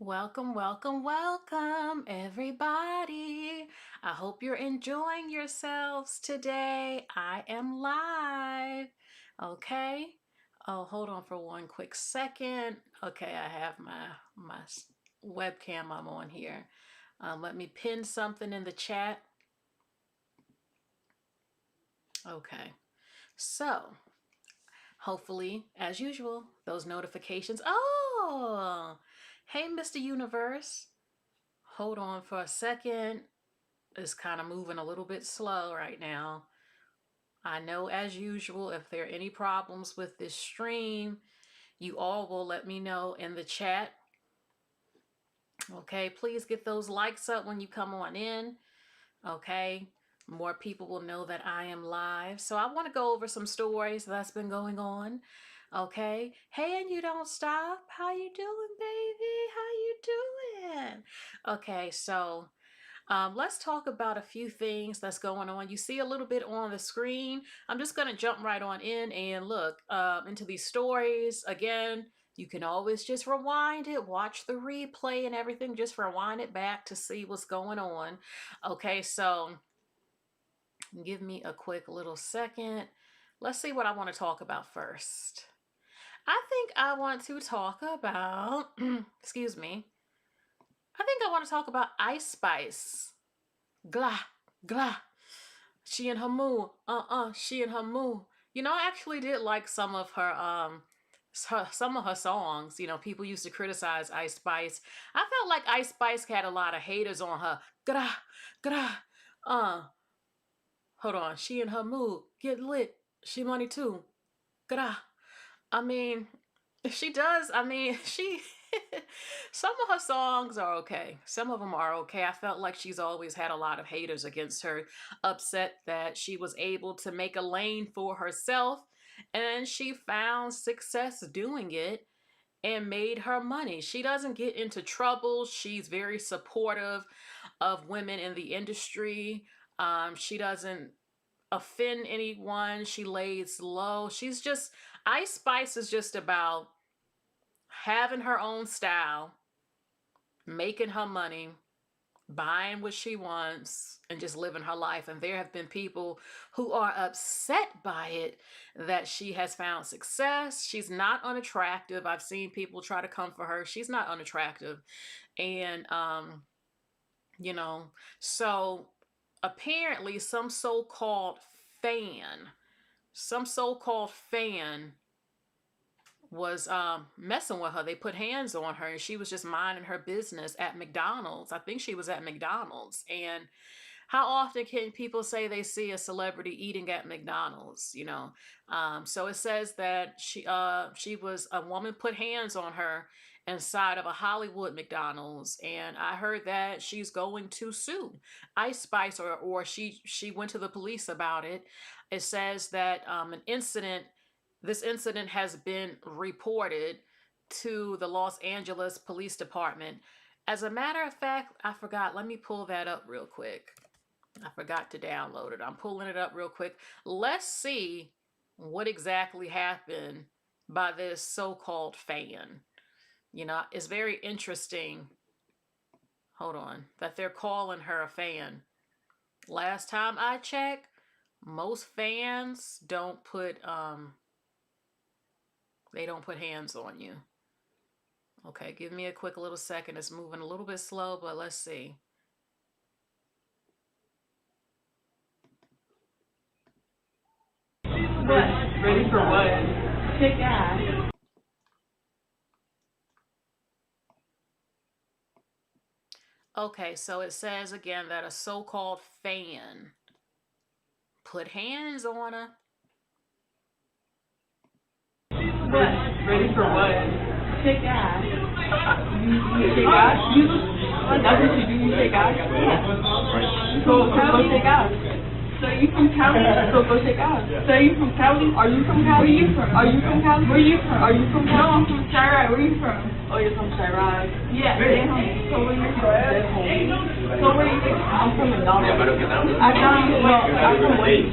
Welcome, welcome, welcome, everybody. I hope you're enjoying yourselves today. I am live. Okay. Oh, hold on for one quick second. Okay, I have my webcam I'm on here. Let me pin something in the chat. Okay. So, hopefully, as usual, those notifications. Oh, hey, Mr. Universe. Hold on for a second. It's kind of moving a little bit slow right now. I know, as usual, if there are any problems with this stream, you all will let me know in the chat. Okay, please get those likes up when you come on in. Okay, more people will know that I am live. So I want to go over some stories that's been going on. Okay, hey, and you don't stop. How you doing, baby? How you doing? Okay, so let's talk about a few things that's going on. You see a little bit on the screen. I'm just going to jump right on in and look into these stories. Again, you can always just rewind it, watch the replay and everything. Just rewind it back to see what's going on. Okay, so give me a quick little second. Let's see what I want to talk about first. I think I want to talk about, excuse me. I think I want to talk about Ice Spice. Glah, glah. She and her moo. She and her moo. You know, I actually did like some of her songs. You know, people used to criticize Ice Spice. I felt like Ice Spice had a lot of haters on her. Gra, gra. Hold on. She and her moo. Get lit. She money too. Gra. I mean, she does. I mean, she some of her songs are okay. Some of them are okay. I felt like she's always had a lot of haters against her, upset that she was able to make a lane for herself and she found success doing it and made her money. She doesn't get into trouble. She's very supportive of women in the industry. She doesn't offend anyone. She lays low. She's just, Ice Spice is just about having her own style, making her money, buying what she wants, and just living her life. And there have been people who are upset by it, that she has found success. She's not unattractive. I've seen people try to come for her. She's not unattractive. And, you know, so apparently some so-called fan was messing with her. They put hands on her and she was just minding her business at McDonald's. I think she was at McDonald's. And how often can people say they see a celebrity eating at McDonald's, you know? So it says that she was, a woman put hands on her inside of a Hollywood McDonald's, and I heard that she's going to sue Ice Spice, or she went to the police about it. It says that this incident has been reported to the Los Angeles Police Department. As a matter of fact, I forgot. Let me pull that up real quick. I forgot to download it. I'm pulling it up real quick. Let's see what exactly happened by this so-called fan. You know, it's very interesting. Hold on. That they're calling her a fan. Last time I checked, most fans don't put they don't put hands on you. Okay, give me a quick little second. It's moving a little bit slow, but let's see. Ready for what? Kick ass. Okay, so it says again that a so-called fan put hands on her. What? Ready for what? Kick ass. You shake ass? That's what you do, you shake ass? So go shake ass. So you from Cali? So go shake ass. So you from Cali? Are you from Cali? Where you from? Are you from Cali? Where you from? Are you from Cali? No, I'm from Chirag. Where you from? Oh, you're from Chirag? Yeah. So where you from? So where you from? I'm from McDonald's. I'm from Wait.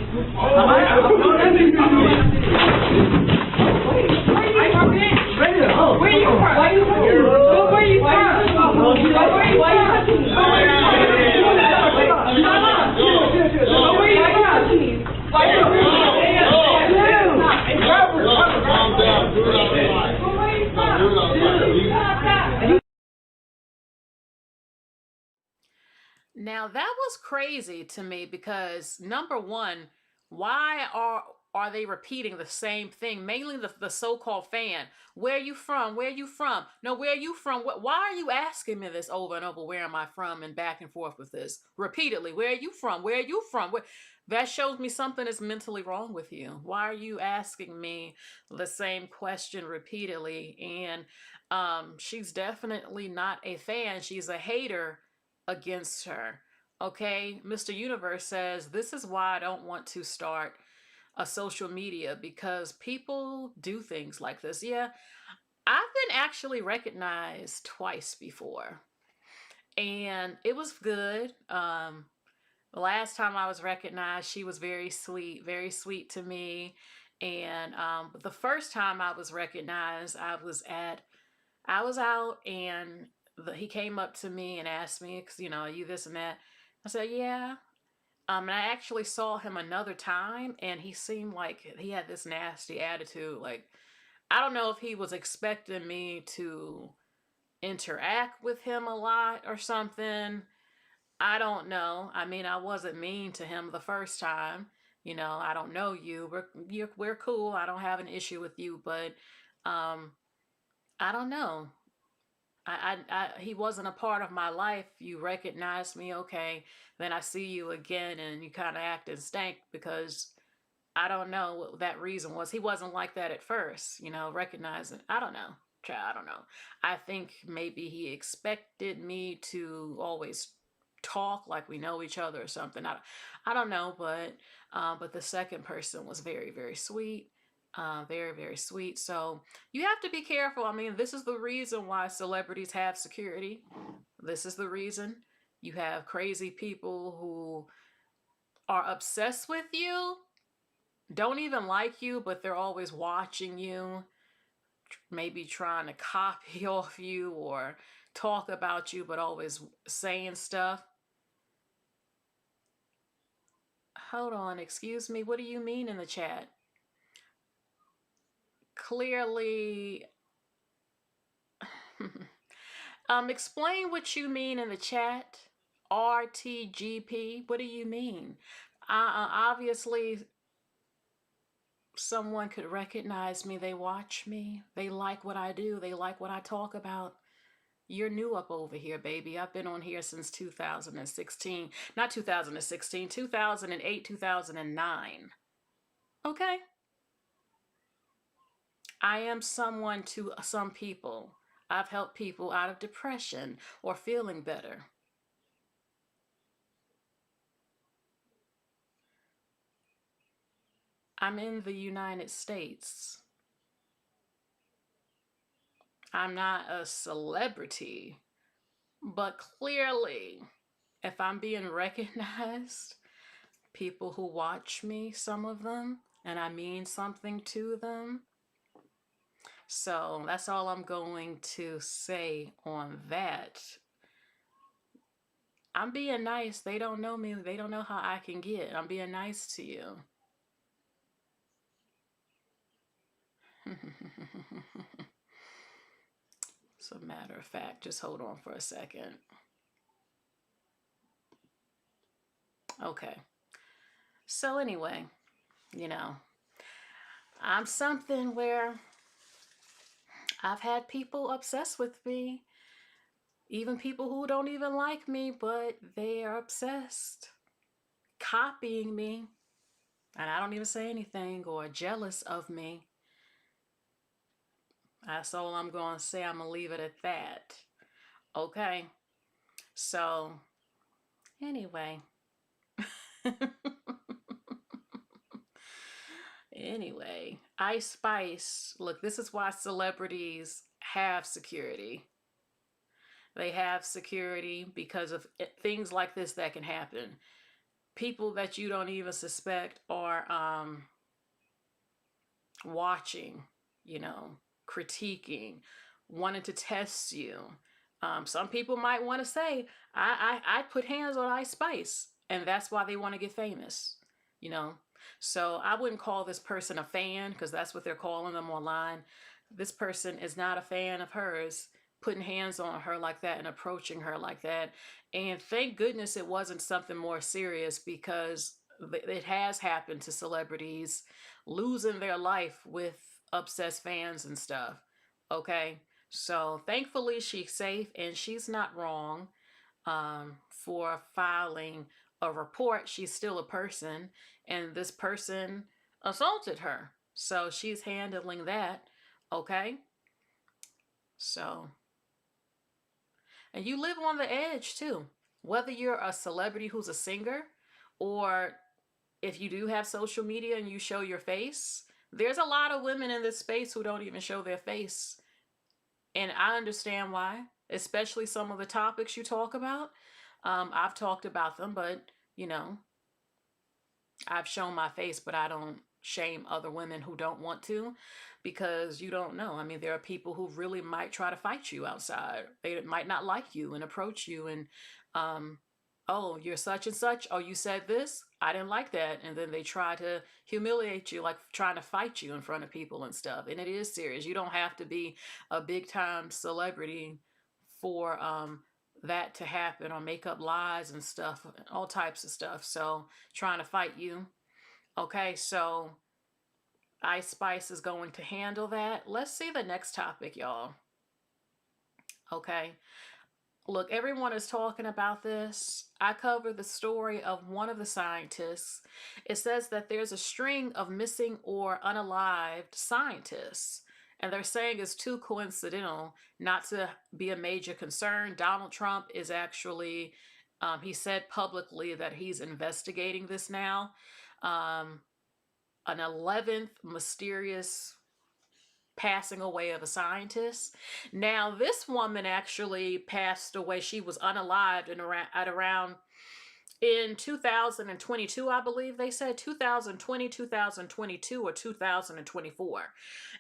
Where you from? Where you from? Where you from? Now that was crazy to me because number one, why are they repeating the same thing? Mainly the so-called fan. Where you from? Where you from? No, where you from? Why are you asking me this over and over? Where am I from? And back and forth with this repeatedly. Where are you from? Where are you from? That shows me something is mentally wrong with you. Why are you asking me the same question repeatedly? And she's definitely not a fan. She's a hater against her. Okay, Mr. Universe says, this is why I don't want to start a social media because people do things like this. Yeah, I've been actually recognized twice before, and it was good. The last time I was recognized, she was very sweet to me. And the first time I was recognized, I was out and he came up to me and asked me, cause you this and that. I said, yeah. And I actually saw him another time and he seemed like he had this nasty attitude. Like, I don't know if he was expecting me to interact with him a lot or something. I don't know. I mean, I wasn't mean to him the first time. I don't know you. We're cool. I don't have an issue with you, but um, I don't know. He wasn't a part of my life. You recognized me, okay. Then I see you again and you kind of act and stank because I don't know what that reason was. He wasn't like that at first, recognizing. I don't know. I don't know. I think maybe he expected me to always talk like we know each other or something. I don't know, but the second person was very sweet, very sweet. So you have to be careful. I mean, this is the reason why celebrities have security. This is the reason you have crazy people who are obsessed with you, don't even like you, but they're always watching you, maybe trying to copy off you or talk about you, but always saying stuff. Hold on, excuse me. What do you mean in the chat? Clearly, explain what you mean in the chat. RTGP. What do you mean? Obviously, someone could recognize me. They watch me. They like what I do. They like what I talk about. You're new up over here, baby. I've been on here since 2016. Not 2016, 2008, 2009. Okay? I am someone to some people. I've helped people out of depression or feeling better. I'm in the United States. I'm not a celebrity, but clearly, if I'm being recognized, people who watch me, some of them, and I mean something to them. So that's all I'm going to say on that. I'm being nice. They don't know me. They don't know how I can get. I'm being nice to you. As a matter of fact, just hold on for a second. Okay. So anyway, I'm something where I've had people obsessed with me, even people who don't even like me, but they are obsessed, copying me, and I don't even say anything, or jealous of me. That's all I'm going to say. I'm going to leave it at that. Okay. So, anyway. Anyway, Ice Spice. Look, this is why celebrities have security. They have security because of things like this that can happen. People that you don't even suspect are watching, critiquing, wanting to test you. Some people might want to say, I put hands on Ice Spice, and that's why they want to get famous, So I wouldn't call this person a fan because that's what they're calling them online. This person is not a fan of hers. putting hands on her like that and approaching her like that. And thank goodness it wasn't something more serious, because it has happened to celebrities losing their life with obsessed fans and stuff. Okay. So thankfully she's safe and she's not wrong for filing a report. She's still a person, and this person assaulted her. So she's handling that. Okay. So, and you live on the edge too. Whether you're a celebrity who's a singer, or if you do have social media and you show your face, there's a lot of women in this space who don't even show their face. And I understand why, especially some of the topics you talk about. I've talked about them, but you know, I've shown my face, but I don't shame other women who don't want to, because you don't know. I mean, there are people who really might try to fight you outside. They might not like you and approach you and, um, oh, you're such and such. Oh, you said this. I didn't like that. And then they try to humiliate you, like trying to fight you in front of people and stuff. And it is serious. You don't have to be a big time celebrity for that to happen, or make up lies and stuff, all types of stuff. So trying to fight you. Okay, so Ice Spice is going to handle that. Let's see the next topic, y'all. Okay. Look, everyone is talking about this. I covered the story of one of the scientists. It says that there's a string of missing or unalived scientists, and they're saying it's too coincidental not to be a major concern. Donald Trump is actually, he said publicly that he's investigating this now. Um, an 11th mysterious passing away of a scientist. Now, this woman actually passed away. She was unalived at around in 2022, I believe they said 2020, 2022, or 2024.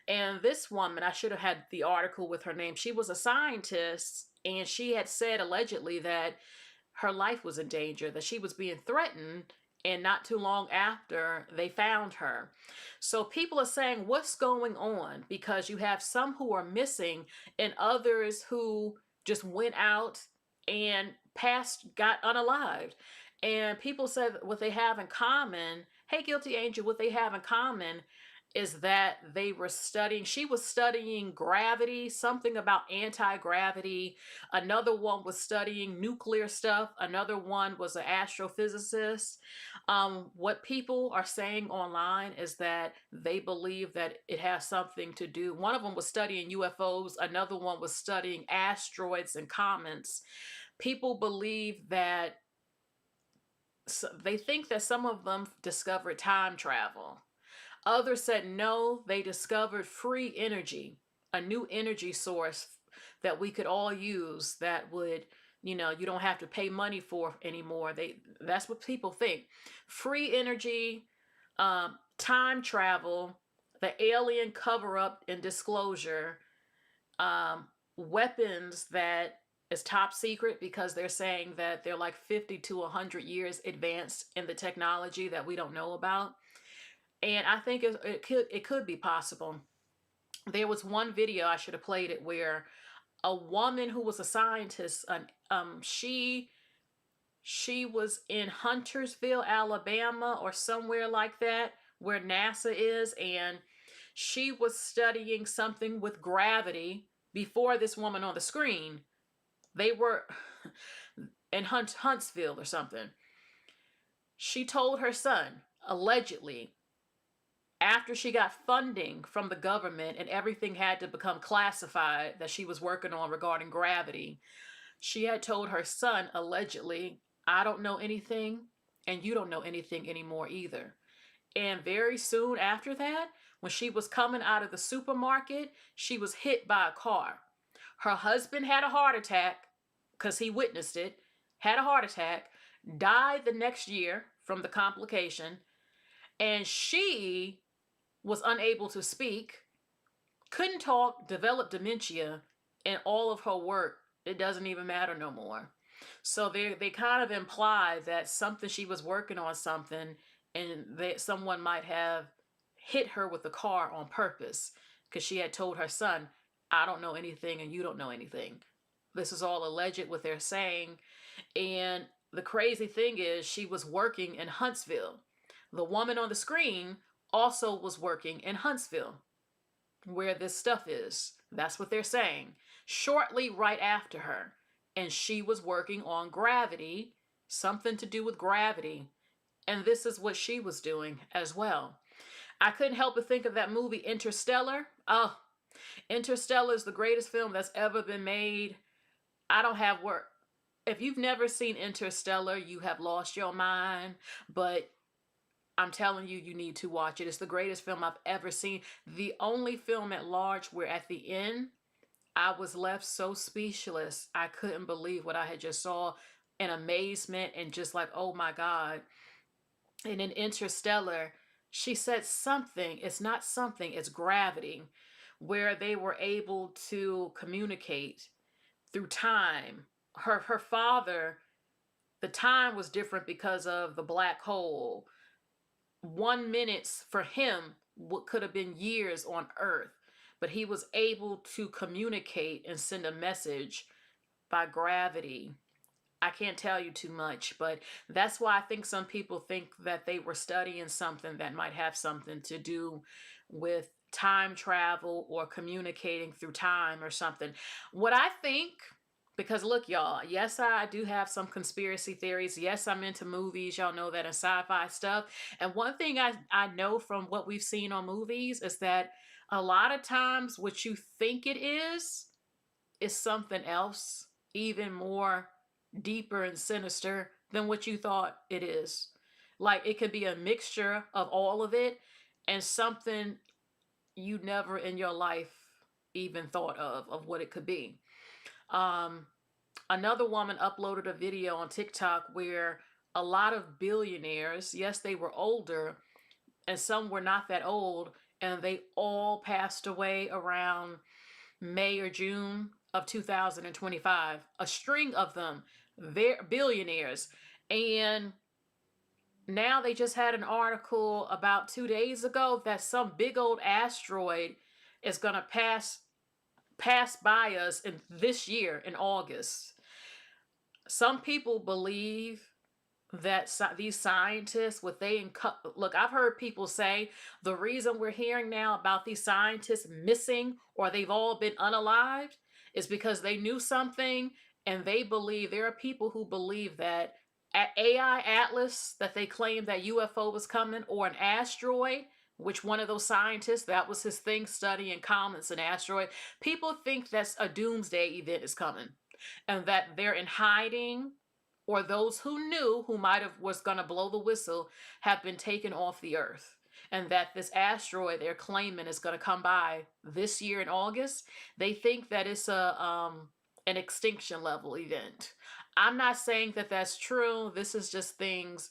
And this woman, I should have had the article with her name. She was a scientist, and she had said allegedly that her life was in danger, that she was being threatened, and not too long after they found her. So people are saying, what's going on? Because you have some who are missing and others who just went out and got unalived. And people said what they have in common, hey, Guilty Angel, what they have in common is that they were studying, she was studying gravity, something about anti-gravity. Another one was studying nuclear stuff. Another one was an astrophysicist. What people are saying online is that they believe that it has something to do. One of them was studying UFOs. Another one was studying asteroids and comets. People believe that, they think that some of them discovered time travel. Others said no, they discovered free energy, a new energy source that we could all use that would, you don't have to pay money for anymore. That's what people think. Free energy, time travel, the alien cover up and disclosure, weapons that is top secret because they're saying that they're like 50 to 100 years advanced in the technology that we don't know about. And I think it could be possible. There was one video, I should have played it, where a woman who was a scientist, she was in Huntersville, Alabama, or somewhere like that, where NASA is, and she was studying something with gravity before this woman on the screen. They were in Huntsville or something. She told her son, allegedly, after she got funding from the government and everything had to become classified that she was working on regarding gravity, she had told her son, allegedly, I don't know anything and you don't know anything anymore either. And very soon after that, when she was coming out of the supermarket, she was hit by a car. Her husband had a heart attack because he witnessed it, had a heart attack, died the next year from the complication, and she was unable to speak, couldn't talk, developed dementia, and all of her work, it doesn't even matter no more. So they kind of imply that something, she was working on something, and someone might have hit her with the car on purpose because she had told her son, I don't know anything and you don't know anything. This is all alleged what they're saying. And the crazy thing is, she was working in Huntsville. The woman on the screen also was working in Huntsville, where this stuff is. That's what they're saying. Shortly right after her. And she was working on gravity, something to do with gravity. And this is what she was doing as well. I couldn't help but think of that movie Interstellar. Oh, Interstellar is the greatest film that's ever been made. I don't have word. If you've never seen Interstellar, you have lost your mind. But I'm telling you, you need to watch it. It's the greatest film I've ever seen. The only film at large where at the end, I was left so speechless. I couldn't believe what I had just saw, in amazement and just like, oh my God. And in Interstellar, she said something. It's not something, it's gravity, where they were able to communicate through time. Her father, the time was different because of the black hole. 1 minute for him could have been years on Earth, but he was able to communicate and send a message by gravity. I can't tell you too much, but that's why I think some people think that they were studying something that might have something to do with time travel or communicating through time or something. What I think, because look, y'all, yes, I do have some conspiracy theories. Yes, I'm into movies. Y'all know that, and sci-fi stuff. And one thing I know from what we've seen on movies is that a lot of times what you think it is something else, even more deeper and sinister than what you thought it is. Like, it could be a mixture of all of it and something you never in your life even thought of what it could be. Another woman uploaded a video on TikTok where a lot of billionaires, yes, they were older and some were not that old, and they all passed away around May or June of 2025. A string of them, they're billionaires. And now they just had an article about 2 days ago that some big old asteroid is going to pass by us in this year in August. Some people believe that these scientists, what they look, I've heard people say the reason we're hearing now about these scientists missing or they've all been unalived is because they knew something, and they believe, there are people who believe that AI Atlas, that they claim that UFO was coming, or an asteroid, which one of those scientists, that was his thing, studying comets and asteroid. People think that's a doomsday event is coming, and that they're in hiding, or those who knew, who might have was going to blow the whistle, have been taken off the earth. And that this asteroid they're claiming is going to come by this year in August. They think that it's an extinction level event. I'm not saying that that's true. This is just things.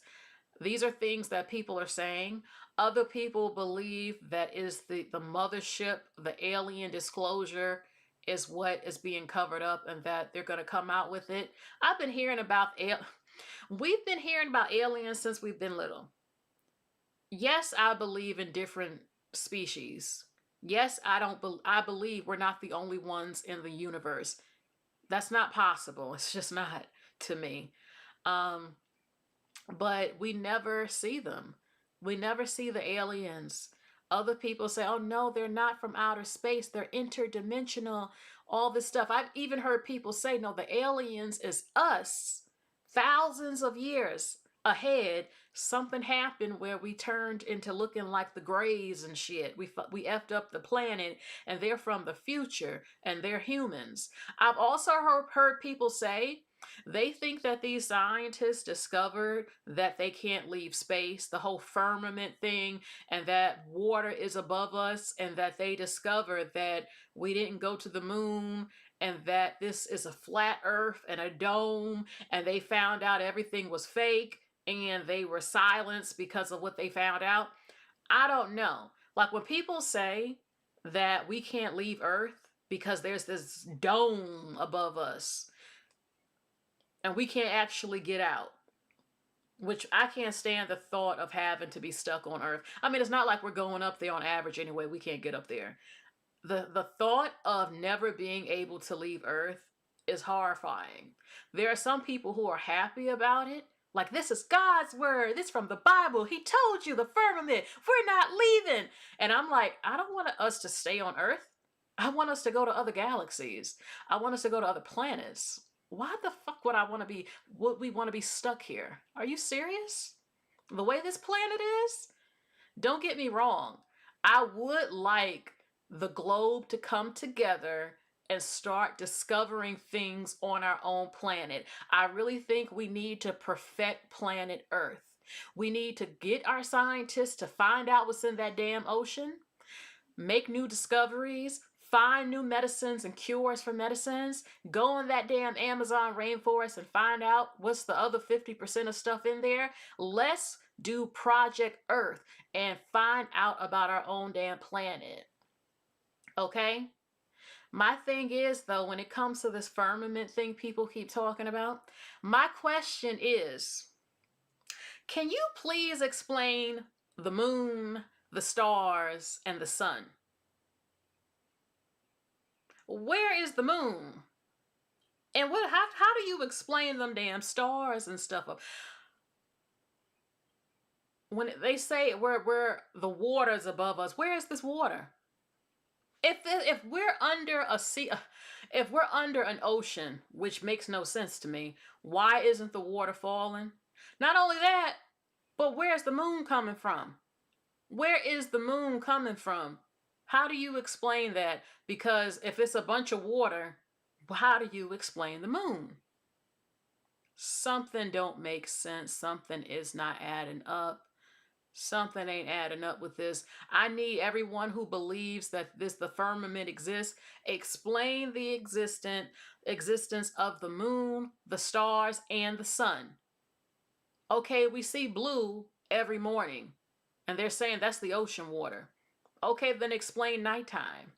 These are things that people are saying. Other people believe that is the mothership, the alien disclosure is what is being covered up, and that they're going to come out with it. We've been hearing about aliens since we've been little. Yes, I believe in different species. Yes, I believe we're not the only ones in the universe. That's not possible. It's just not, to me. Um, but we never see them. We never see the aliens. Other people say, oh no, they're not from outer space. They're interdimensional, all this stuff. I've even heard people say, no, the aliens is us. Thousands of years ahead, something happened where we turned into looking like the Greys and shit. We effed up the planet, and they're from the future, and they're humans. I've also heard people say they think that these scientists discovered that they can't leave space, the whole firmament thing, and that water is above us, and that they discovered that we didn't go to the moon, and that this is a flat earth and a dome, and they found out everything was fake, and they were silenced because of what they found out. I don't know. Like, when people say that we can't leave Earth because there's this dome above us and we can't actually get out, which I can't stand the thought of having to be stuck on Earth. I mean, it's not like we're going up there on average anyway. We can't get up there. The thought of never being able to leave Earth is horrifying. There are some people who are happy about it. Like, this is God's word. This is from the Bible. He told you, the firmament. We're not leaving. And I'm like, I don't want us to stay on Earth. I want us to go to other galaxies. I want us to go to other planets. Why the fuck would we want to be stuck here? Are you serious? The way this planet is? Don't get me wrong. I would like the globe to come together and start discovering things on our own planet. I really think we need to perfect planet Earth. We need to get our scientists to find out what's in that damn ocean, make new discoveries, find new medicines and cures for medicines, go in that damn Amazon rainforest and find out what's the other 50% of stuff in there. Let's do Project Earth and find out about our own damn planet. Okay? My thing is, though, when it comes to this firmament thing people keep talking about, my question is, can you please explain the moon, the stars, and the sun? Where is the moon? And how do you explain them damn stars and stuff? When they say where the water's above us, where is this water? If we're under a sea, if we're under an ocean, which makes no sense to me, why isn't the water falling? Not only that, but where's the moon coming from? Where is the moon coming from? How do you explain that? Because if it's a bunch of water, how do you explain the moon? Something don't make sense. Something is not adding up. Something ain't adding up with this. I need everyone who believes that the firmament exists, explain the existence of the moon, the stars, and the sun. Okay, we see blue every morning, and they're saying that's the ocean water. Okay, then explain nighttime.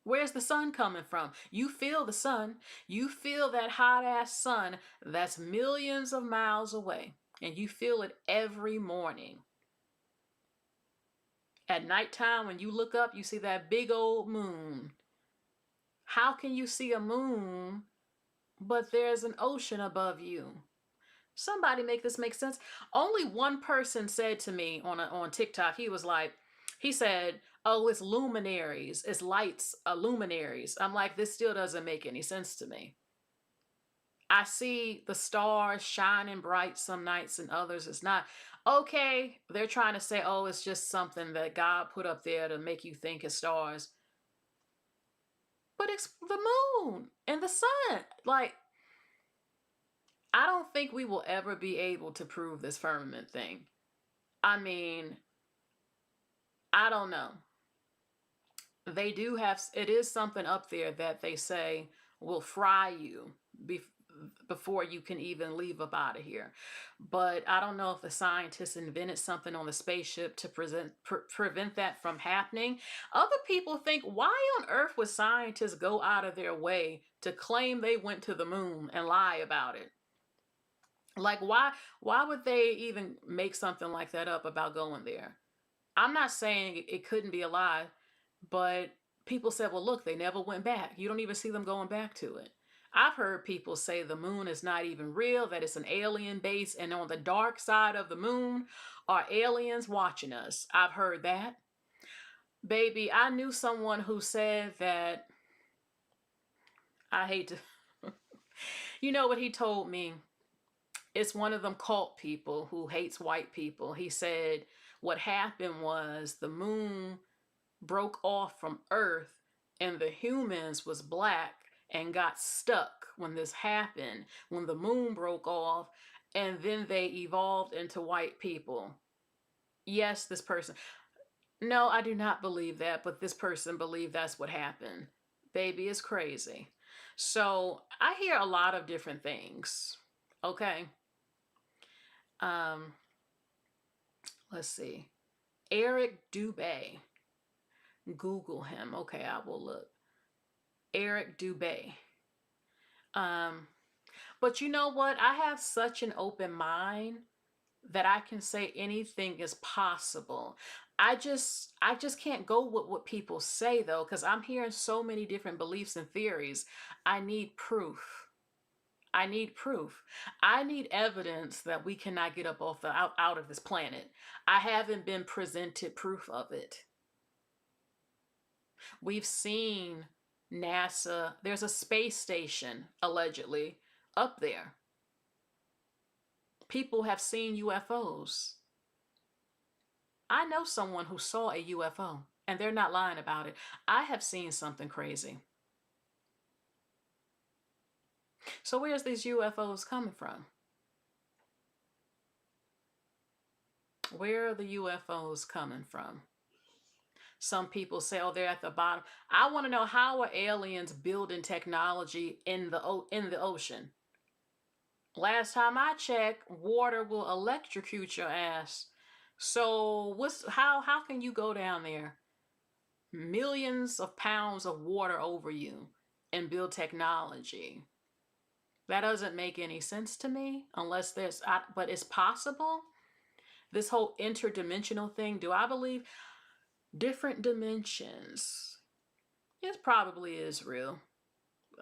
Where's the sun coming from? You feel the sun. You feel that hot ass sun that's millions of miles away. And you feel it every morning. At nighttime, when you look up, you see that big old moon. How can you see a moon, but there's an ocean above you? Somebody make this make sense. Only one person said to me on TikTok, he said, oh, it's luminaries, it's lights, luminaries. I'm like, this still doesn't make any sense to me. I see the stars shining bright some nights and others it's not. Okay, they're trying to say, oh, it's just something that God put up there to make you think it's stars. But it's the moon and the sun. Like, I don't think we will ever be able to prove this firmament thing. I mean, I don't know. They do have, it is something up there that they say will fry you before you can even leave up out of here. But I don't know if the scientists invented something on the spaceship to prevent that from happening. Other people think, why on earth would scientists go out of their way to claim they went to the moon and lie about it? Like, why would they even make something like that up about going there? I'm not saying it couldn't be a lie, but people said, well, look, they never went back. You don't even see them going back to it. I've heard people say the moon is not even real, that it's an alien base, and on the dark side of the moon are aliens watching us. I've heard that. Baby, I knew someone who said that, I hate to, you know what he told me? It's one of them cult people who hates white people. He said what happened was the moon broke off from Earth and the humans was black and got stuck when this happened, when the moon broke off, and then they evolved into white people. Yes, this person. No, I do not believe that, but this person believed that's what happened. Baby, it's crazy. So I hear a lot of different things. Okay. Let's see. Eric Dubé. Google him. Okay, I will look. Eric Dubé. But you know what? I have such an open mind that I can say anything is possible. I just can't go with what people say though, because I'm hearing so many different beliefs and theories. I need proof. I need proof. I need evidence that we cannot get up off out of this planet. I haven't been presented proof of it. We've seen NASA, there's a space station allegedly up there. People have seen UFOs. I know someone who saw a UFO, and they're not lying about it. I have seen something crazy. So where's these UFOs coming from? Where are the UFOs coming from? Some people say, oh, they're at the bottom. I want to know, how are aliens building technology in the ocean? Last time I checked, water will electrocute your ass. So how can you go down there, millions of pounds of water over you, and build technology? That doesn't make any sense to me unless but it's possible. This whole interdimensional thing, do I believe different dimensions? It probably is real,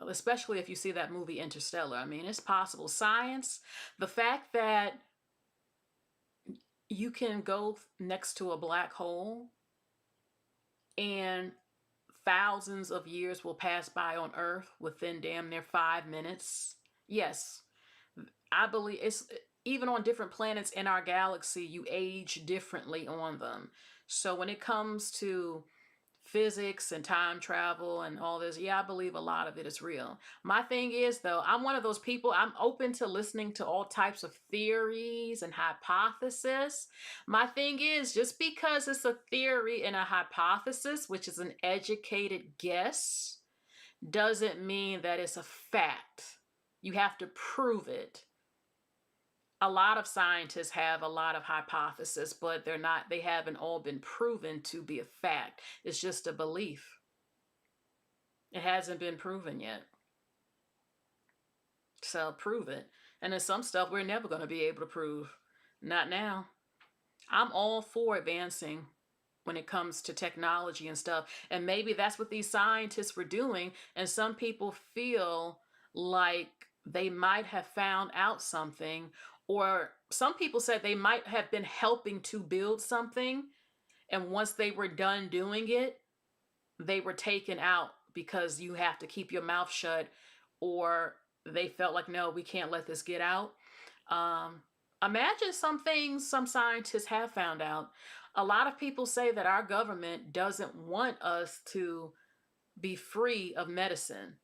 especially if you see that movie Interstellar. I mean, it's possible. Science, the fact that you can go next to a black hole and thousands of years will pass by on Earth within damn near 5 minutes. Yes, I believe it's even on different planets in our galaxy, you age differently on them. So when it comes to physics and time travel and all this, yeah, I believe a lot of it is real. My thing is, though, I'm one of those people, I'm open to listening to all types of theories and hypotheses. My thing is, just because it's a theory and a hypothesis, which is an educated guess, doesn't mean that it's a fact. You have to prove it. A lot of scientists have a lot of hypotheses, but they haven't all been proven to be a fact. It's just a belief. It hasn't been proven yet. So prove it. And there's some stuff we're never going to be able to prove. Not now. I'm all for advancing when it comes to technology and stuff. And maybe that's what these scientists were doing. And some people feel like they might have found out something, or some people said they might have been helping to build something. And once they were done doing it, they were taken out because you have to keep your mouth shut, or they felt like, no, we can't let this get out. Imagine some things some scientists have found out. A lot of people say that our government doesn't want us to be free of medicine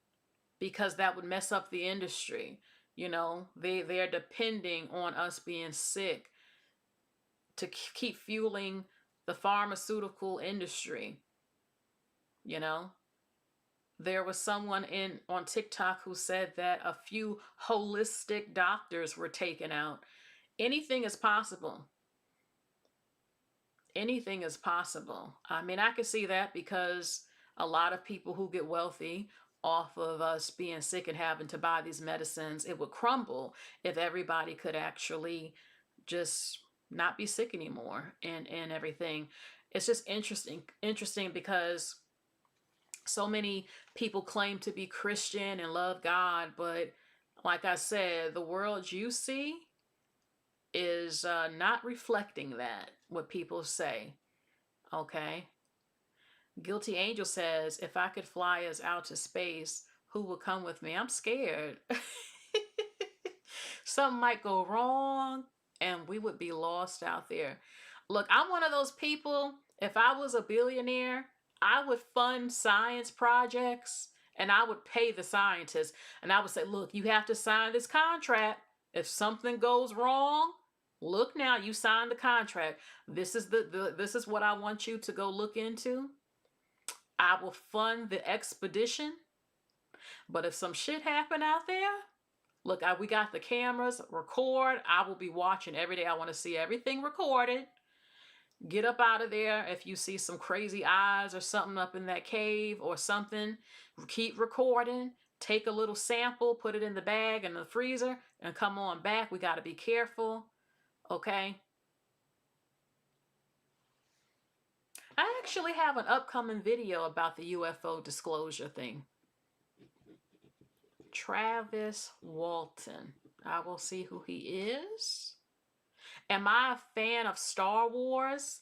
because that would mess up the industry. You know, they're depending on us being sick to keep fueling the pharmaceutical industry. You know, there was someone on TikTok who said that a few holistic doctors were taken out. Anything is possible. Anything is possible. I mean, I can see that because a lot of people who get wealthy off of us being sick and having to buy these medicines, it would crumble if everybody could actually just not be sick anymore and everything. It's just interesting because so many people claim to be Christian and love God, but like I said, the world you see is not reflecting that, what people say. Okay. Guilty Angel says, if I could fly us out to space, who would come with me? I'm scared. Something might go wrong and we would be lost out there. Look, I'm one of those people, if I was a billionaire, I would fund science projects and I would pay the scientists. And I would say, look, you have to sign this contract. If something goes wrong, look now, you signed the contract. This is this is what I want you to go look into. I will fund the expedition. But if some shit happen out there, look, we got the cameras, record. I will be watching every day. I want to see everything recorded. Get up out of there. If you see some crazy eyes or something up in that cave or something, keep recording. Take a little sample, put it in the bag in the freezer, and come on back. We got to be careful. Okay? I actually have an upcoming video about the UFO disclosure thing. Travis Walton. I will see who he is. Am I a fan of Star Wars?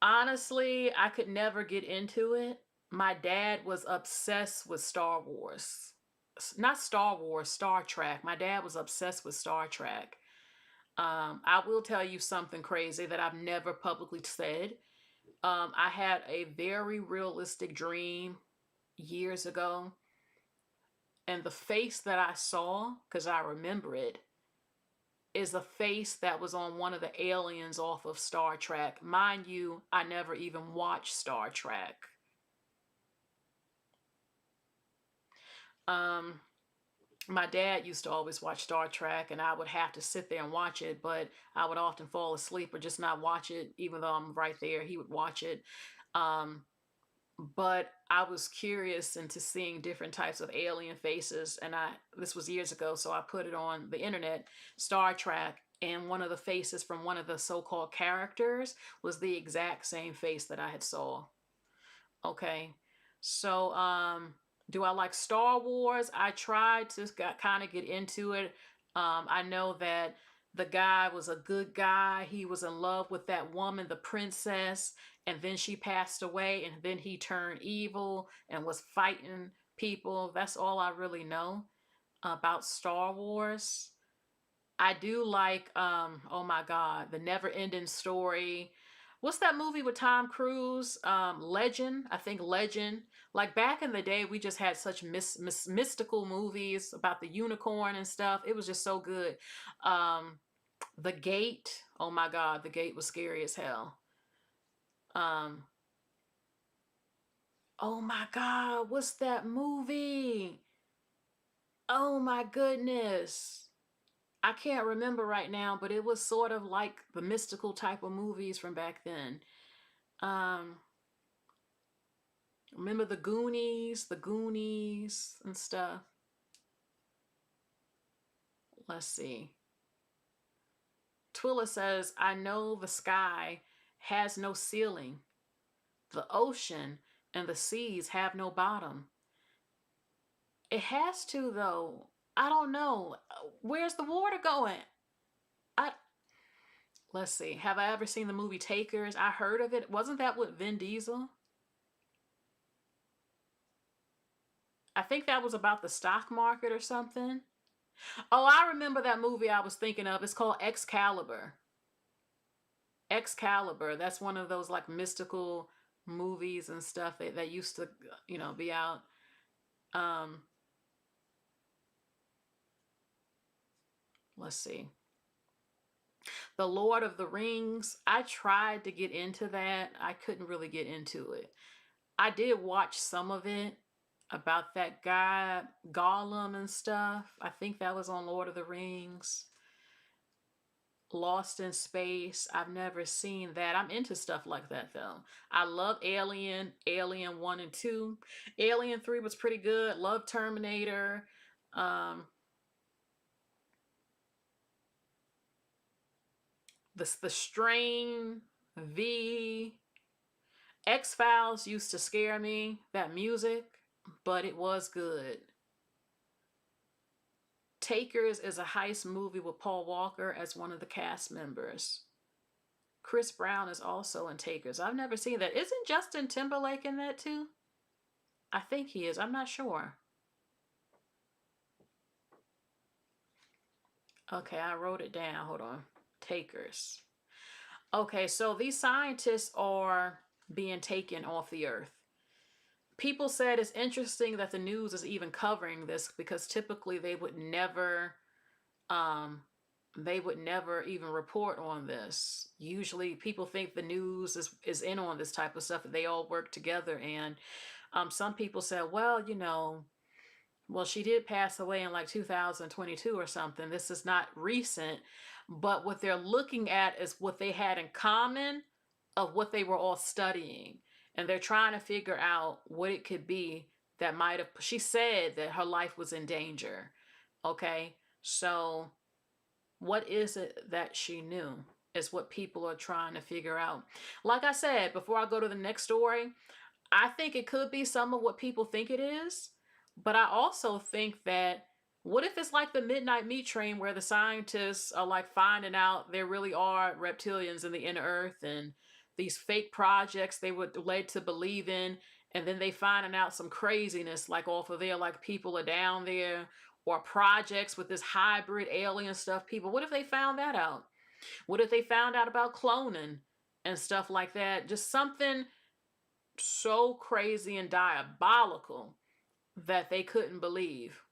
Honestly, I could never get into it. My dad was obsessed with Star Wars. Not Star Wars, Star Trek. My dad was obsessed with Star Trek. I will tell you something crazy that I've never publicly said. I had a very realistic dream years ago, and the face that I saw, because I remember it, is a face that was on one of the aliens off of Star Trek. Mind you, I never even watched Star Trek. My dad used to always watch Star Trek, and I would have to sit there and watch it, but I would often fall asleep or just not watch it, even though I'm right there. He would watch it. Um, but I was curious into seeing different types of alien faces, and this was years ago, so I put it on the internet, Star Trek, and one of the faces from one of the so-called characters was the exact same face that I had saw. Okay, so do I like Star Wars? I tried to kind of get into it. I know that the guy was a good guy. He was in love with that woman, the princess, and then she passed away, and then he turned evil and was fighting people. That's all I really know about Star Wars. I do like, oh my God, the Never Ending Story. What's that movie with Tom Cruise? Legend, I think Legend. Like back in the day, we just had such mystical movies about the unicorn and stuff. It was just so good. The Gate, oh my God, The Gate was scary as hell. Um, oh my God, what's that movie? Oh my goodness. I can't remember right now, but it was sort of like the mystical type of movies from back then. Um, remember the Goonies and stuff. Let's see. Twilla says, I know the sky has no ceiling. The ocean and the seas have no bottom. It has to, though. I don't know. Where's the water going? I Let's see. Have I ever seen the movie Takers? I heard of it. Wasn't that with Vin Diesel? I think that was about the stock market or something. Oh, I remember that movie I was thinking of. It's called Excalibur. Excalibur. That's one of those like mystical movies and stuff that used to, be out. Um, let's see. The Lord of the Rings. I tried to get into that. I couldn't really get into it. I did watch some of it about that guy, Gollum and stuff. I think that was on Lord of the Rings. Lost in Space. I've never seen that. I'm into stuff like that though. I love Alien, Alien 1 and 2. Alien 3 was pretty good. Love Terminator. Um, the Strain, V, X-Files used to scare me, that music, but it was good. Takers is a heist movie with Paul Walker as one of the cast members. Chris Brown is also in Takers. I've never seen that. Isn't Justin Timberlake in that too? I think he is. I'm not sure. Okay, I wrote it down. Hold on. Takers. Okay, so these scientists are being taken off the earth. People said it's interesting that the news is even covering this because typically they would never even report on this. Usually people think the news is in on this type of stuff, that they all work together. And some people said, well, well, she did pass away in like 2022 or something. This is not recent, but what they're looking at is what they had in common of what they were all studying. And they're trying to figure out what it could be that might have, she said that her life was in danger. Okay. So what is it that she knew? is what people are trying to figure out. Like I said, before I go to the next story, I think it could be some of what people think it is, but I also think that what if it's like the midnight meat train where the scientists are like finding out there really are reptilians in the inner earth and these fake projects they were led to believe in, and then they finding out some craziness like off of there, like people are down there, or projects with this hybrid alien stuff. People, what if they found that out? What if they found out about cloning and stuff like that? Just something so crazy and diabolical that they couldn't believe.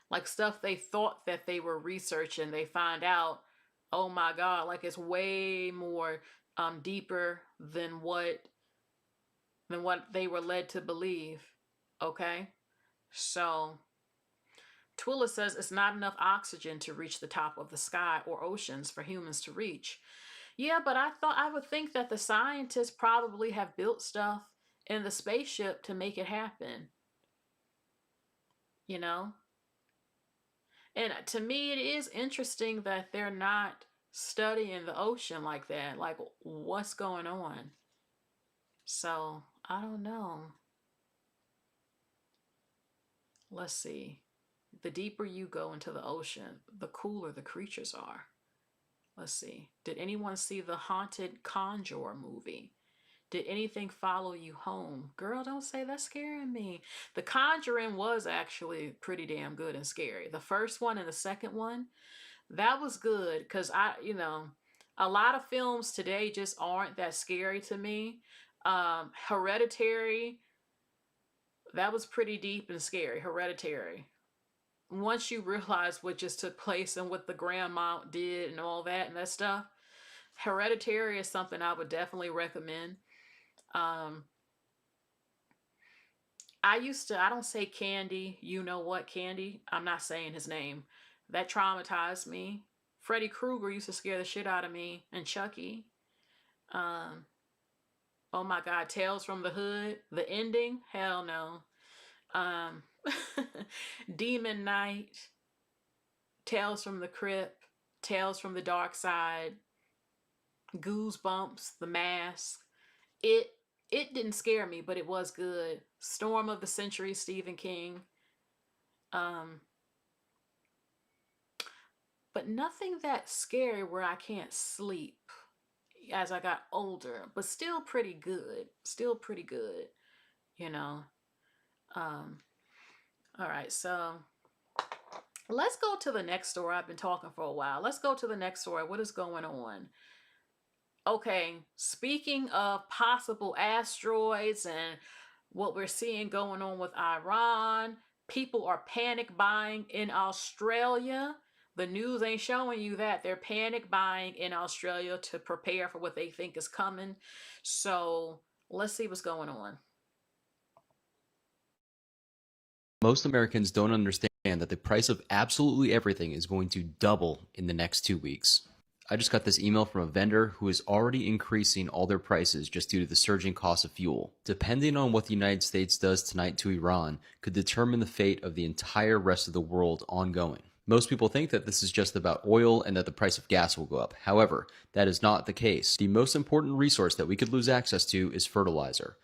Like stuff they thought that they were researching, they find out, oh my God, like it's way more deeper than what they were led to believe. Okay? So Twilla says it's not enough oxygen to reach the top of the sky or oceans for humans to reach. Yeah, but I would think that the scientists probably have built stuff in the spaceship to make it happen, you know? And to me, it is interesting that they're not studying the ocean like that. Like, what's going on? So, I don't know. Let's see. The deeper you go into the ocean, the cooler the creatures are. Let's see. Did anyone see the Haunted Conjure movie? Did anything follow you home? Girl, don't say that's scaring me. The Conjuring was actually pretty damn good and scary. The first one and the second one, that was good because a lot of films today just aren't that scary to me. Hereditary, that was pretty deep and scary. Hereditary. Once you realize what just took place and what the grandma did and all that and that stuff, Hereditary is something I would definitely recommend. Um, I don't say Candy, you know what, Candy? I'm not saying his name. That traumatized me. Freddy Krueger used to scare the shit out of me, and Chucky. Um, oh my God, Tales from the Hood, the ending? Hell no. Um, Demon Knight, Tales from the Crypt, Tales from the Dark Side, Goosebumps, The Mask. It it didn't scare me, but it was good. Storm of the Century, Stephen King. Um, but nothing that scary where I can't sleep as I got older, but still pretty good. Still pretty good, you know. Um, all right, so let's go to the next story. I've been talking for a while. Let's go to the next story. What is going on? Okay, speaking of possible asteroids and what we're seeing going on with Iran, people are panic buying in Australia. The news ain't showing you that. They're panic buying in Australia to prepare for what they think is coming. So let's see what's going on. Most Americans don't understand that the price of absolutely everything is going to double in the next 2 weeks. I just got this email from a vendor who is already increasing all their prices just due to the surging cost of fuel. Depending on what the United States does tonight to Iran could determine the fate of the entire rest of the world ongoing. Most people think that this is just about oil and that the price of gas will go up. However, that is not the case. The most important resource that we could lose access to is fertilizer.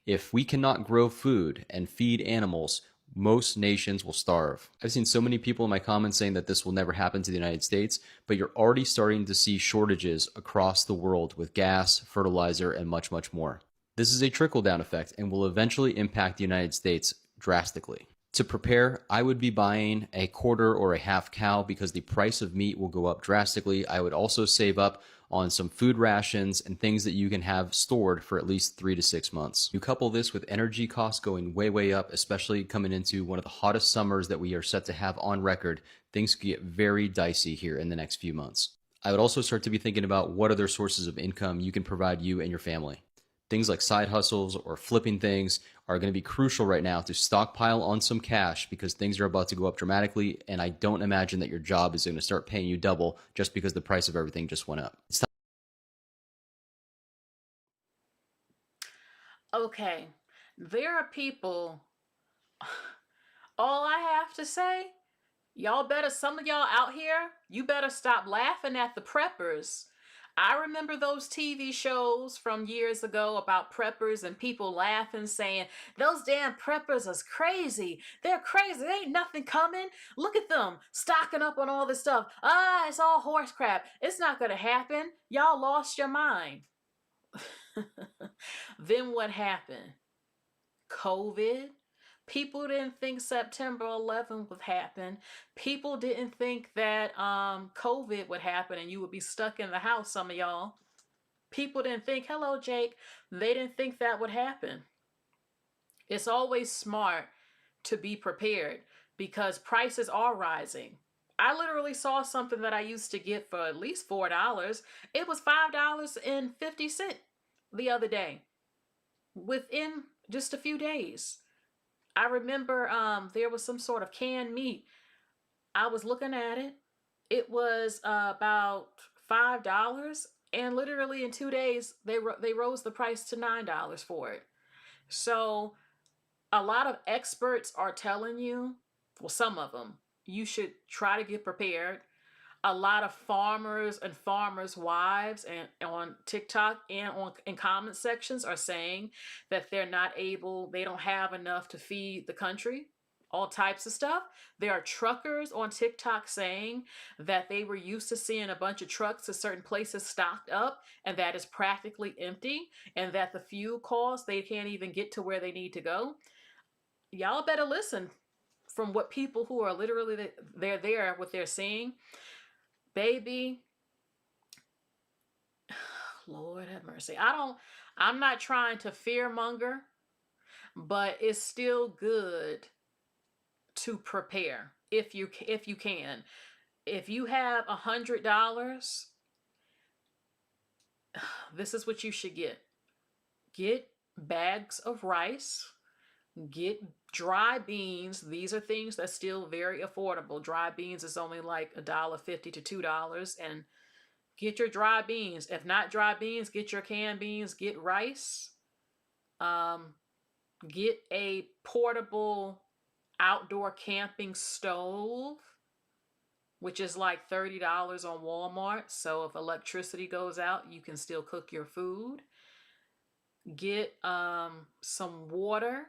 If we cannot grow food and feed animals, most nations will starve. I've seen so many people in my comments saying that this will never happen to the United States, but you're already starting to see shortages across the world with gas, fertilizer, and much, much more. This is a trickle-down effect and will eventually impact the United States drastically. To prepare, I would be buying a quarter or a half cow because the price of meat will go up drastically. I would also save up on some food rations and things that you can have stored for at least 3 to 6 months. You couple this with energy costs going way, way up, especially coming into one of the hottest summers that we are set to have on record, things could get very dicey here in the next few months. I would also start to be thinking about what other sources of income you can provide you and your family. Things like side hustles or flipping things are going to be crucial right now to stockpile on some cash because things are about to go up dramatically, and I don't imagine that your job is going to start paying you double just because the price of everything just went up. Okay, there are people, all I have to say, Y'all better, some of y'all out here, you better stop laughing at the preppers. I remember those TV shows from years ago about preppers and people laughing, saying, those damn preppers is crazy. They're crazy. There ain't nothing coming. Look at them stocking up on all this stuff. Ah, it's all horse crap. It's not going to happen. Y'all lost your mind. Then what happened? COVID. People didn't think September 11th would happen. People didn't think that COVID would happen and you would be stuck in the house, some of y'all. People didn't think, hello, Jake. They didn't think that would happen. It's always smart to be prepared because prices are rising. I literally saw something that I used to get for at least $4. It was $5.50 the other day within just a few days. I remember there was some sort of canned meat. I was looking at it. It was about $5, and literally in 2 days they rose the price to $9 for it. So a lot of experts are telling you, well, some of them, you should try to get prepared. A lot of farmers and farmers' wives and on TikTok and on in comment sections are saying that they don't have enough to feed the country. All types of stuff. There are truckers on TikTok saying that they were used to seeing a bunch of trucks to certain places stocked up and that is practically empty, and that the fuel costs, they can't even get to where they need to go. Y'all better listen from what people who are literally they're there, what they're seeing. Baby, Lord have mercy. I'm not trying to fearmonger, but it's still good to prepare if you can. If you have $100, this is what you should get. Get bags of rice, get dry beans. These are things that's still very affordable. Dry beans is only like $1.50 to $2, and get your dry beans. If not dry beans, get your canned beans, get rice. Get a portable outdoor camping stove, which is like $30 on Walmart. So if electricity goes out, you can still cook your food. Get some water.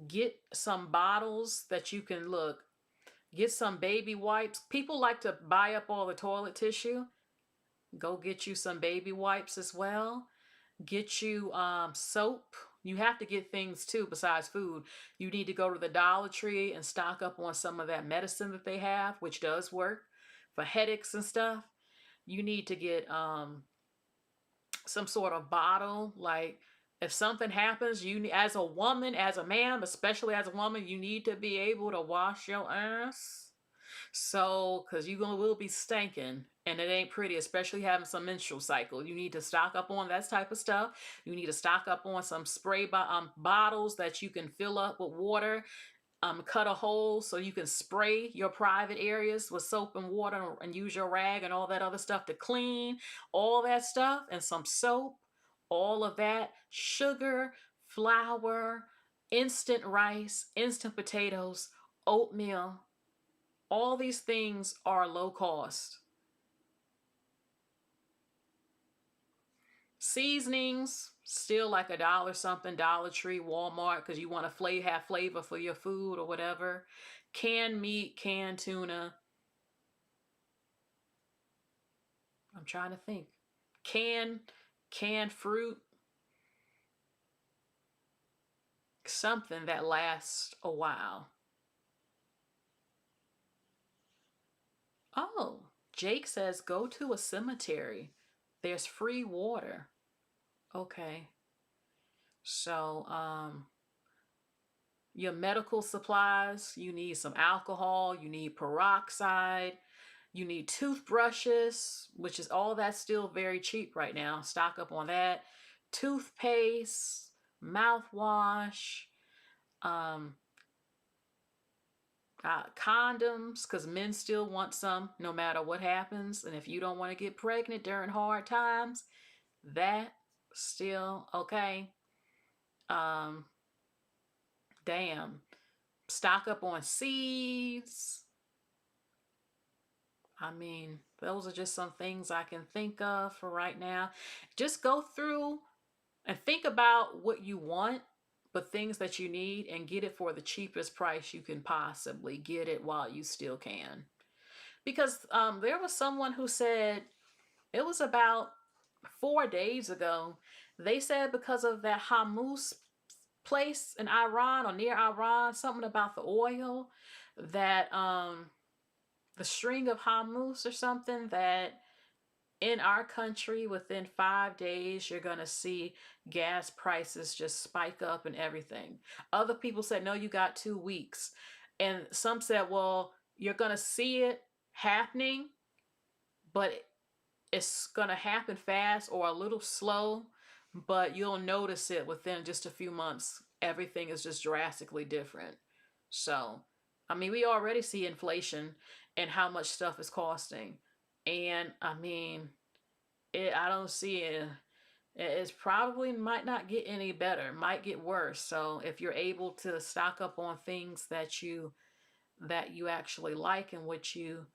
Get some bottles that you can look. Get some baby wipes. People like to buy up all the toilet tissue. Go get you some baby wipes as well. Get you soap. You have to get things too besides food. You need to go to the Dollar Tree and stock up on some of that medicine that they have, which does work for headaches and stuff. You need to get some sort of bottle. Like if something happens, you as a woman, as a man, especially as a woman, you need to be able to wash your ass. So, because you will be stinking and it ain't pretty, especially having some menstrual cycle. You need to stock up on that type of stuff. You need to stock up on some spray bottles that you can fill up with water. Cut a hole so you can spray your private areas with soap and water and use your rag and all that other stuff to clean. All that stuff and some soap. All of that. Sugar, flour, instant rice, instant potatoes, oatmeal. All these things are low cost. Seasonings, still like $1 something, Dollar Tree, Walmart, because you want to have flavor for your food or whatever. Canned meat, canned tuna. I'm trying to think. Canned fruit. Something that lasts a while. Oh, Jake says go to a cemetery. There's free water. Okay. So, your medical supplies, you need some alcohol, you need peroxide, you need toothbrushes, which is all that's still very cheap right now. Stock up on that. Toothpaste, mouthwash, condoms, because men still want some no matter what happens. And if you don't want to get pregnant during hard times, that still okay. Damn. Stock up on seeds. I mean, those are just some things I can think of for right now. Just go through and think about what you want, but things that you need, and get it for the cheapest price you can possibly get it while you still can. Because there was someone who said, it was about 4 days ago, they said because of that hummus place in Iran or near Iran, something about the oil, that the string of hummus or something, that in our country within 5 days you're going to see gas prices just spike up and everything. Other people said no, you got 2 weeks, and some said, well, you're going to see it happening, but it's going to happen fast or a little slow, but you'll notice it within just a few months. Everything is just drastically different. So, I mean, we already see inflation and how much stuff is costing. And I mean, I don't see it. It's probably might not get any better, might get worse. So if you're able to stock up on things that you actually like, and what you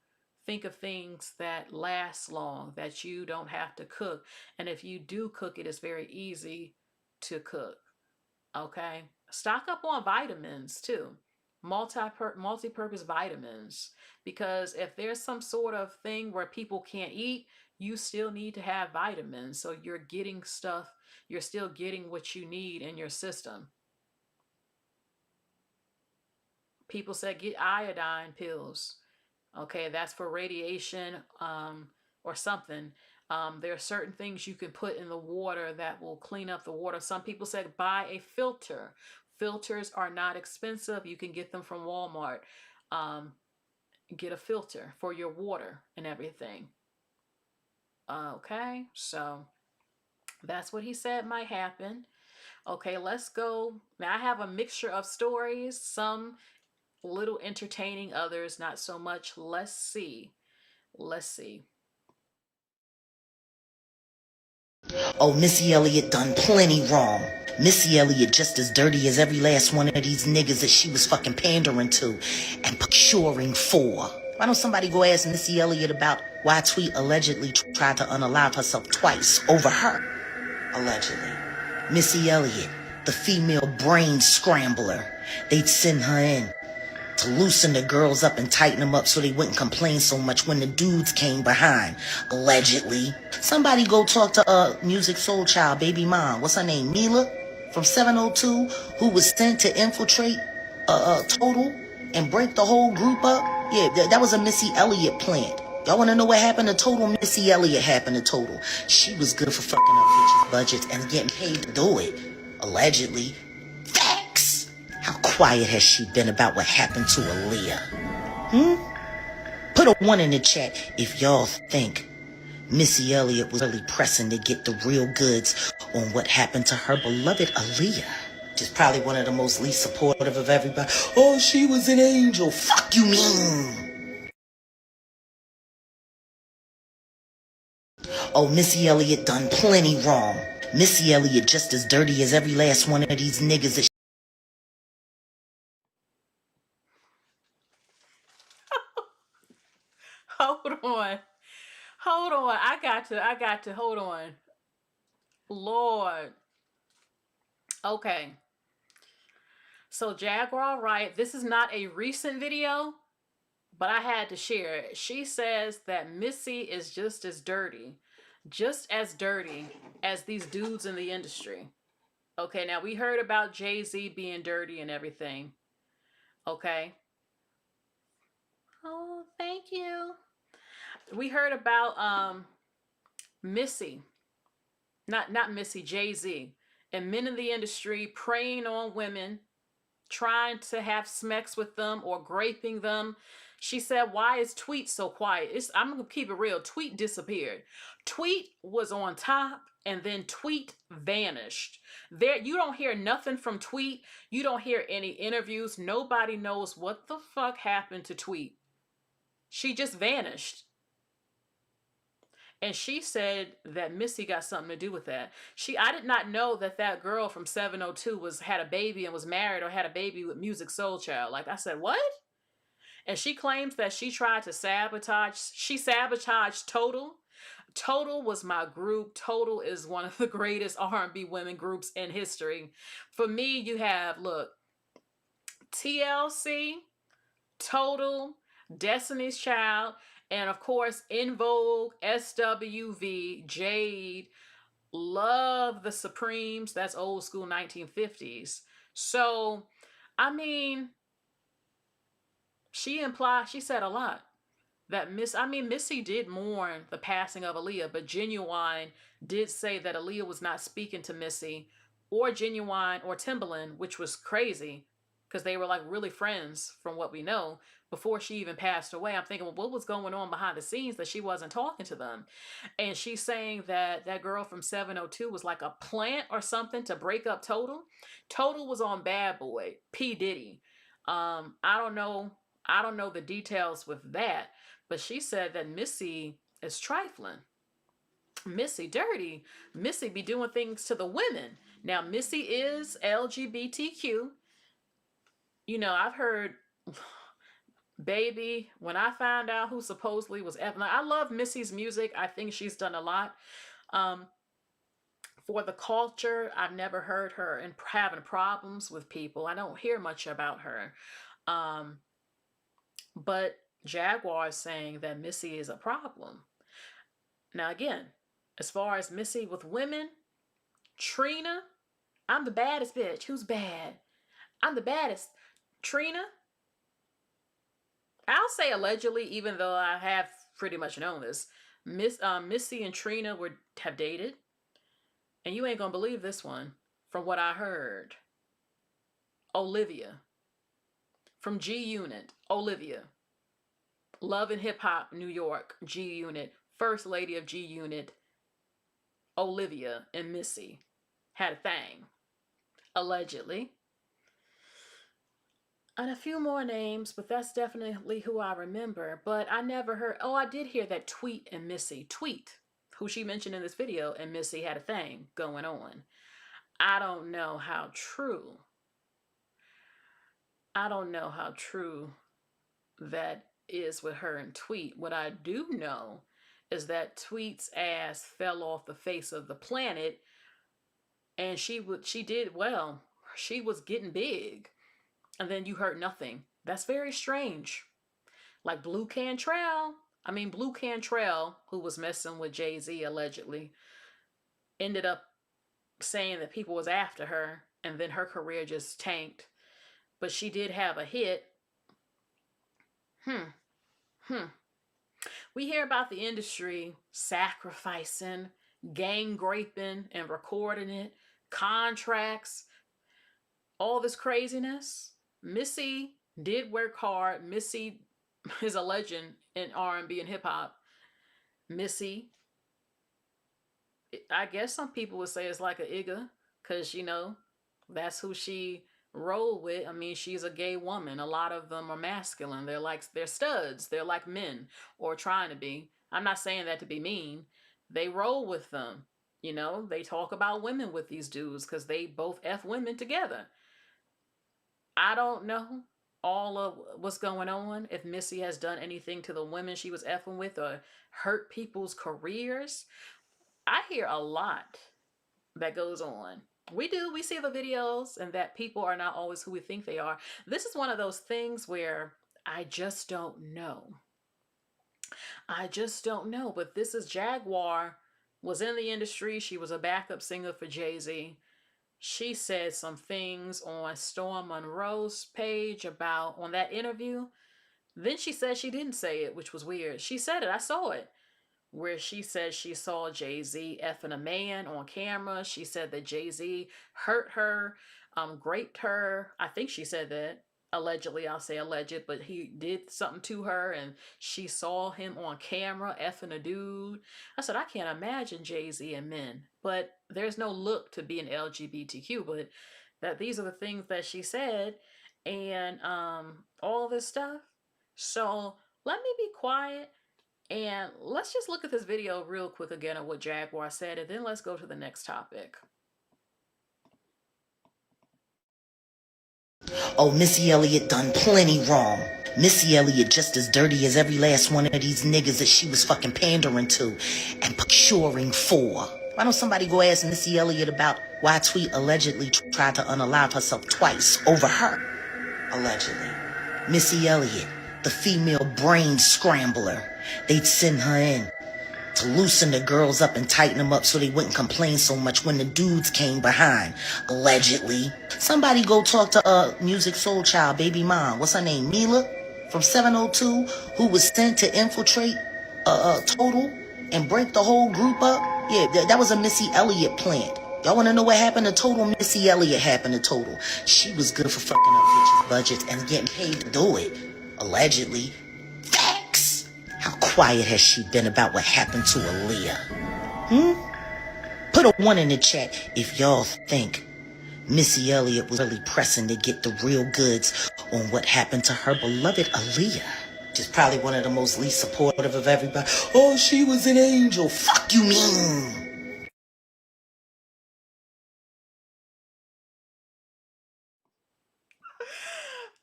think of things that last long, that you don't have to cook. And if you do cook it, it's very easy to cook. Okay. Stock up on vitamins too. Multi-purpose vitamins. Because if there's some sort of thing where people can't eat, you still need to have vitamins. So you're getting stuff, you're still getting what you need in your system. People said get iodine pills. Okay, that's for radiation, or something. There are certain things you can put in the water that will clean up the water. Some people said buy a filter. Filters are not expensive. You can get them from Walmart. Um, get a filter for your water and everything. Okay, so that's what he said might happen. Okay, let's go. Now I have a mixture of stories, some a little entertaining, others not so much. Let's see. Let's see. Oh, Missy Elliott done plenty wrong. Missy Elliott just as dirty as every last one of these niggas that she was fucking pandering to and procuring for. Why don't somebody go ask Missy Elliott about why Tweet allegedly tried to unalive herself twice over her? Allegedly. Missy Elliott, the female brain scrambler. They'd send her in to loosen the girls up and tighten them up so they wouldn't complain so much when the dudes came behind. Allegedly. Somebody go talk to Music Soul Child baby mom. What's her name? Mila from 702, who was sent to infiltrate Total and break the whole group up. Yeah, that was a Missy Elliott plant. Y'all want to know what happened to Total? Missy Elliott happened to Total. She was good for fucking up bitches' budgets and getting paid to do it. Allegedly. Facts. How quiet has she been about what happened to Aaliyah? Put a 1 in the chat if y'all think Missy Elliott was really pressing to get the real goods on what happened to her beloved Aaliyah. Just probably one of the most least supportive of everybody. Oh, she was an angel. Fuck you mean. Oh, Missy Elliott done plenty wrong. Missy Elliott just as dirty as every last one of these niggas that Hold on. Hold on. I got to hold on. Lord. Okay. So Jaguar Wright, this is not a recent video, but I had to share it. She says that Missy is just as dirty as these dudes in the industry. Okay, now we heard about Jay-Z being dirty and everything. Okay. Oh, thank you. We heard about Missy, not Missy, Jay-Z, and men in the industry preying on women, trying to have sex with them or graping them. She said, why is Tweet so quiet? I'm going to keep it real. Tweet disappeared. Tweet was on top, and then Tweet vanished. You don't hear nothing from Tweet. You don't hear any interviews. Nobody knows what the fuck happened to Tweet. She just vanished. And she said that Missy got something to do with that. I did not know that that girl from 702 had a baby and was married or had a baby with Music Soul Child. Like, I said, what? And she claims that she tried to sabotage. She sabotaged Total. Total was my group. Total is one of the greatest R&B women groups in history. For me, you have, look, TLC, Total, Destiny's Child, and of course, In Vogue, SWV, Jade. Love the Supremes. That's old school 1950s. So, I mean, she said a lot. That Missy did mourn the passing of Aaliyah, but Genuine did say that Aaliyah was not speaking to Missy or Genuine or Timbaland, which was crazy because they were like really friends from what we know before she even passed away. I'm thinking, well, what was going on behind the scenes that she wasn't talking to them? And she's saying that that girl from 702 was like a plant or something to break up Total. Total was on Bad Boy, P. Diddy. I don't know. I don't know the details with that, but she said that Missy is trifling. Missy dirty. Missy be doing things to the women. Now, Missy is LGBTQ. You know, I've heard, baby, when I found out who supposedly was Evelyn, I love Missy's music. I think she's done a lot for the culture. I've never heard her and having problems with people. I don't hear much about her. But Jaguar is saying that Missy is a problem. Now, again, as far as Missy with women, Trina, I'm the baddest bitch. Who's bad? I'm the baddest. Trina, I'll say allegedly, even though I have pretty much known this. Missy and Trina have dated. And you ain't gonna believe this one. From what I heard, Olivia from G Unit, Olivia, Love and Hip Hop New York, G Unit, First Lady of G Unit, Olivia and Missy had a thing, allegedly. And a few more names, but that's definitely who I remember. But I never heard, oh, I did hear that Tweet and Missy, Tweet, who she mentioned in this video, and Missy had a thing going on. I don't know how true. I don't know how true that is with her and Tweet. What I do know is that Tweet's ass fell off the face of the planet, and she did well. She was getting big, and then you heard nothing. That's very strange. Like Blue Cantrell, who was messing with Jay-Z allegedly, ended up saying that people was after her, and then her career just tanked. But she did have a hit. We hear about the industry sacrificing, gang raping, and recording it, contracts, all this craziness. Missy did work hard. Missy is a legend in R&B and hip hop. Missy, I guess some people would say it's like a Igga, because, you know, that's who she rolled with. I mean, she's a gay woman. A lot of them are masculine. They're studs. They're like men, or trying to be. I'm not saying that to be mean. They roll with them. You know, they talk about women with these dudes because they both F women together. I don't know all of what's going on, if Missy has done anything to the women she was effing with or hurt people's careers. I hear a lot that goes on. We see the videos, and that people are not always who we think they are. This is one of those things where I just don't know. But this is Jaguar, was in the industry. She was a backup singer for Jay-Z. She said some things on Storm Monroe's page on that interview. Then she said she didn't say it, which was weird. She said it. I saw it. Where she said she saw Jay-Z effing a man on camera. She said that Jay-Z hurt her, raped her. I think she said that. Allegedly, I'll say alleged, but he did something to her, and she saw him on camera effing a dude. I said, I can't imagine Jay-Z and men, but there's no look to being LGBTQ, but that these are the things that she said, and all this stuff. So let me be quiet And let's just look at this video real quick again of what Jaguar said, and then let's go to the next topic. Oh, Missy Elliott done plenty wrong. Missy Elliott just as dirty as every last one of these niggas that she was fucking pandering to and procuring for. Why don't somebody go ask Missy Elliott about why Tweet allegedly tried to unalive herself twice over her? Allegedly. Missy Elliott, the female brain scrambler. They'd send her in to loosen the girls up and tighten them up so they wouldn't complain so much when the dudes came behind. Allegedly. Somebody go talk to Music Soul Child baby mom. What's her name? Mila from 702, who was sent to infiltrate Total and break the whole group up. Yeah, that was a Missy Elliott plant. Y'all want to know what happened to Total? Missy Elliott happened to Total. She was good for fucking up bitches' budgets and getting paid to do it. Allegedly. Facts. How quiet has she been about what happened to Aaliyah? Put a 1 in the chat if y'all think Missy Elliott was really pressing to get the real goods on what happened to her beloved Aaliyah. Just probably one of the most least supportive of everybody. Oh, she was an angel. Fuck you mean?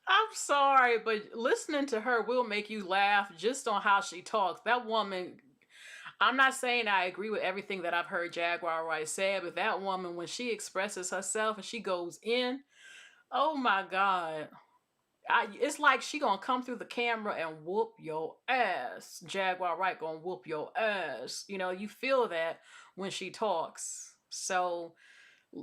I'm sorry, but listening to her will make you laugh just on how she talks. That woman, I'm not saying I agree with everything that I've heard Jaguar Wright say, but that woman, when she expresses herself and she goes in, oh my God. It's like she gonna come through the camera and whoop your ass. Jaguar Wright gonna whoop your ass. You know, you feel that when she talks. So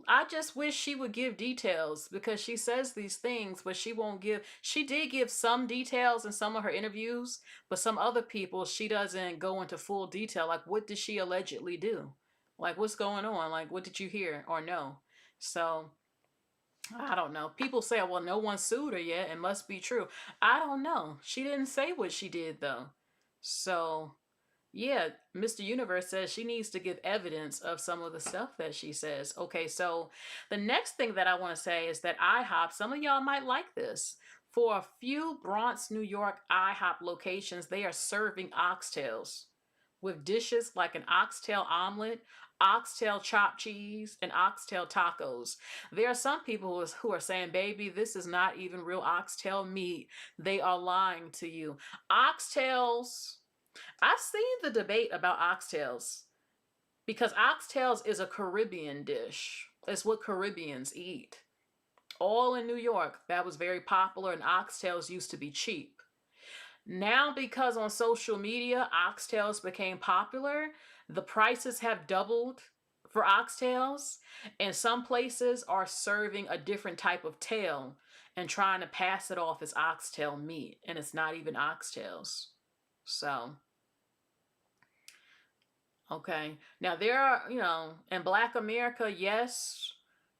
I just wish she would give details because she says these things, but she won't give. She did give some details in some of her interviews, but some other people, she doesn't go into full detail. Like, what did she allegedly do? Like, what's going on? Like, what did you hear or know? So, I don't know. People say, well, no one sued her yet. It must be true. I don't know. She didn't say what she did, though. So, yeah, Mr. Universe says she needs to give evidence of some of the stuff that she says. Okay, so the next thing that I want to say is that IHOP, some of y'all might like this. For a few Bronx, New York IHOP locations, they are serving oxtails with dishes like an oxtail omelet, oxtail chopped cheese, and oxtail tacos. There are some people who are saying, baby, this is not even real oxtail meat. They are lying to you. Oxtails, I've seen the debate about oxtails because oxtails is a Caribbean dish. It's what Caribbeans eat. All in New York, that was very popular, and oxtails used to be cheap. Now, because on social media, oxtails became popular, the prices have doubled for oxtails, and some places are serving a different type of tail and trying to pass it off as oxtail meat, and it's not even oxtails. So, okay. Now, there are, in Black America, yes,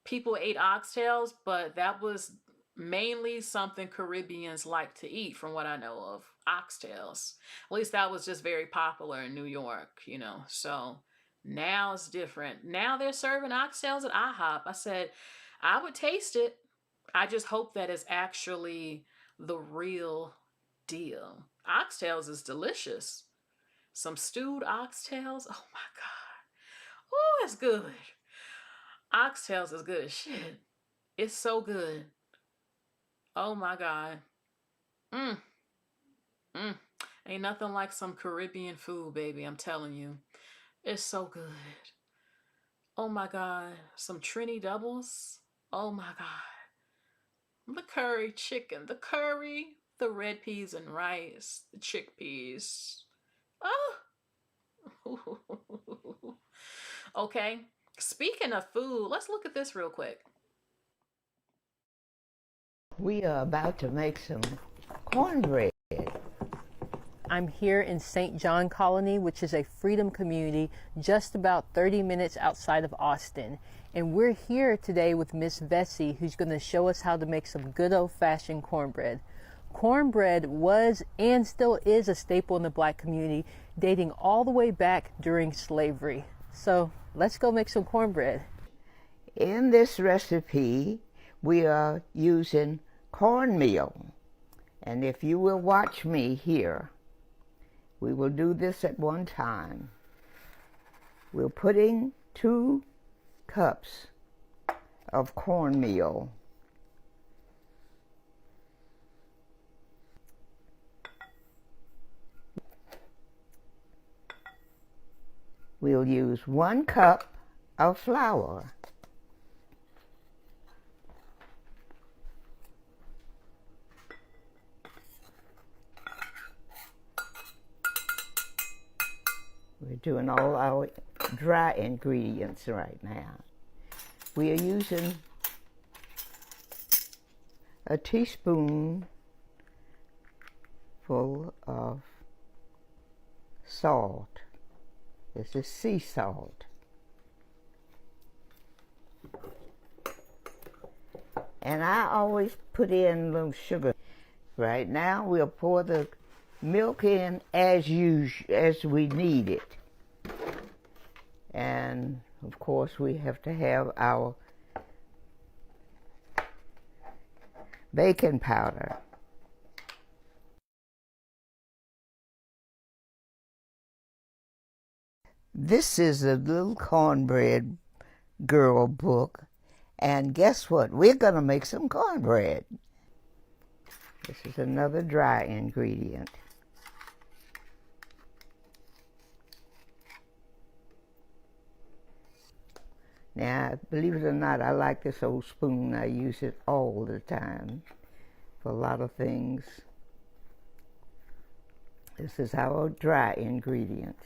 people ate oxtails, but that was mainly something Caribbeans like to eat, from what I know of. Oxtails. At least that was just very popular in New York. So now it's different. Now they're serving oxtails at IHOP. I said, I would taste it. I just hope that it's actually the real deal. Oxtails is delicious. Some stewed oxtails. Oh my God. Oh, it's good. Oxtails is good as shit. It's so good. Oh my God. Mm. Mm. Ain't nothing like some Caribbean food, baby. I'm telling you. It's so good. Oh my God. Some Trini doubles. Oh my God. The curry chicken. The curry. The red peas and rice. The chickpeas. Oh. Okay. Speaking of food, let's look at this real quick. We are about to make some cornbread. I'm here in St. John Colony, which is a freedom community just about 30 minutes outside of Austin. And we're here today with Miss Vesey, who's going to show us how to make some good old-fashioned cornbread. Cornbread was and still is a staple in the Black community, dating all the way back during slavery. So let's go make some cornbread. In this recipe, we are using cornmeal. And if you will watch me here, We will do this at one time. We're putting 2 cups of cornmeal. We'll use 1 cup of flour. We're doing all our dry ingredients right now. We are using a teaspoon full of salt. This is sea salt. And I always put in a little sugar. Right now we'll pour the milk in as we need it. And of course we have to have our baking powder. This is a little cornbread girl book, and guess what? We're gonna make some cornbread. This is another dry ingredient. Now, believe it or not, I like this old spoon. I use it all the time for a lot of things. This is our dry ingredients.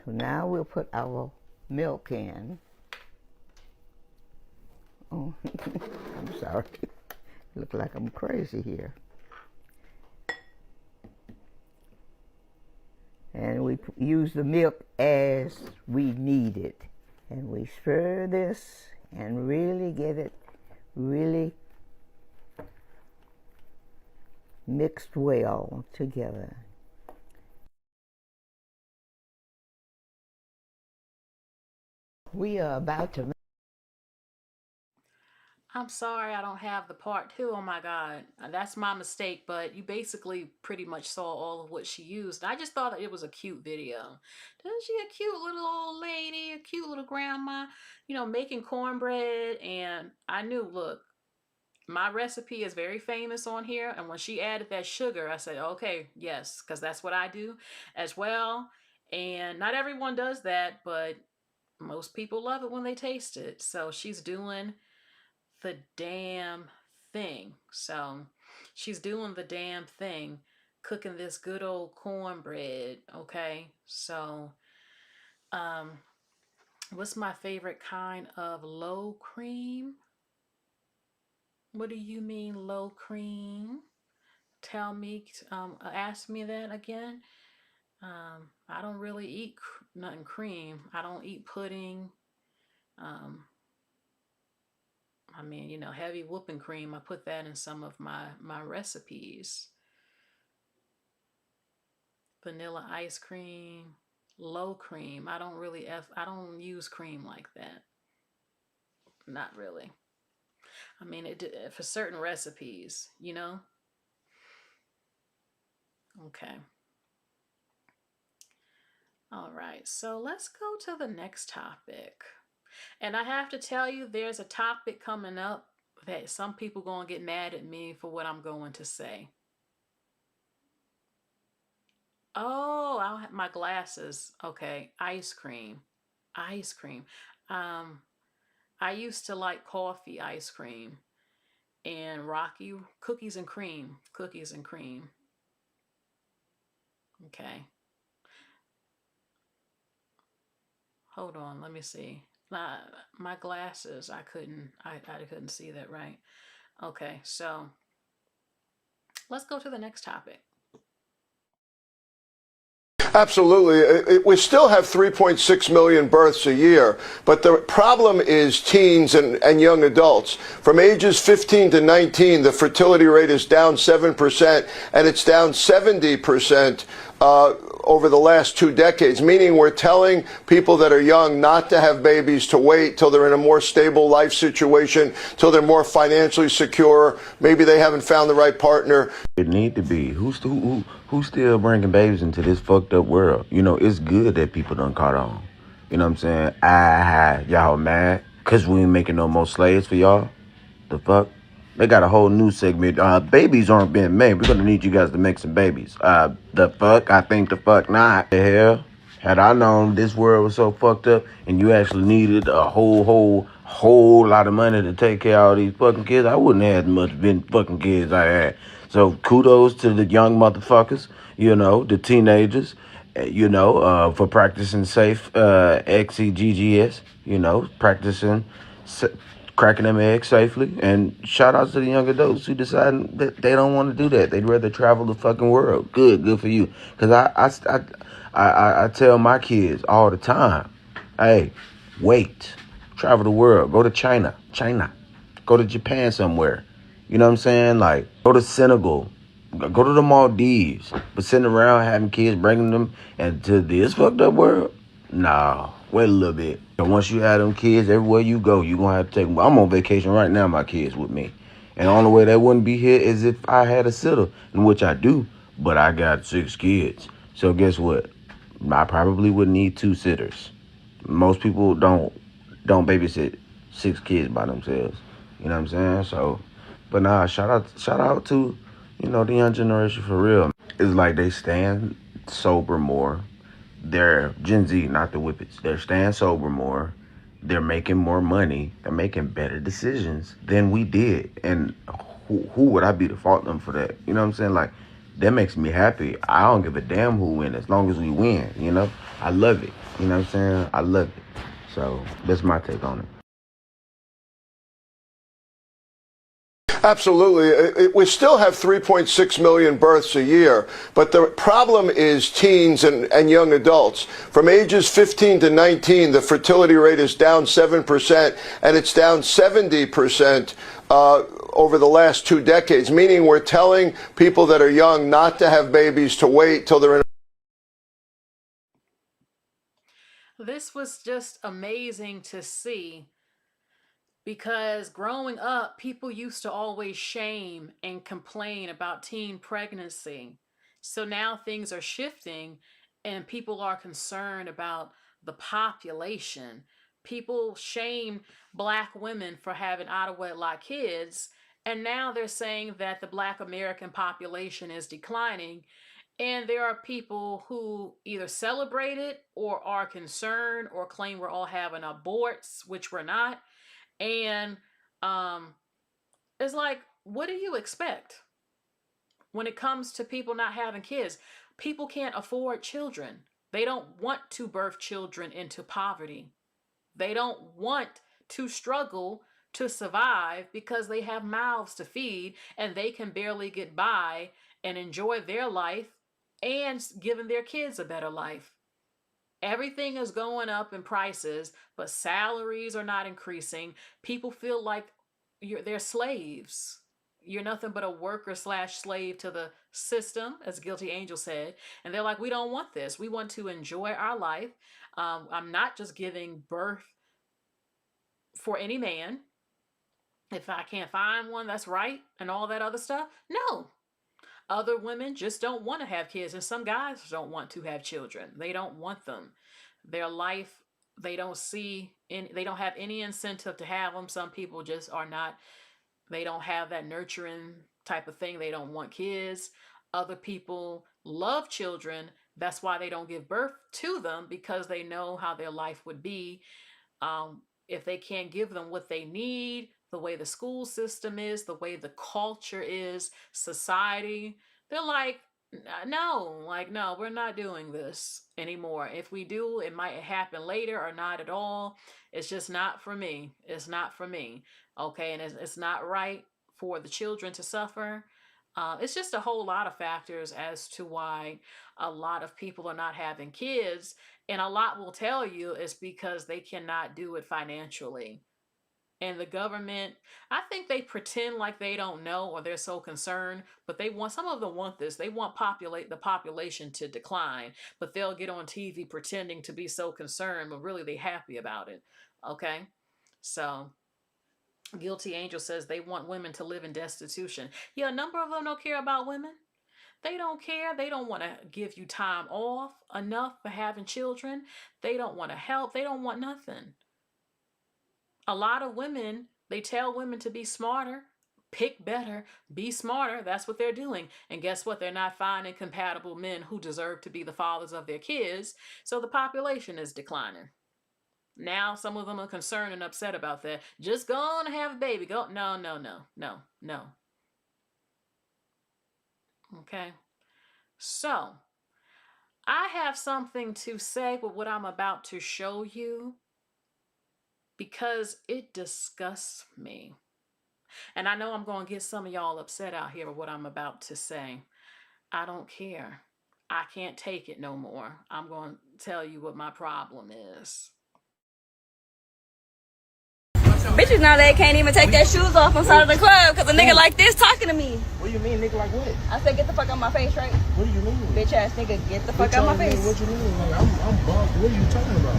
So now we'll put our milk in. Oh, I'm sorry. Look like I'm crazy here. And we use the milk as we need it. And we stir this and really get it really mixed well together. We are about to. I'm sorry I don't have the part 2. Oh my God. That's my mistake, but you basically pretty much saw all of what she used. I just thought it was a cute video. Isn't she a cute little old lady, a cute little grandma, making cornbread? And I knew, look, my recipe is very famous on here. And when she added that sugar, I said, okay, yes, because that's what I do as well. And not everyone does that, but most people love it when they taste it. So she's doing the damn thing. So she's doing the damn thing, cooking this good old cornbread. Okay, so what's my favorite kind of low cream? What do you mean low cream? Tell me, ask me that again. I don't really eat nothing cream. I don't eat pudding. I mean, heavy whipping cream. I put that in some of my recipes. Vanilla ice cream, low cream. I don't use cream like that. Not really. I mean, for certain recipes, Okay. All right, so let's go to the next topic. And I have to tell you, there's a topic coming up that some people going to get mad at me for what I'm going to say. Oh, I'll have my glasses. Okay, ice cream. Ice cream. I used to like coffee ice cream and Rocky cookies and cream. Cookies and cream. Okay. Hold on, let me see. My glasses, I couldn't see that right. Okay, so let's go to the next topic. Absolutely. We still have 3.6 million births a year, but the problem is teens and young adults. From ages 15 to 19, the fertility rate is down 7%, and it's down 70% over the last 2 decades, meaning we're telling people that are young not to have babies, to wait till they're in a more stable life situation, till they're more financially secure. Maybe they haven't found the right partner. It need to be. Who's still bringing babies into this fucked up world? You know, it's good that people done caught on. You know what I'm saying? Y'all mad? Cause we ain't making no more slaves for y'all? The fuck? They got a whole new segment. Babies aren't being made. We're gonna need you guys to make some babies. The fuck? I think the fuck not. The hell? Had I known this world was so fucked up and you actually needed a whole lot of money to take care of all these fucking kids, I wouldn't have as much been fucking kids I had. So kudos to the young motherfuckers, you know, the teenagers, you know, for practicing safe XEGGS, you know, practicing cracking them eggs safely. And shout out to the young adults who decide that they don't want to do that. They'd rather travel the fucking world. Good for you. Because I tell my kids all the time, hey, wait, travel the world. Go to China. Go to Japan somewhere. You know what I'm saying? Like, go to Senegal. Go to the Maldives. But sitting around having kids, bringing them into this fucked up world? Nah, wait a little bit. And once you have them kids, everywhere you go, you're going to have to take them. I'm on vacation right now, my kids with me. And the only way they wouldn't be here is if I had a sitter, in which I do. But I got 6 kids. So guess what? I probably would need 2 sitters. Most people don't babysit 6 kids by themselves. You know what I'm saying? So, but nah, shout out to, you know, the young generation for real. It's like they stand sober more. They're Gen Z, not the Whippets. They're staying sober more. They're making more money. They're making better decisions than we did. And who would I be to fault them for that? You know what I'm saying? Like, that makes me happy. I don't give a damn who wins as long as we win, you know? I love it. You know what I'm saying? I love it. So that's my take on it. Absolutely. We still have 3.6 million births a year, but the problem is teens and young adults. From ages 15 to 19, the fertility rate is down 7%, and it's down 70% over the last 2 decades, meaning we're telling people that are young not to have babies, to wait till they're in. This was just amazing to see, because growing up, people used to always shame and complain about teen pregnancy. So now things are shifting and people are concerned about the population. People shame Black women for having out of wedlock kids, and now they're saying that the Black American population is declining. And there are people who either celebrate it or are concerned or claim we're all having aborts, which we're not. And um, it's like, what do you expect when it comes to people not having kids? People can't afford children. They don't want to birth children into poverty. They don't want to struggle to survive because they have mouths to feed and they can barely get by and enjoy their life and giving their kids a better life. Everything is going up in prices, but salaries are not increasing. People feel like they're slaves. You're nothing but a worker slash slave to the system, as Guilty Angel said. And they're like, we don't want this. We want to enjoy our life. I'm not just giving birth for any man. If I can't find one that's right and all that other stuff, no. Other women just don't want to have kids, and some guys don't want to have children. They don't want them. Their life, they don't see, they don't have any incentive to have them. Some people just are not, they don't have that nurturing type of thing. They don't want kids. Other people love children. That's why they don't give birth to them, because they know how their life would be if they can't give them what they need, the way the school system is, the way the culture is, society. They're like, no, like, no, we're not doing this anymore. If we do, it might happen later or not at all. It's just not for me. It's not for me. Okay. And it's not right for the children to suffer. It's just a whole lot of factors as to why a lot of people are not having kids. And a lot will tell you it's because they cannot do it financially. And the government, I think they pretend like they don't know or they're so concerned, but they want, some of them want this. They want the population to decline, but they'll get on TV pretending to be so concerned, but really they happy about it. Okay? So Guilty Angel says they want women to live in destitution. Yeah, a number of them don't care about women. They don't care. They don't want to give you time off enough for having children. They don't want to help. They don't want nothing. A lot of women, they tell women to be smarter, pick better, be smarter. That's what they're doing. And guess what? They're not finding compatible men who deserve to be the fathers of their kids. So the population is declining. Now some of them are concerned and upset about that. Just go on and have a baby. Go. No, no, no, no, no. Okay. So I have something to say with what I'm about to show you because it disgusts me. And I know I'm going to get some of y'all upset out here with what I'm about to say. I don't care. I can't take it no more. I'm going to tell you what my problem is. Bitches nowadays can't even take their shoes off inside of the club because a nigga like this talking to me. What do you mean, nigga, like what? I said, get the fuck out my face, right? What do you mean? Bitch ass nigga, get the fuck out my face. What you mean? Like, I'm bugged. What are you talking about?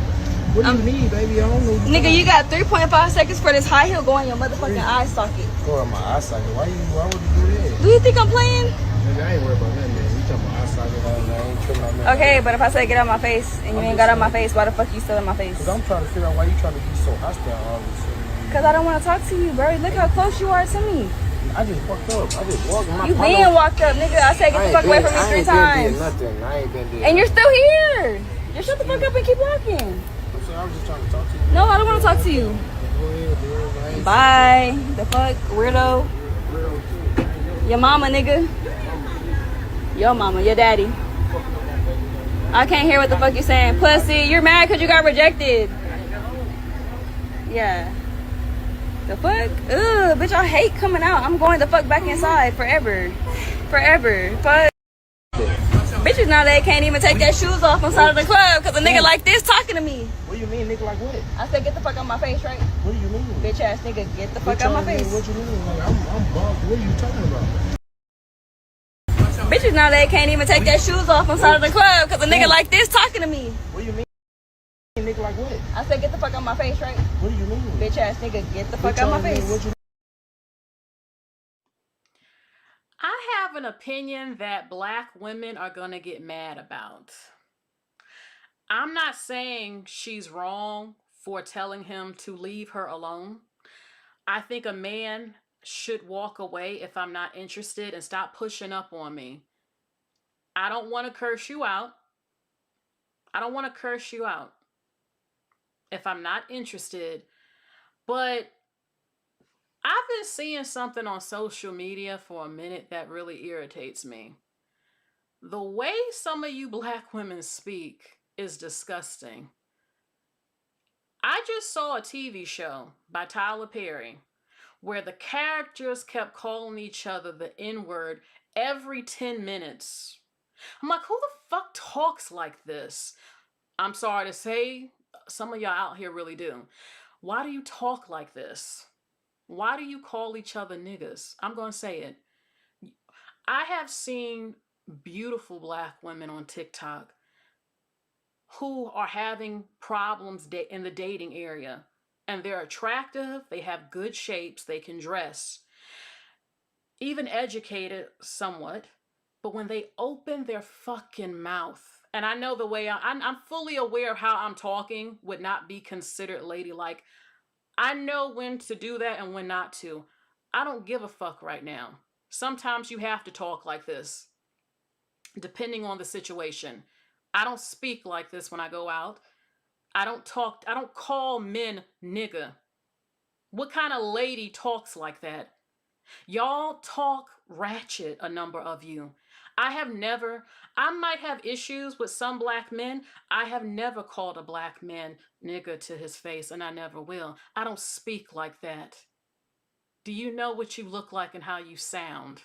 What do you mean, baby? I don't know. Nigga, you got 3.5 seconds for this high heel going in your motherfucking eye socket. Go in my eye socket. Why would you do that? Do you think I'm playing? Nigga, I ain't worried about nothing, man. You talking about eye socket all night. I ain't tripping on nothing. Okay, but if I say get out my face and you ain't got out my face, why the fuck you still in my face? Because I'm trying to figure out why you trying to be so hostile all of a sudden. Because I don't want to talk to you, bro. Look how close you are to me. I just fucked up. I just walked my You been walked up, nigga. I said get the fuck away from me 3 times. I ain't been there. And you're still here. Just shut the fuck up and keep walking. I'm sorry, I was just trying to talk to you. No, I don't want to talk to you. Go ahead, dude. Bye. The fuck, weirdo. Your mama, nigga. Your mama, your daddy. I can't hear what the fuck you're saying. Pussy, you're mad because you got rejected. Yeah. The fuck? Ugh, bitch, I hate coming out. I'm going the fuck back inside forever. Forever. Fuck. Bitches nowadays can't even take their shoes off inside of the club because a nigga like this talking to me. What do you mean, nigga, like what? I said get the fuck out my face, right? What do you mean? Bitch ass nigga, get the fuck out my face. What you mean? Like, I'm bugged. What are you talking about? Bitches nowadays can't even take their shoes off inside of the club because a nigga like this talking to me. What do you mean? Nigga, like what? I said get the fuck out my face, right? What do you mean? Bitch ass nigga, get the fuck out my face. I have an opinion that black women are going to get mad about. I'm not saying she's wrong for telling him to leave her alone. I think a man should walk away if I'm not interested and stop pushing up on me. I don't want to curse you out. I don't want to curse you out if I'm not interested. But I've been seeing something on social media for a minute that really irritates me. The way some of you black women speak is disgusting. I just saw a TV show by Tyler Perry where the characters kept calling each other the N-word every 10 minutes. I'm like, who the fuck talks like this? I'm sorry to say, some of y'all out here really do. Why do you talk like this? Why do you call each other niggas? I'm going to say it. I have seen beautiful black women on TikTok who are having problems in the dating area. And they're attractive, they have good shapes, they can dress, even educated somewhat. But when they open their fucking mouth, and I know the way I'm fully aware of how I'm talking would not be considered ladylike. I know when to do that and when not to. I don't give a fuck right now. Sometimes you have to talk like this, depending on the situation. I don't speak like this when I go out. I don't call men nigga. What kind of lady talks like that? Y'all talk ratchet, a number of you. I might have issues with some black men. I have never called a black man nigga to his face, and I never will. I don't speak like that. Do you know what you look like and how you sound?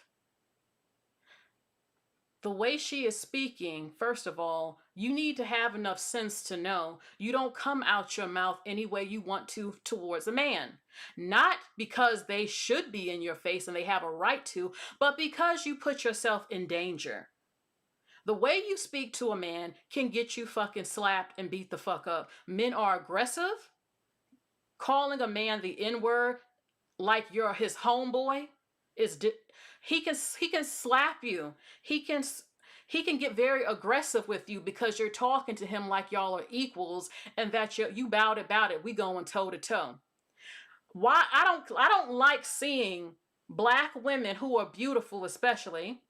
The way she is speaking, first of all, you need to have enough sense to know you don't come out your mouth any way you want to towards a man. Not because they should be in your face and they have a right to, but because you put yourself in danger. The way you speak to a man can get you fucking slapped and beat the fuck up. Men are aggressive. Calling a man the N-word like you're his homeboy he can slap you. He can get very aggressive with you because you're talking to him like y'all are equals and that you bout it. We going toe to toe. Why I don't like seeing black women who are beautiful, especially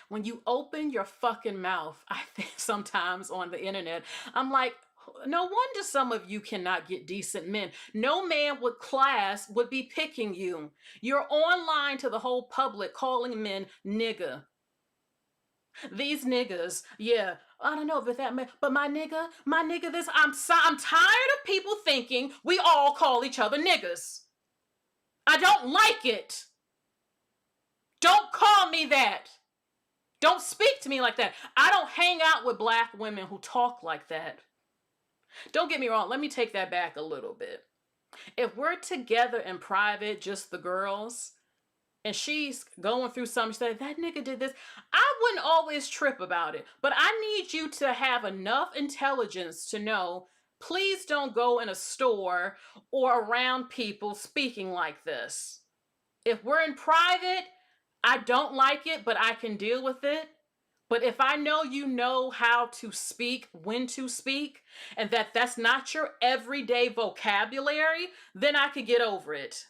when you open your fucking mouth. I think sometimes on the internet, I'm like, no wonder some of you cannot get decent men. No man with class would be picking you. You're online to the whole public calling men nigga. These niggas, yeah, I don't know if that man, but my nigga this, I'm tired of people thinking we all call each other niggas. I don't like it. Don't call me that. Don't speak to me like that. I don't hang out with black women who talk like that. Don't get me wrong. Let me take that back a little bit. If we're together in private, just the girls, and she's going through something, she said, that nigga did this, I wouldn't always trip about it. But I need you to have enough intelligence to know, please don't go in a store or around people speaking like this. If we're in private, I don't like it, but I can deal with it. But if I know you know how to speak, when to speak, and that's not your everyday vocabulary, then I could get over it.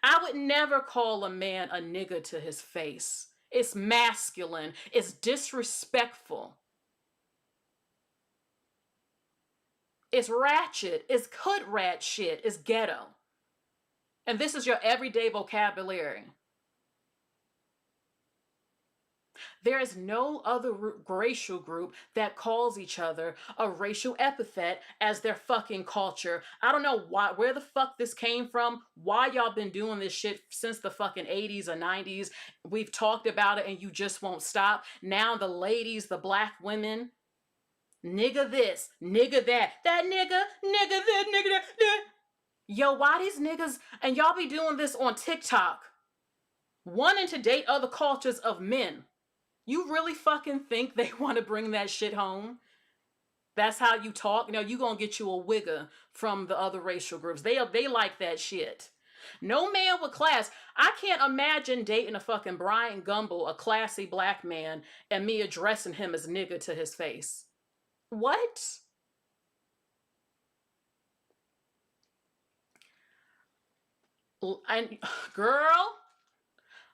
I would never call a man a nigga to his face. It's masculine. It's disrespectful. It's ratchet. It's hood rat shit. It's ghetto. And this is your everyday vocabulary. There is no other racial group that calls each other a racial epithet as their fucking culture. I don't know where the fuck this came from, why y'all been doing this shit since the fucking 80s or 90s. We've talked about it and you just won't stop. Now the ladies, the black women, nigga this, nigga that nigga this, nigga that. Yo, why these niggas, and y'all be doing this on TikTok, wanting to date other cultures of men. You really fucking think they want to bring that shit home? That's how you talk? You know, you gonna get you a wigger from the other racial groups. They like that shit. No man with class. I can't imagine dating a fucking Brian Gumble, a classy black man, and me addressing him as nigga to his face. What? And girl,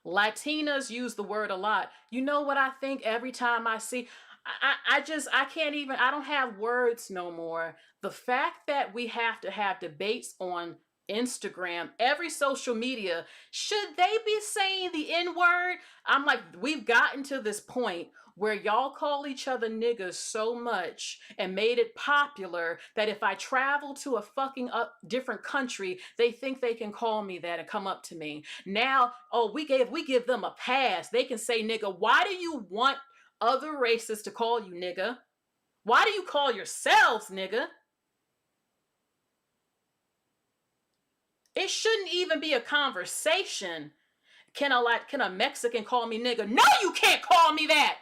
Latinas use the word a lot. You know what I think every time I see, I can't even, I don't have words no more. The fact that we have to have debates on Instagram, every social media, should they be saying the N-word? I'm like, we've gotten to this point where y'all call each other niggas so much and made it popular that if I travel to a fucking different country, they think they can call me that and come up to me. Now, oh, we give them a pass. They can say nigga. Why do you want other races to call you nigga? Why do you call yourselves nigga? It shouldn't even be a conversation. Can a Mexican call me nigga? No, you can't call me that.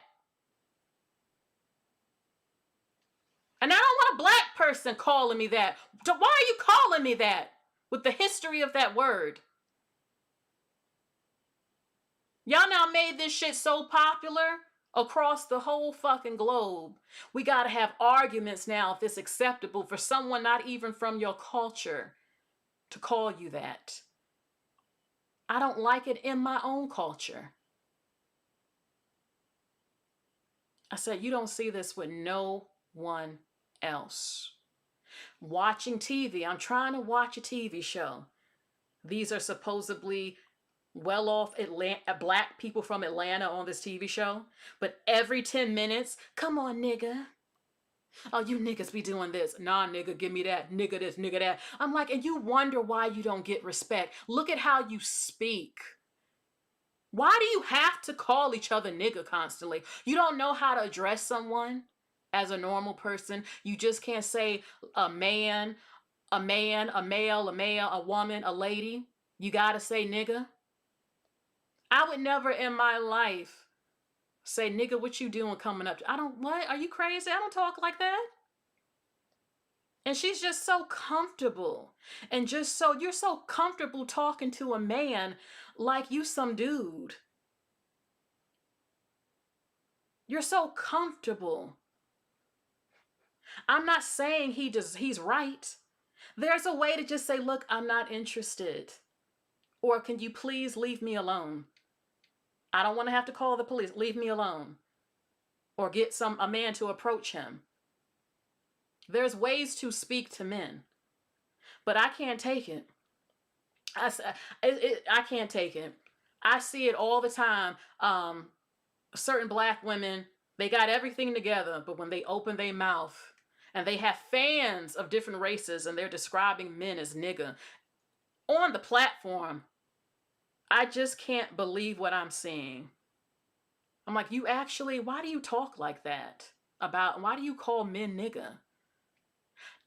And I don't want a black person calling me that. Why are you calling me that? With the history of that word. Y'all now made this shit so popular across the whole fucking globe. We gotta have arguments now if it's acceptable for someone not even from your culture to call you that. I don't like it in my own culture. I said, you don't see this with no one else. Watching TV. I'm trying to watch a TV show. These are supposedly well-off black people from Atlanta on this TV show. But every 10 minutes, come on, nigga. Oh, you niggas be doing this. Nah, nigga, give me that. Nigga this, nigga that. I'm like, and you wonder why you don't get respect. Look at how you speak. Why do you have to call each other nigga constantly? You don't know how to address someone as a normal person. You just can't say a man, a man, a male, a woman, a lady, you gotta say nigga. I would never in my life say nigga, what you doing coming up? What? Are you crazy? I don't talk like that. And she's just so comfortable. And you're so comfortable talking to a man like you some dude. You're so comfortable. I'm not saying he's right. There's a way to just say, look, I'm not interested. Or can you please leave me alone? I don't want to have to call the police. Leave me alone. Or get a man to approach him. There's ways to speak to men. But I can't take it. I can't take it. I see it all the time. Certain black women, they got everything together, but when they open their mouth and they have fans of different races and they're describing men as nigga on the platform, I just can't believe what I'm seeing. I'm like, why do you talk like that? Why do you call men nigga?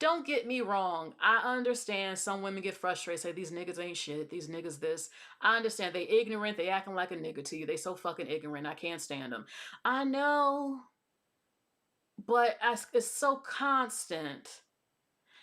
Don't get me wrong. I understand some women get frustrated, say these niggas ain't shit, these niggas this. I understand they ignorant, they acting like a nigga to you. They so fucking ignorant, I can't stand them. I know, but it's so constant.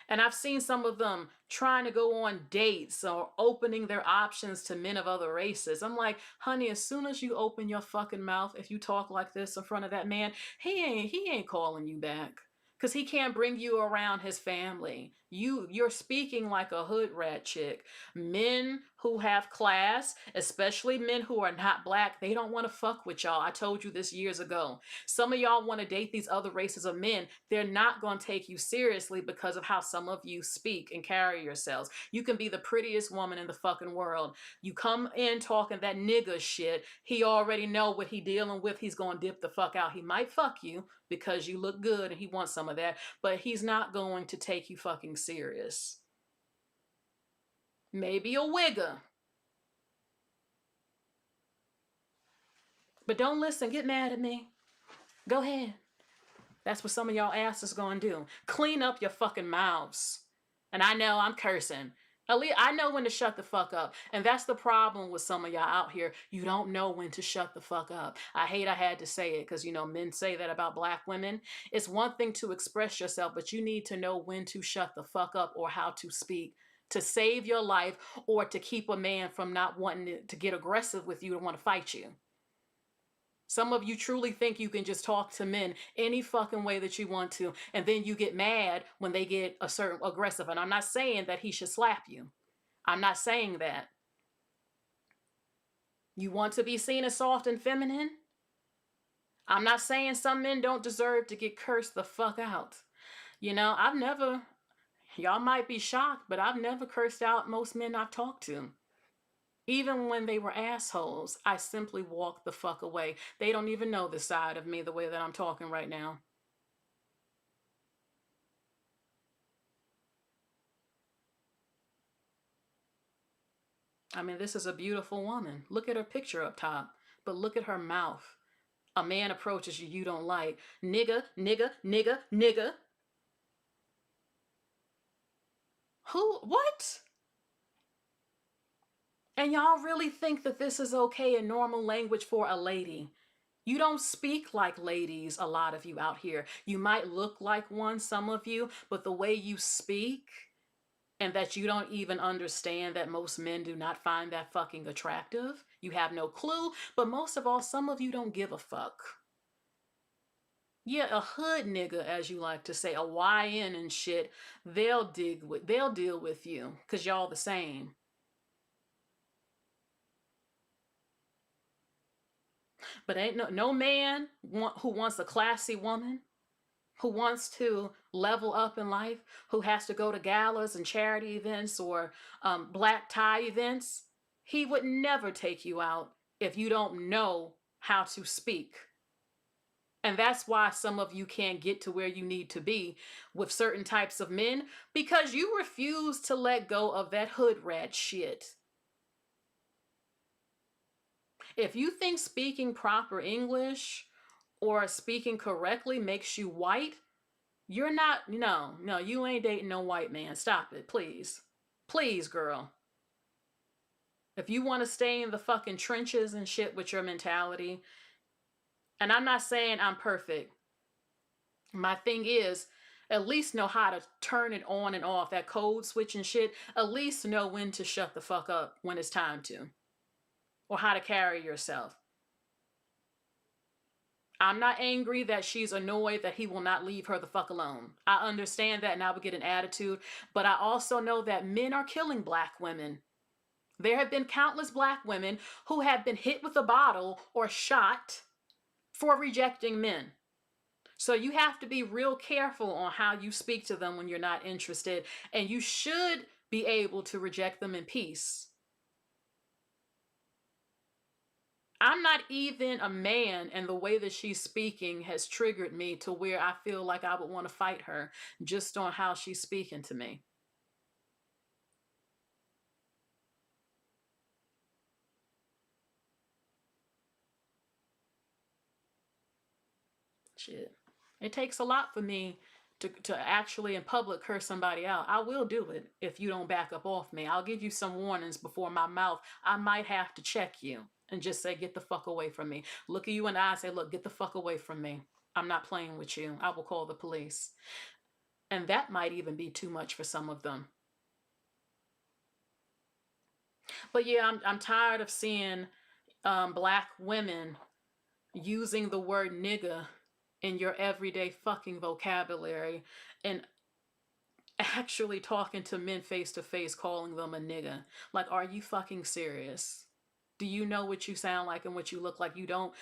And I've seen some of them trying to go on dates or opening their options to men of other races. I'm like, honey, as soon as you open your fucking mouth, if you talk like this in front of that man, he ain't calling you back. Because he can't bring you around his family. You're speaking like a hood rat chick. Men who have class, especially men who are not black, they don't want to fuck with y'all. I told you this years ago. Some of y'all want to date these other races of men. They're not going to take you seriously because of how some of you speak and carry yourselves. You can be the prettiest woman in the fucking world. You come in talking that nigga shit. He already know what he dealing with. He's going to dip the fuck out. He might fuck you because you look good and he wants some of that, but he's not going to take you fucking serious. Maybe a wigger. But don't listen, get mad at me. Go ahead. That's what some of y'all asses gonna do. Clean up your fucking mouths. And I know I'm cursing. At least I know when to shut the fuck up. And that's the problem with some of y'all out here. You don't know when to shut the fuck up. I hate I had to say it because, men say that about black women. It's one thing to express yourself, but you need to know when to shut the fuck up or how to speak to save your life or to keep a man from not wanting to get aggressive with you and want to fight you. Some of you truly think you can just talk to men any fucking way that you want to, and then you get mad when they get a certain aggressive. And I'm not saying that he should slap you. I'm not saying that. You want to be seen as soft and feminine? I'm not saying some men don't deserve to get cursed the fuck out. Y'all might be shocked, but I've never cursed out most men I've talked to. Even when they were assholes, I simply walked the fuck away. They don't even know the side of me the way that I'm talking right now. I mean, this is a beautiful woman. Look at her picture up top, but look at her mouth. A man approaches you, you don't like. Nigga, nigga, nigga, nigga. Who? What? And y'all really think that this is okay in normal language for a lady? You don't speak like ladies, a lot of you out here. You might look like one, some of you, but the way you speak and that you don't even understand that most men do not find that fucking attractive. You have no clue, but most of all, some of you don't give a fuck. Yeah, a hood nigga, as you like to say, a YN and shit, they'll deal with you because y'all the same. But ain't no man who wants a classy woman, who wants to level up in life, who has to go to galas and charity events or black tie events. He would never take you out if you don't know how to speak. And that's why some of you can't get to where you need to be with certain types of men, because you refuse to let go of that hood rat shit. If you think speaking proper English or speaking correctly makes you white, You're not, no, you ain't dating no white man. Stop it, please. Please, girl. If you want to stay in the fucking trenches and shit with your mentality, and I'm not saying I'm perfect. My thing is, at least know how to turn it on and off, that code switch and shit. At least know when to shut the fuck up when it's time to, or how to carry yourself. I'm not angry that she's annoyed that he will not leave her the fuck alone. I understand that and I would get an attitude, but I also know that men are killing black women. There have been countless black women who have been hit with a bottle or shot for rejecting men. So you have to be real careful on how you speak to them when you're not interested, and you should be able to reject them in peace. I'm not even a man, and the way that she's speaking has triggered me to where I feel like I would want to fight her just on how she's speaking to me. Shit. It takes a lot for me to actually in public curse somebody out. I will do it if you don't back up off me. I'll give you some warnings before my mouth. I might have to check you and just say, get the fuck away from me. Look at you in the eye and say, look, get the fuck away from me. I'm not playing with you. I will call the police. And that might even be too much for some of them. But yeah, I'm tired of seeing black women using the word nigga in your everyday fucking vocabulary and actually talking to men face to face, calling them a nigga. Like, are you fucking serious? Do you know what you sound like and what you look like? You don't,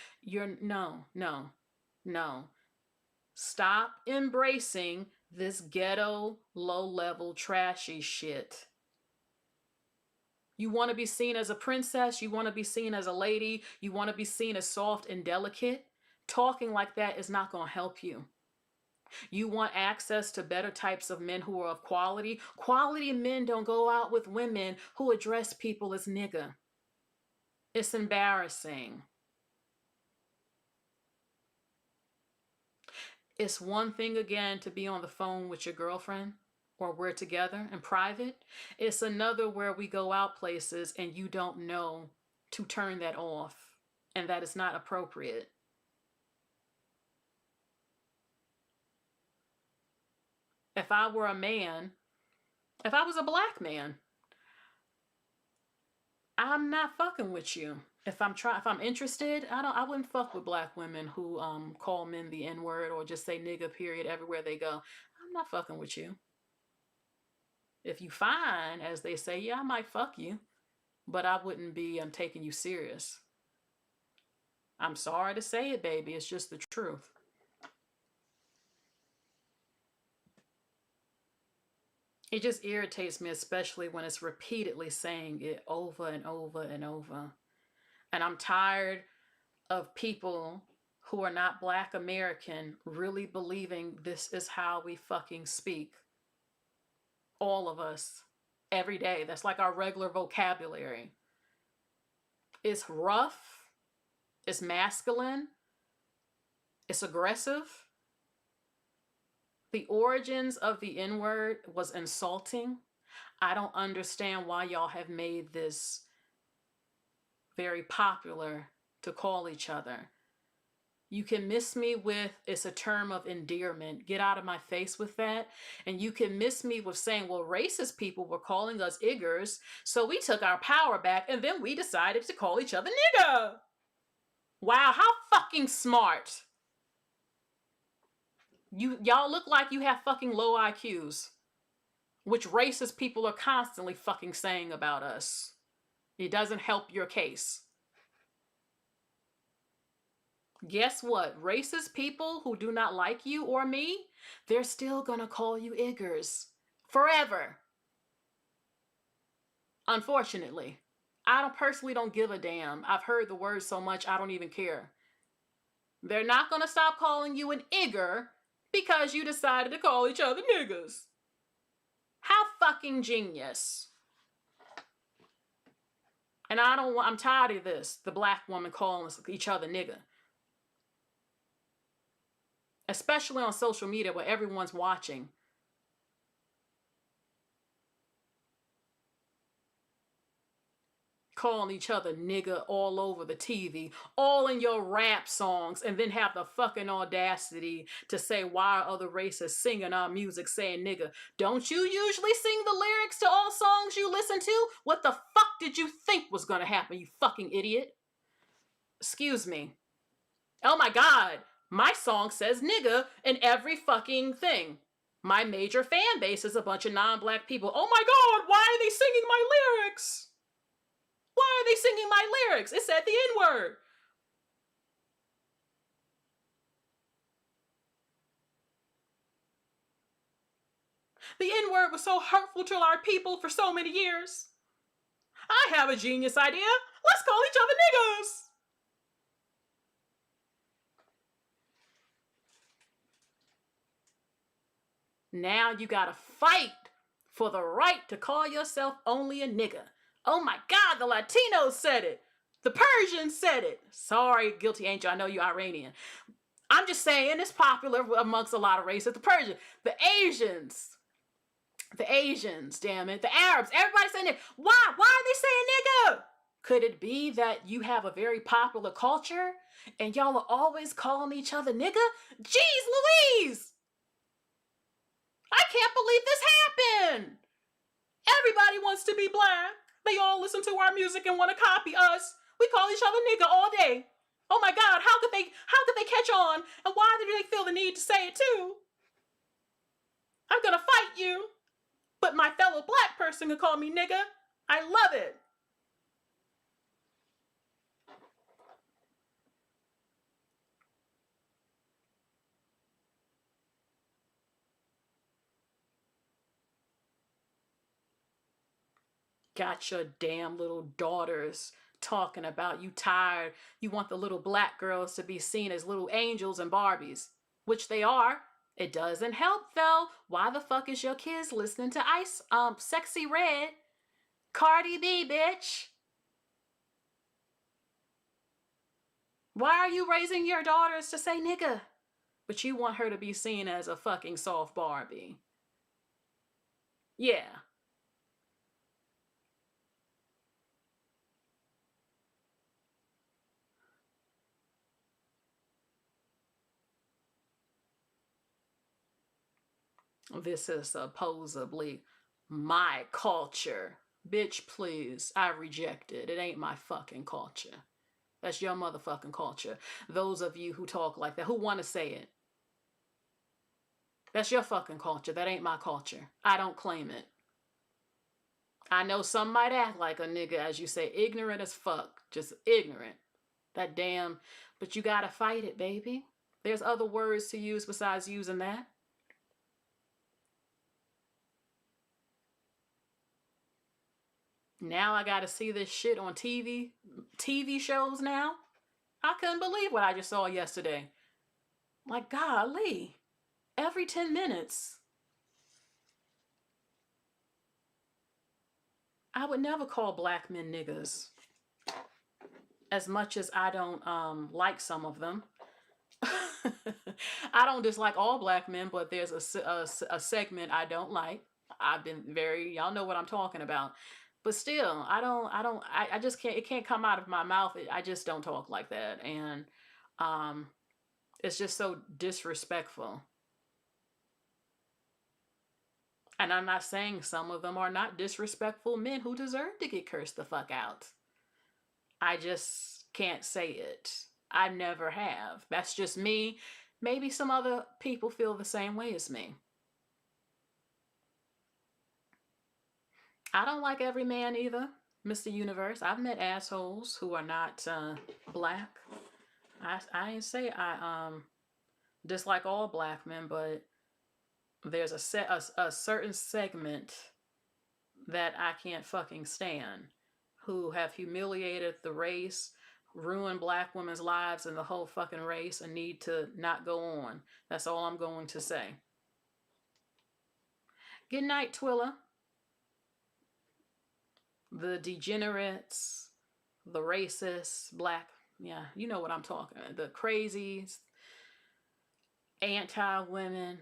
no. Stop embracing this ghetto, low-level, trashy shit. You want to be seen as a princess? You want to be seen as a lady? You want to be seen as soft and delicate? Talking like that is not going to help you. You want access to better types of men who are of quality? Quality men don't go out with women who address people as nigga. It's embarrassing. It's one thing, again, to be on the phone with your girlfriend or we're together in private. It's another where we go out places and you don't know to turn that off and that is not appropriate. If I were a man, if I was a black man, I'm not fucking with you. If I'm interested, I wouldn't fuck with black women who call men the N-word or just say nigga period everywhere they go. I'm not fucking with you. If you fine, as they say, yeah, I might fuck you, but I wouldn't be taking you serious. I'm sorry to say it, baby. It's just the truth. It just irritates me, especially when it's repeatedly saying it over and over and over. And I'm tired of people who are not Black American really believing this is how we fucking speak. All of us. Every day. That's like our regular vocabulary. It's rough. It's masculine. It's aggressive. The origins of the N-word was insulting. I don't understand why y'all have made this very popular to call each other. You can miss me with, it's a term of endearment. Get out of my face with that. And you can miss me with saying, well, racist people were calling us iggers, so we took our power back and then we decided to call each other nigga. Wow, how fucking smart. Y'all look like you have fucking low IQs, which racist people are constantly fucking saying about us. It doesn't help your case. Guess what? Racist people who do not like you or me, they're still gonna call you iggers forever. Unfortunately. I personally don't give a damn. I've heard the word so much I don't even care. They're not gonna stop calling you an igger because you decided to call each other niggas. How fucking genius. And I'm tired of this. The black woman calling each other nigga. especially on social media where everyone's watching. Calling each other nigga all over the TV, all in your rap songs, and then have the fucking audacity to say why are other races singing our music saying nigga? Don't you usually sing the lyrics to all songs you listen to? What the fuck did you think was gonna happen, you fucking idiot? Excuse me. Oh my god, my song says nigga in every fucking thing. My major fan base is a bunch of non-black people. Oh my god, why are they singing my lyrics? Why are they singing my lyrics? It said the N-word. The N-word was so hurtful to our people for so many years. I have a genius idea. Let's call each other niggas. Now you gotta fight for the right to call yourself only a nigga. Oh my god, the Latinos said it. The Persians said it. Sorry, guilty angel, I know you're Iranian. I'm just saying it's popular amongst a lot of races. The Persians, the Asians, damn it, the Arabs, everybody saying it. Why? Why are they saying nigga? Could it be that you have a very popular culture and y'all are always calling each other nigga? Jeez Louise! I can't believe this happened. Everybody wants to be black. They all listen to our music and want to copy us. We call each other nigga all day. Oh my god, how could they catch on? And why do they feel the need to say it too? I'm gonna fight you. But my fellow black person can call me nigga. I love it. Got your damn little daughters talking about you tired. You want the little black girls to be seen as little angels and Barbies, which they are. It doesn't help though. Why the fuck is your kids listening to Sexy Red? Cardi B, bitch. Why are you raising your daughters to say nigga? But you want her to be seen as a fucking soft Barbie. Yeah. This is supposedly my culture. Bitch, please. I reject it. It ain't my fucking culture. That's your motherfucking culture. Those of you who talk like that, who want to say it. That's your fucking culture. That ain't my culture. I don't claim it. I know some might act like a nigga, as you say, ignorant as fuck. Just ignorant. That damn, but you gotta fight it, baby. There's other words to use besides using that. Now I gotta see this shit on TV shows now. I couldn't believe what I just saw yesterday. Like, golly, every 10 minutes. I would never call black men niggas. As much as I don't like some of them. I don't dislike all black men, but there's a segment I don't like. I've been y'all know what I'm talking about. But still, I just can't, it can't come out of my mouth. I just don't talk like that. And it's just so disrespectful. And I'm not saying some of them are not disrespectful men who deserve to get cursed the fuck out. I just can't say it. I never have. That's just me. Maybe some other people feel the same way as me. I don't like every man either, Mr. Universe. I've met assholes who are not black. I ain't say I dislike all black men, but there's a certain segment that I can't fucking stand, who have humiliated the race, ruined black women's lives and the whole fucking race, and need to not go on. That's all I'm going to say. Good night, Twilla. The degenerates, the racists, black, yeah, you know what I'm talking about. The crazies. anti-women,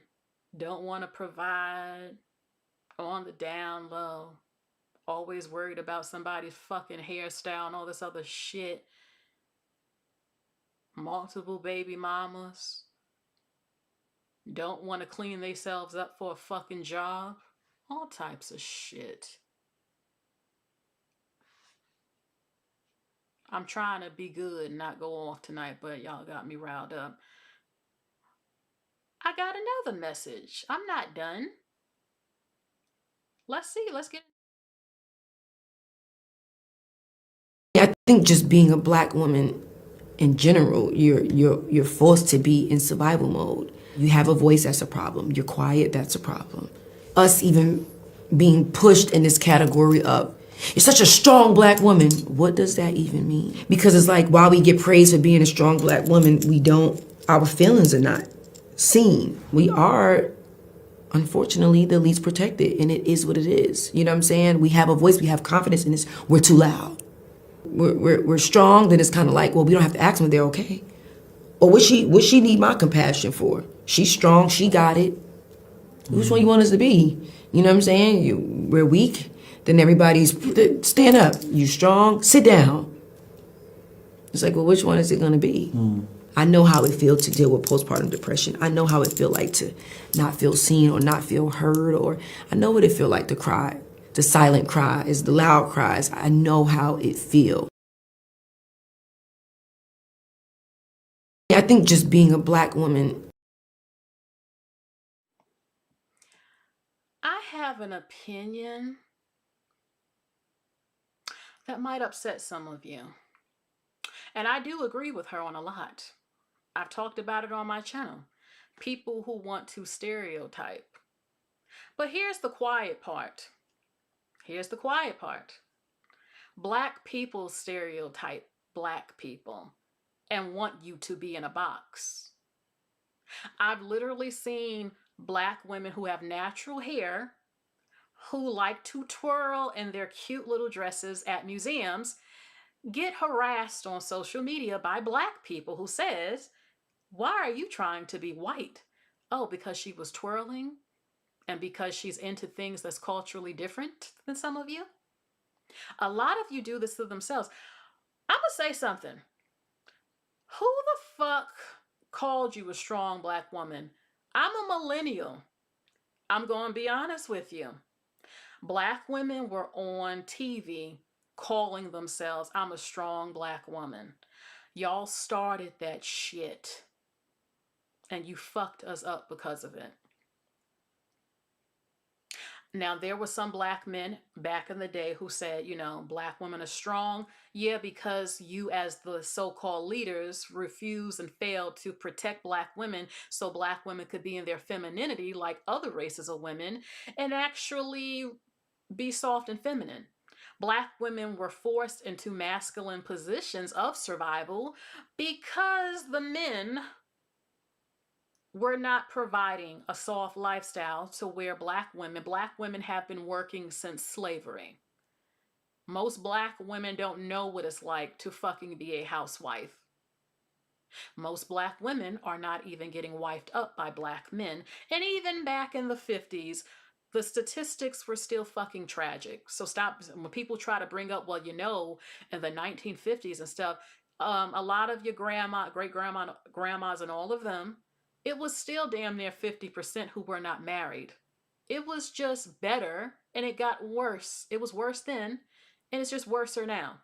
don't want to provide, on the down low, always worried about somebody's fucking hairstyle and all this other shit, multiple baby mamas, don't want to clean themselves up for a fucking job, all types of shit. I'm trying to be good and not go off tonight, but y'all got me riled up. I got another message. I'm not done. Let's see. Let's get. I think just being a black woman in general, you're forced to be in survival mode. You have a voice, that's a problem. You're quiet, that's a problem. Us even being pushed in this category of, you're such a strong black woman. What does that even mean? Because it's like, while we get praised for being a strong black woman, our feelings are not seen. We are, unfortunately, the least protected, and it is what it is. You know what I'm saying? We have a voice, we have confidence in this, we're too loud. We're strong, then it's kind of like, well, we don't have to ask them if they're okay. Or what she need my compassion for? She's strong, she got it. Which one you want us to be? You know what I'm saying? We're weak, then everybody's, stand up. You strong, sit down. It's like, well, which one is it gonna be? I know how it feels to deal with postpartum depression. I know how it feels like to not feel seen or not feel heard, or I know what it feels like to cry. The silent cries, the loud cries. I know how it feels. I think just being a black woman. I have an opinion that might upset some of you. And I do agree with her on a lot. I've talked about it on my channel. People who want to stereotype. But here's the quiet part. Here's the quiet part. Black people stereotype black people and want you to be in a box. I've literally seen black women who have natural hair, who like to twirl in their cute little dresses at museums, get harassed on social media by black people who says, why are you trying to be white? Oh, because she was twirling and because she's into things that's culturally different than some of you. A lot of you do this to themselves. I'm gonna say something. Who the fuck called you a strong black woman? I'm a millennial. I'm gonna be honest with you. Black women were on TV calling themselves, I'm a strong black woman. Y'all started that shit. And you fucked us up because of it. Now, there were some black men back in the day who said, you know, black women are strong. Yeah, because you as the so-called leaders refused and failed to protect black women so black women could be in their femininity like other races of women and actually be soft and feminine. Black women were forced into masculine positions of survival because the men were not providing a soft lifestyle to where black women have been working since slavery. Most black women don't know what it's like to fucking be a housewife. Most black women are not even getting wifed up by black men. And even back in the 50s, the statistics were still fucking tragic. So stop, when people try to bring up, well, you know, in the 1950s and stuff, a lot of your grandma, grandmas and all of them, it was still damn near 50% who were not married. It was just better and it got worse. It was worse then and it's just worser now.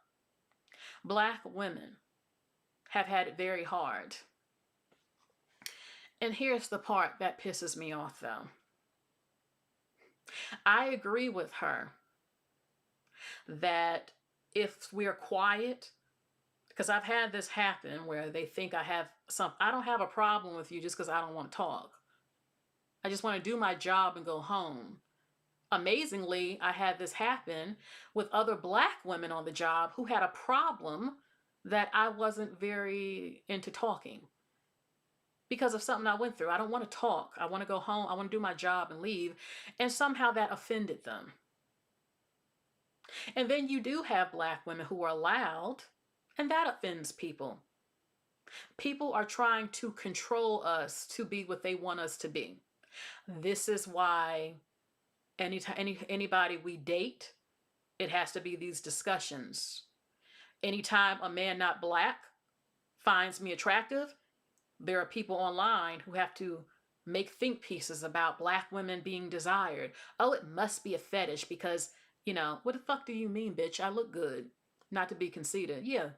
Black women have had it very hard. And here's the part that pisses me off though. I agree with her that if we're quiet, because I've had this happen where they think I don't have a problem with you just because I don't want to talk. I just want to do my job and go home. Amazingly, I had this happen with other black women on the job who had a problem that I wasn't very into talking because of something I went through. I don't want to talk. I want to go home. I want to do my job and leave. And somehow that offended them. And then you do have black women who are loud, and that offends people. People are trying to control us to be what they want us to be. This is why anybody we date, it has to be these discussions. Anytime a man not black finds me attractive, there are people online who have to make think pieces about black women being desired. Oh, it must be a fetish because, what the fuck do you mean, bitch? I look good. Not to be conceited. Yeah.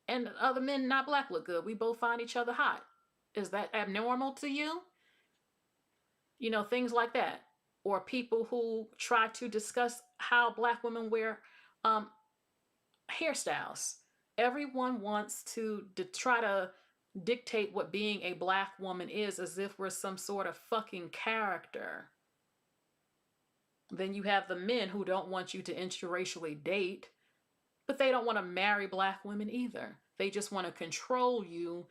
And other men not black look good. We both find each other hot. Is that abnormal to you? Things like that. Or people who try to discuss how black women wear hairstyles. Everyone wants to try to dictate what being a black woman is as if we're some sort of fucking character. Then you have the men who don't want you to interracially date, but they don't want to marry black women either. They just want to control you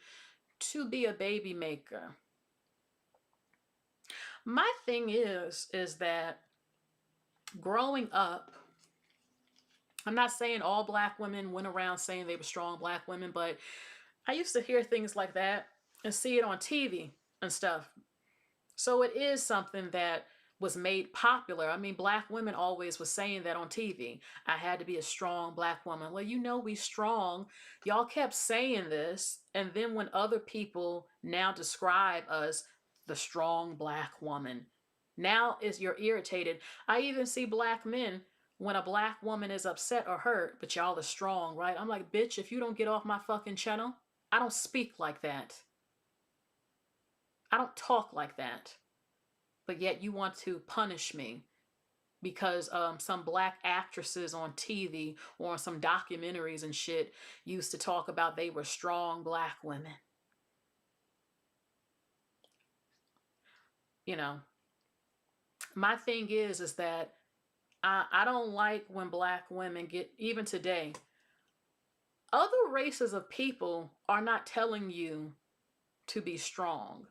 to be a baby maker. My thing is that growing up, I'm not saying all black women went around saying they were strong black women, but I used to hear things like that and see it on TV and stuff. So it is something that was made popular. I mean, black women always was saying that on TV. I had to be a strong black woman. Well, we strong. Y'all kept saying this. And then when other people now describe us, the strong black woman, now you're irritated. I even see black men when a black woman is upset or hurt, but y'all are strong, right? I'm like, bitch, if you don't get off my fucking channel, I don't speak like that. I don't talk like that. But yet you want to punish me because some black actresses on TV or on some documentaries and shit used to talk about they were strong black women. My thing is that I don't like when black women get, even today, other races of people are not telling you to be strong.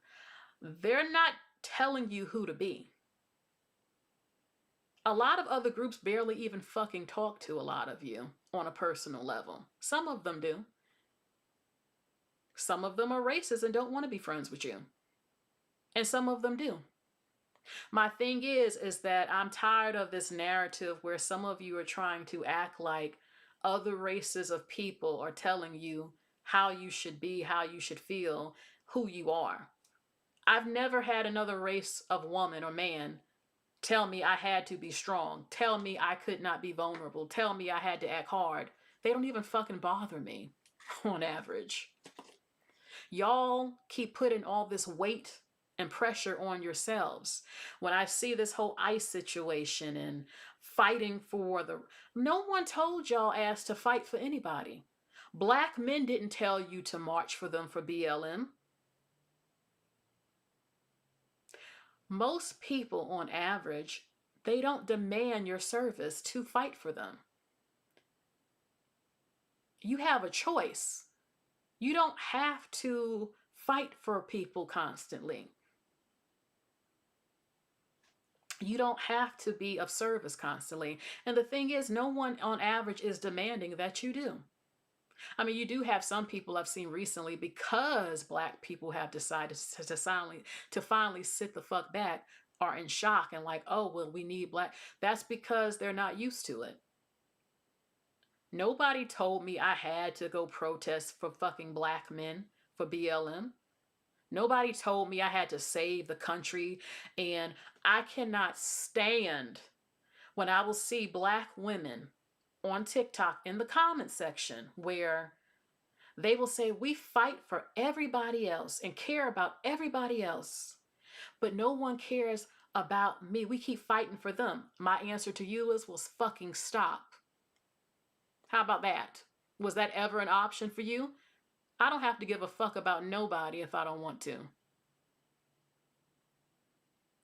They're not telling you who to be. A lot of other groups barely even fucking talk to a lot of you on a personal level. Some of them do. Some of them are racist and don't want to be friends with you. And some of them do. My thing is that I'm tired of this narrative where some of you are trying to act like other races of people are telling you how you should be, how you should feel, who you are. I've never had another race of woman or man tell me I had to be strong, tell me I could not be vulnerable, tell me I had to act hard. They don't even fucking bother me on average. Y'all keep putting all this weight and pressure on yourselves. When I see this whole ICE situation and fighting for no one told y'all ass to fight for anybody. Black men didn't tell you to march for them for BLM. Most people on average, they don't demand your service to fight for them. You have a choice. You don't have to fight for people constantly. You don't have to be of service constantly. And the thing is, no one on average is demanding that you do. I mean, you do have some people I've seen recently, because black people have decided to finally sit the fuck back, are in shock and like, oh, well, we need black. That's because they're not used to it. Nobody told me I had to go protest for fucking black men for BLM. Nobody told me I had to save the country. And I cannot stand when I will see black women on TikTok in the comment section where they will say, we fight for everybody else and care about everybody else, but no one cares about me. We keep fighting for them. My answer to you is, well, fucking stop. How about that? Was that ever an option for you? I don't have to give a fuck about nobody if I don't want to.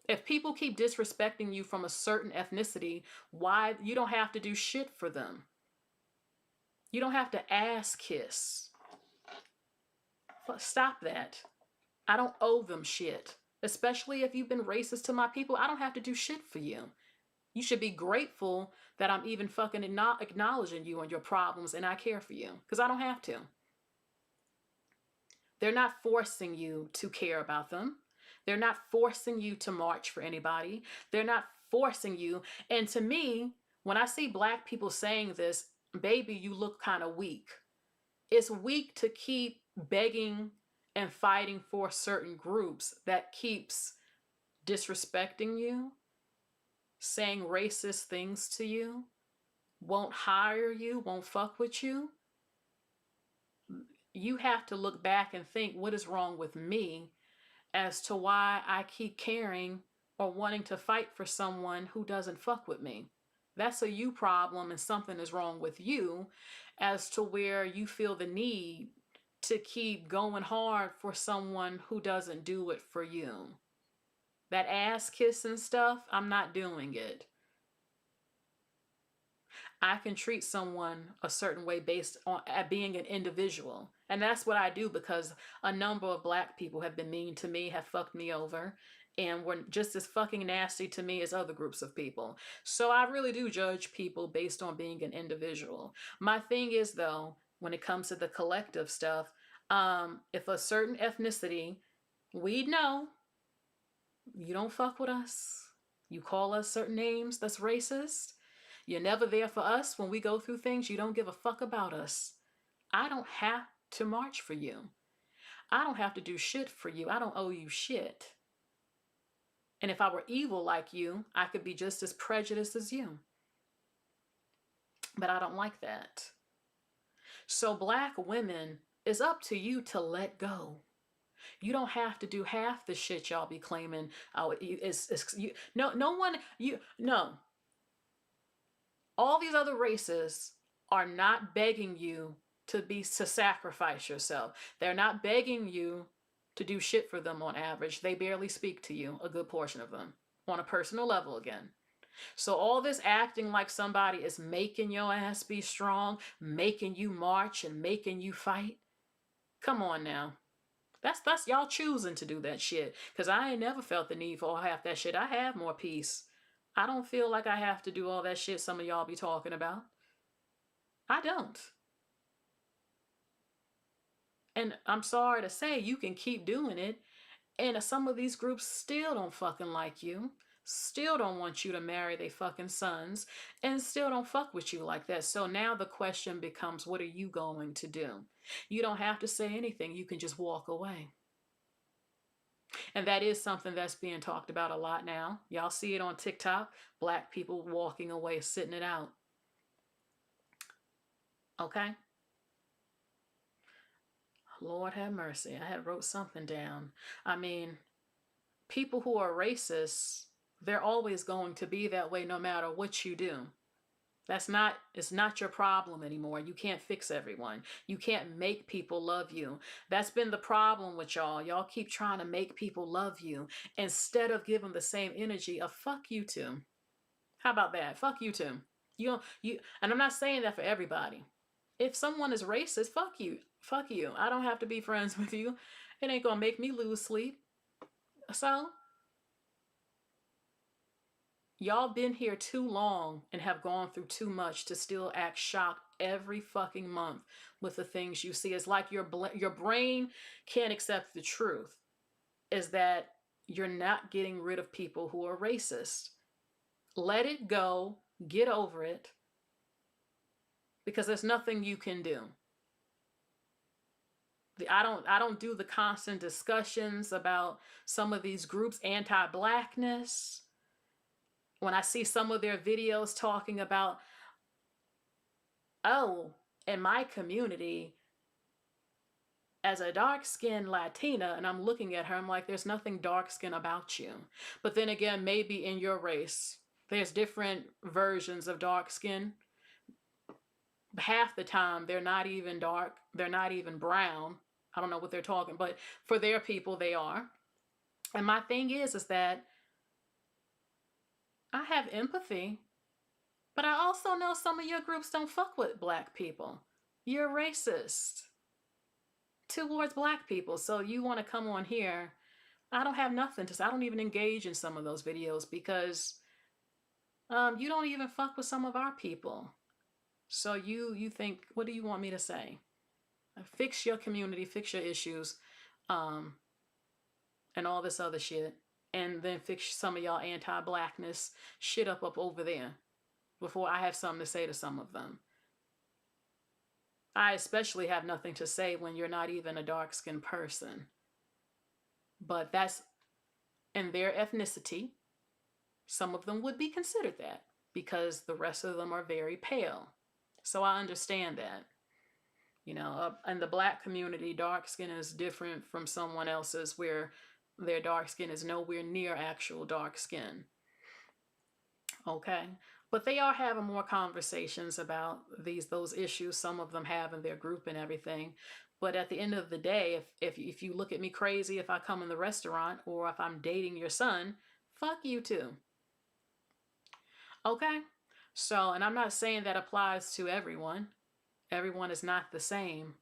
If people keep disrespecting you from a certain ethnicity, why? You don't have to do shit for them. You don't have to ass kiss. Stop that. I don't owe them shit. Especially if you've been racist to my people, I don't have to do shit for you. You should be grateful that I'm even fucking acknowledging you and your problems and I care for you, because I don't have to. They're not forcing you to care about them. They're not forcing you to march for anybody. They're not forcing you. And to me, when I see Black people saying this, baby, you look kind of weak. It's weak to keep begging and fighting for certain groups that keeps disrespecting you, saying racist things to you, won't hire you, won't fuck with you. You have to look back and think, what is wrong with me as to why I keep caring or wanting to fight for someone who doesn't fuck with me? That's a you problem, and something is wrong with you as to where you feel the need to keep going hard for someone who doesn't do it for you. That ass kissing stuff, I'm not doing it. I can treat someone a certain way based on at being an individual. And that's what I do, because a number of Black people have been mean to me, have fucked me over, and were just as fucking nasty to me as other groups of people. So I really do judge people based on being an individual. My thing is, though, when it comes to the collective stuff, if a certain ethnicity, we know you don't fuck with us, you call us certain names that's racist, you're never there for us when we go through things, you don't give a fuck about us, I don't have to march for you. I don't have to do shit for you. I don't owe you shit. And if I were evil like you, I could be just as prejudiced as you. But I don't like that. So Black women, it's up to you to let go. You don't have to do half the shit y'all be claiming. Oh, no. All these other races are not begging you to sacrifice yourself. They're not begging you to do shit for them on average. They barely speak to you, a good portion of them, on a personal level again. So all this acting like somebody is making your ass be strong, making you march and making you fight. Come on now. That's y'all choosing to do that shit. Because I ain't never felt the need for all half that shit. I have more peace. I don't feel like I have to do all that shit some of y'all be talking about. I don't. And I'm sorry to say, you can keep doing it, and some of these groups still don't fucking like you, still don't want you to marry their fucking sons, and still don't fuck with you like that. So now the question becomes, what are you going to do? You don't have to say anything. You can just walk away. And that is something that's being talked about a lot now. Y'all see it on TikTok, Black people walking away, sitting it out. Okay? Lord have mercy. I had wrote something down. I mean, people who are racist, they're always going to be that way no matter what you do. It's not your problem anymore. You can't fix everyone. You can't make people love you. That's been the problem with y'all. Y'all keep trying to make people love you instead of giving the same energy of fuck you too. How about that? Fuck you too. And I'm not saying that for everybody. If someone is racist, fuck you. Fuck you. I don't have to be friends with you. It ain't gonna make me lose sleep. So, y'all been here too long and have gone through too much to still act shocked every fucking month with the things you see. It's like your brain can't accept the truth, is that you're not getting rid of people who are racist. Let it go. Get over it. Because there's nothing you can do. I don't do the constant discussions about some of these groups' anti-Blackness. When I see some of their videos talking about, oh, in my community, as a dark-skinned Latina, and I'm looking at her, I'm like, there's nothing dark-skinned about you. But then again, maybe in your race, there's different versions of dark skin. Half the time, they're not even dark. They're not even brown. I don't know what they're talking, but for their people, they are. And my thing is that I have empathy, but I also know some of your groups don't fuck with Black people. You're racist towards Black people. So you want to come on here. I don't have nothing to say. I don't even engage in some of those videos because you don't even fuck with some of our people. So you think, what do you want me to say? Fix your community, fix your issues. um, and all this other shit, and then fix some of y'all anti-blackness shit up over there before I have something to say to some of them. I especially have nothing to say when you're not even a dark-skinned person. But that's in their ethnicity. Some of them would be considered that because the rest of them are very pale. So I understand that. You know, in the black community, dark skin is different from someone else's where their dark skin is nowhere near actual dark skin. Okay? But they are having more conversations about those issues some of them have in their group and everything. But at the end of the day, if you look at me crazy if I come in the restaurant or if I'm dating your son, fuck you too. Okay? So, and I'm not saying that applies to everyone. Everyone is not the same.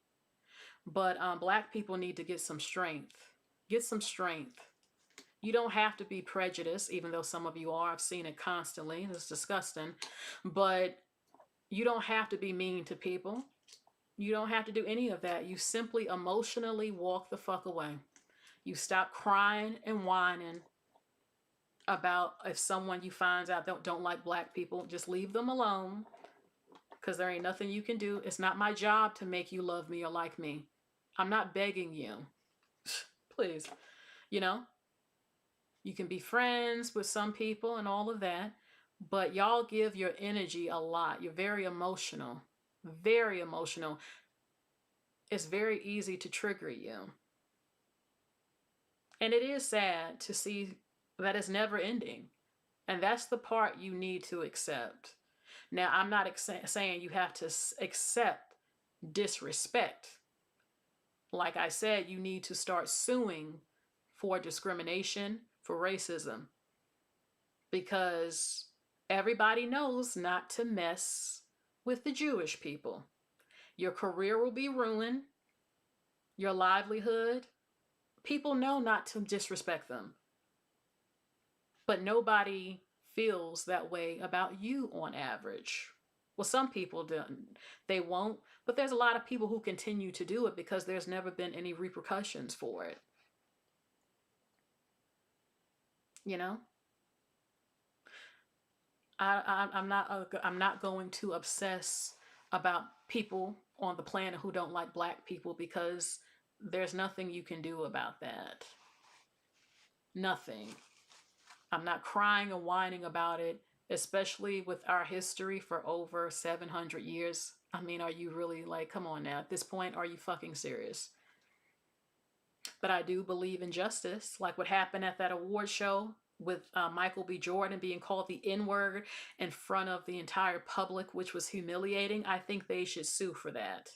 But black people need to get some strength. Get some strength. You don't have to be prejudiced, even though some of you are. I've seen it constantly. It's disgusting. But you don't have to be mean to people. You don't have to do any of that. You simply emotionally walk the fuck away. You stop crying and whining about if someone you find out don't like black people. Just leave them alone because there ain't nothing you can do. It's not my job to make you love me or like me. I'm not begging you. Please. You know? You can be friends with some people and all of that, but y'all give your energy a lot. You're very emotional. Very emotional. It's very easy to trigger you. And it is sad to see that it's never ending. And that's the part you need to accept. Now, I'm not saying you have to accept disrespect. Like I said, you need to start suing for discrimination, for racism, because everybody knows not to mess with the Jewish people. Your career will be ruined, your livelihood. People know not to disrespect them, but nobody feels that way about you on average. Well, some people don't. They won't, but there's a lot of people who continue to do it because there's never been any repercussions for it. You know? I'm not going to obsess about people on the planet who don't like black people because there's nothing you can do about that. Nothing. I'm not crying and whining about it, especially with our history for over 700 years. I mean, are you really like, come on now, at this point, are you fucking serious? But I do believe in justice, like what happened at that award show with Michael B. Jordan being called the N-word in front of the entire public, which was humiliating. I think they should sue for that.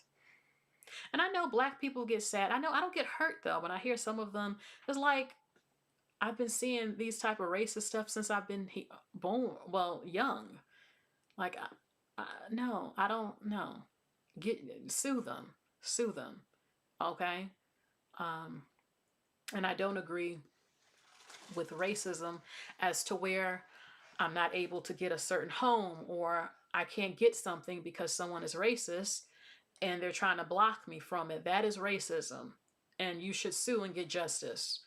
And I know black people get sad. I know I don't get hurt though when I hear some of them. It's like I've been seeing these type of racist stuff since I've been born, well, young. Like, no, I don't know. Sue them, okay? And I don't agree with racism as to where I'm not able to get a certain home or I can't get something because someone is racist and they're trying to block me from it. That is racism, and you should sue and get justice.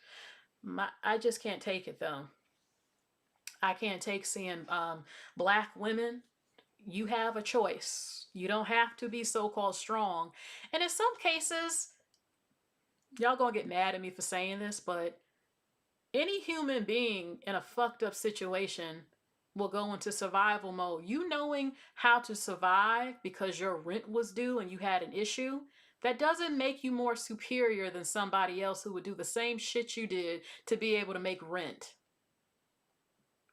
I just can't take it though. I can't take seeing black women. You have a choice. You don't have to be so-called strong. And in some cases, y'all gonna get mad at me for saying this, but any human being in a fucked up situation will go into survival mode. You knowing how to survive because your rent was due and you had an issue, that doesn't make you more superior than somebody else who would do the same shit you did to be able to make rent.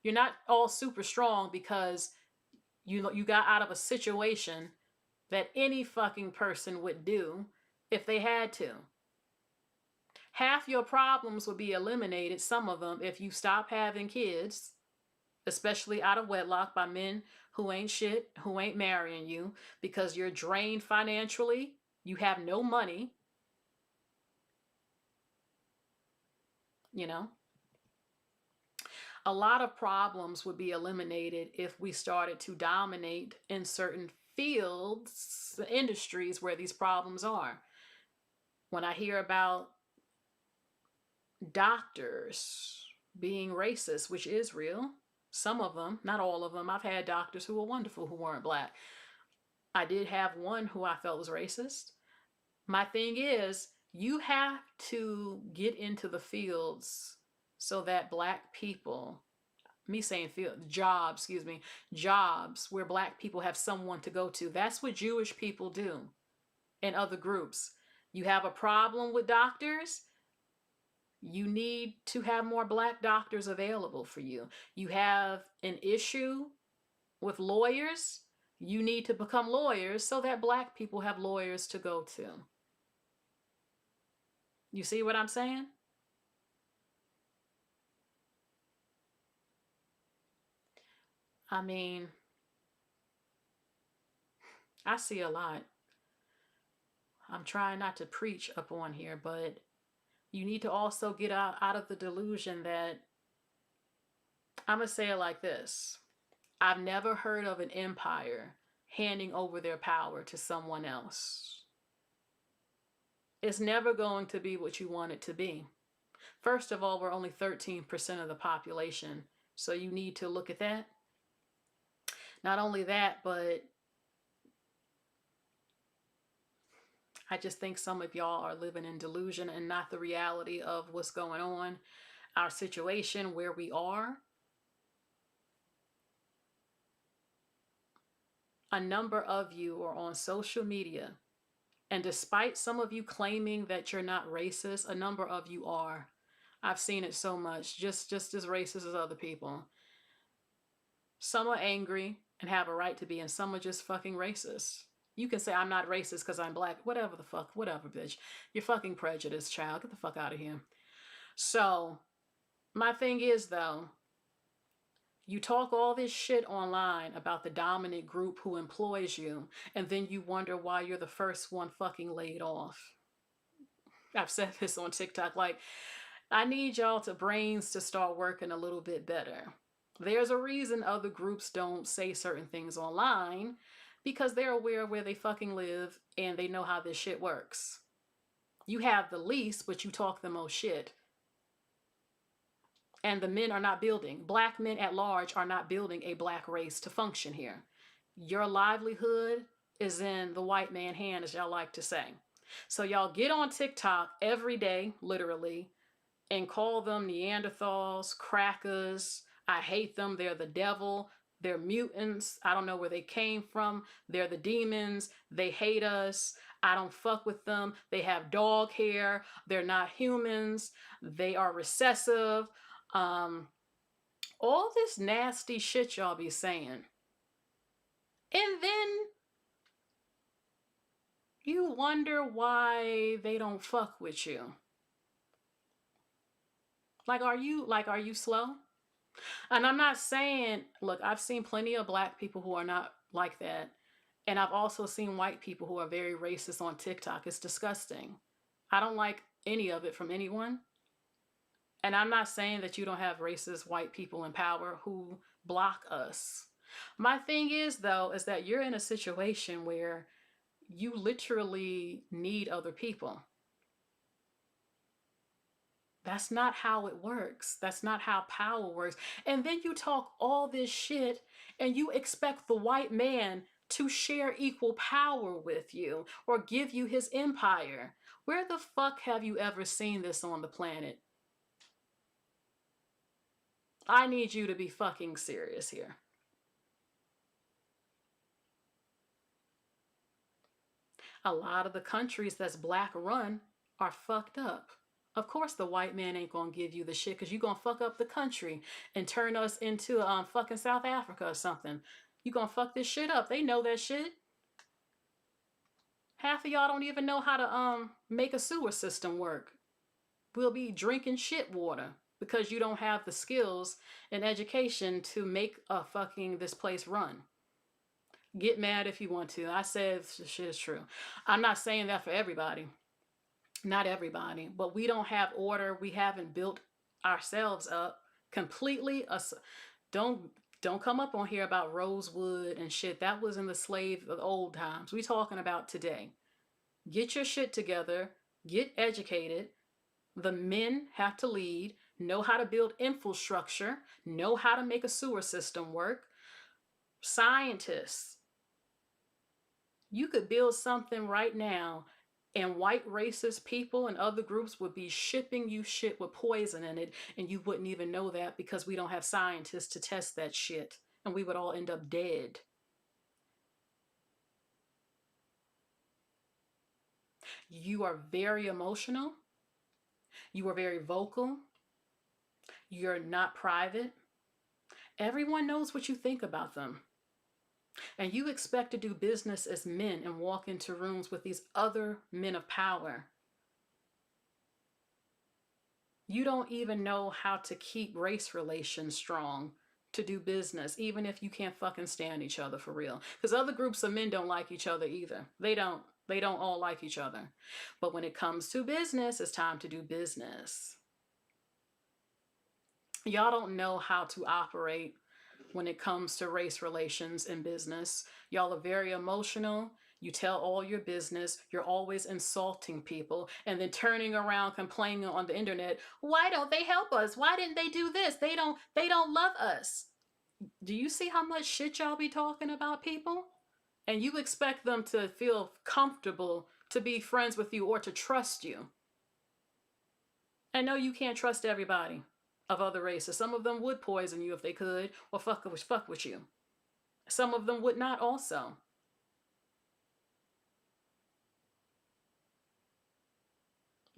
You're not all super strong because you got out of a situation that any fucking person would do if they had to. Half your problems would be eliminated, some of them, if you stop having kids, especially out of wedlock by men who ain't shit, who ain't marrying you because you're drained financially, you have no money, you know. A lot of problems would be eliminated if we started to dominate in certain fields, industries where these problems are. When I hear about doctors being racist, which is real. Some of them, not all of them. I've had doctors who were wonderful who weren't black. I did have one who I felt was racist. My thing is, you have to get into the fields so that black people, me saying field, jobs, excuse me, jobs where black people have someone to go to. That's what Jewish people do and other groups. You have a problem with doctors, you need to have more black doctors available for you. You have an issue with lawyers, you need to become lawyers so that black people have lawyers to go to. You see what I'm saying? I mean, I see a lot. I'm trying not to preach up on here, but you need to also get out of the delusion that, I'm going to say it like this. I've never heard of an empire handing over their power to someone else. It's never going to be what you want it to be. First of all, we're only 13% of the population, so you need to look at that. Not only that, but I just think some of y'all are living in delusion and not the reality of what's going on, our situation, where we are. A number of you are on social media, and despite some of you claiming that you're not racist, a number of you are. I've seen it so much, just as racist as other people. Some are angry and have a right to be, and some are just fucking racist. You can say, I'm not racist because I'm black. Whatever the fuck. Whatever, bitch. You're fucking prejudiced, child. Get the fuck out of here. So, my thing is, though, you talk all this shit online about the dominant group who employs you, and then you wonder why you're the first one fucking laid off. I've said this on TikTok. Like, I need y'all to brains to start working a little bit better. There's a reason other groups don't say certain things online, because they're aware of where they fucking live and they know how this shit works. You have the least, but you talk the most shit. And the men are not building. Black men at large are not building a black race to function here. Your livelihood is in the white man's hand, as y'all like to say. So y'all get on TikTok every day, literally, and call them Neanderthals, crackers. I hate them. They're the devil. They're mutants. I don't know where they came from. They're the demons. They hate us. I don't fuck with them. They have dog hair. They're not humans. They are recessive. All this nasty shit y'all be saying. And then you wonder why they don't fuck with you. Like, are you slow? And I'm not saying, look, I've seen plenty of black people who are not like that. And I've also seen white people who are very racist on TikTok. It's disgusting. I don't like any of it from anyone. And I'm not saying that you don't have racist white people in power who block us. My thing is, though, is that you're in a situation where you literally need other people. That's not how it works. That's not how power works. And then you talk all this shit and you expect the white man to share equal power with you or give you his empire. Where the fuck have you ever seen this on the planet? I need you to be fucking serious here. A lot of the countries that's black run are fucked up. Of course the white man ain't gonna give you the shit because you're gonna fuck up the country and turn us into fucking South Africa or something. You gonna fuck this shit up. They know that shit. Half of y'all don't even know how to make a sewer system work. We'll be drinking shit water because you don't have the skills and education to make this place run. Get mad if you want to. I said shit is true. I'm not saying that for everybody. Not everybody. But we don't have order. We haven't built ourselves up completely. Don't come up on here about Rosewood and shit. That was in the old times. We talking about today. Get your shit together. Get educated. The men have to lead, know how to build infrastructure, know how to make a sewer system work. Scientists, you could build something right now and white racist people and other groups would be shipping you shit with poison in it, and you wouldn't even know that because we don't have scientists to test that shit, and we would all end up dead. You are very emotional. You are very vocal. You're not private. Everyone knows what you think about them. And you expect to do business as men and walk into rooms with these other men of power. You don't even know how to keep race relations strong to do business, even if you can't fucking stand each other for real. Because other groups of men don't like each other either. They don't all like each other. But when it comes to business, it's time to do business. Y'all don't know how to operate when it comes to race relations in business. Y'all are very emotional. You tell all your business. You're always insulting people and then turning around complaining on the internet. Why don't they help us? Why didn't they do this? They don't love us. Do you see how much shit y'all be talking about people? And you expect them to feel comfortable to be friends with you or to trust you. And no, you can't trust everybody of other races. Some of them would poison you if they could, or fuck with you. Some of them would not also.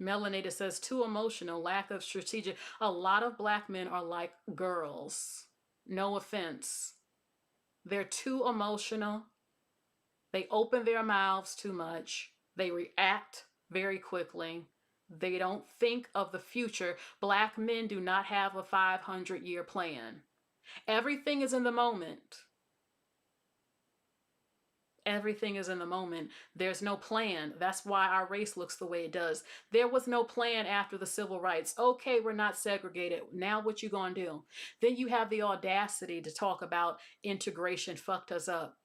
Melanated says, too emotional, lack of strategic. A lot of black men are like girls. No offense. They're too emotional. They open their mouths too much. They react very quickly. They don't think of the future. Black men do not have a 500-year plan. Everything is in the moment. Everything is in the moment. There's no plan. That's why our race looks the way it does. There was no plan after the civil rights. Okay, we're not segregated. Now what you gonna do? Then you have the audacity to talk about integration fucked us up.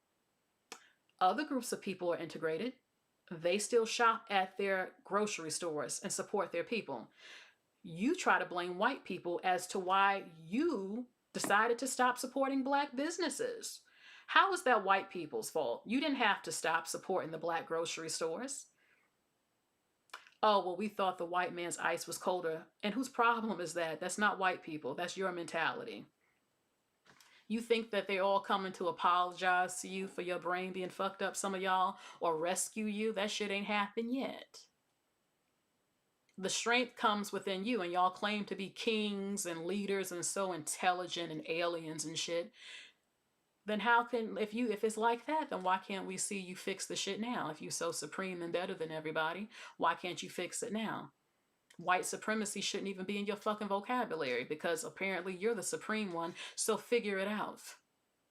Other groups of people are integrated. They still shop at their grocery stores and support their people. You try to blame white people as to why you decided to stop supporting black businesses. How is that white people's fault? You didn't have to stop supporting the black grocery stores. Oh, well, we thought the white man's ice was colder. And whose problem is that? That's not white people. That's your mentality. You think that they're all coming to apologize to you for your brain being fucked up, some of y'all, or rescue you? That shit ain't happened yet. The strength comes within you, and y'all claim to be kings and leaders and so intelligent and aliens and shit. Then how can, if it's like that, then why can't we see you fix the shit now? If you're so supreme and better than everybody, why can't you fix it now? White supremacy shouldn't even be in your fucking vocabulary because apparently you're the supreme one, so figure it out.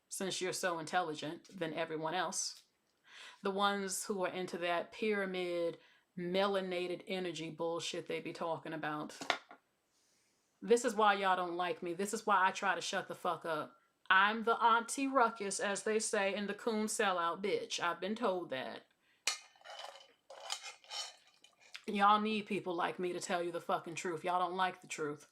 Since you're so intelligent than everyone else. The ones who are into that pyramid, melanated energy bullshit they be talking about. This is why y'all don't like me. This is why I try to shut the fuck up. I'm the auntie ruckus, as they say, in the coon sellout bitch. I've been told that. Y'all need people like me to tell you the fucking truth. Y'all don't like the truth.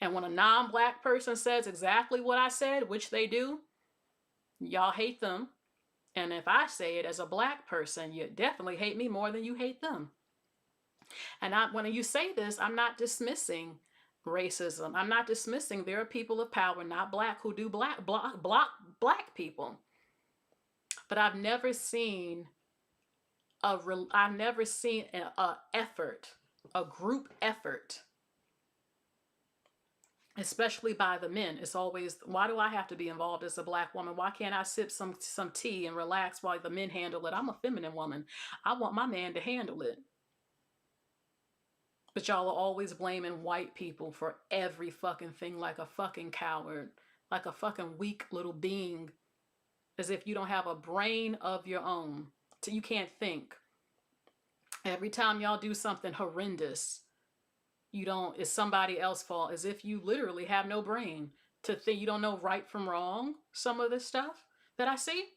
And when a non-black person says exactly what I said, which they do, y'all hate them. And if I say it as a black person, you definitely hate me more than you hate them. And when you say this, I'm not dismissing racism. I'm not dismissing there are people of power, not black, who do block black people. But I've never seen a effort, a group effort, especially by the men. It's always, why do I have to be involved as a black woman? Why can't I sip some tea and relax while the men handle it? I'm a feminine woman. I want my man to handle it. But y'all are always blaming white people for every fucking thing, like a fucking coward, like a fucking weak little being, as if you don't have a brain of your own. So you can't think. Every time y'all do something horrendous, it's somebody else's fault, as if you literally have no brain to think. You don't know right from wrong. Some of this stuff that I see.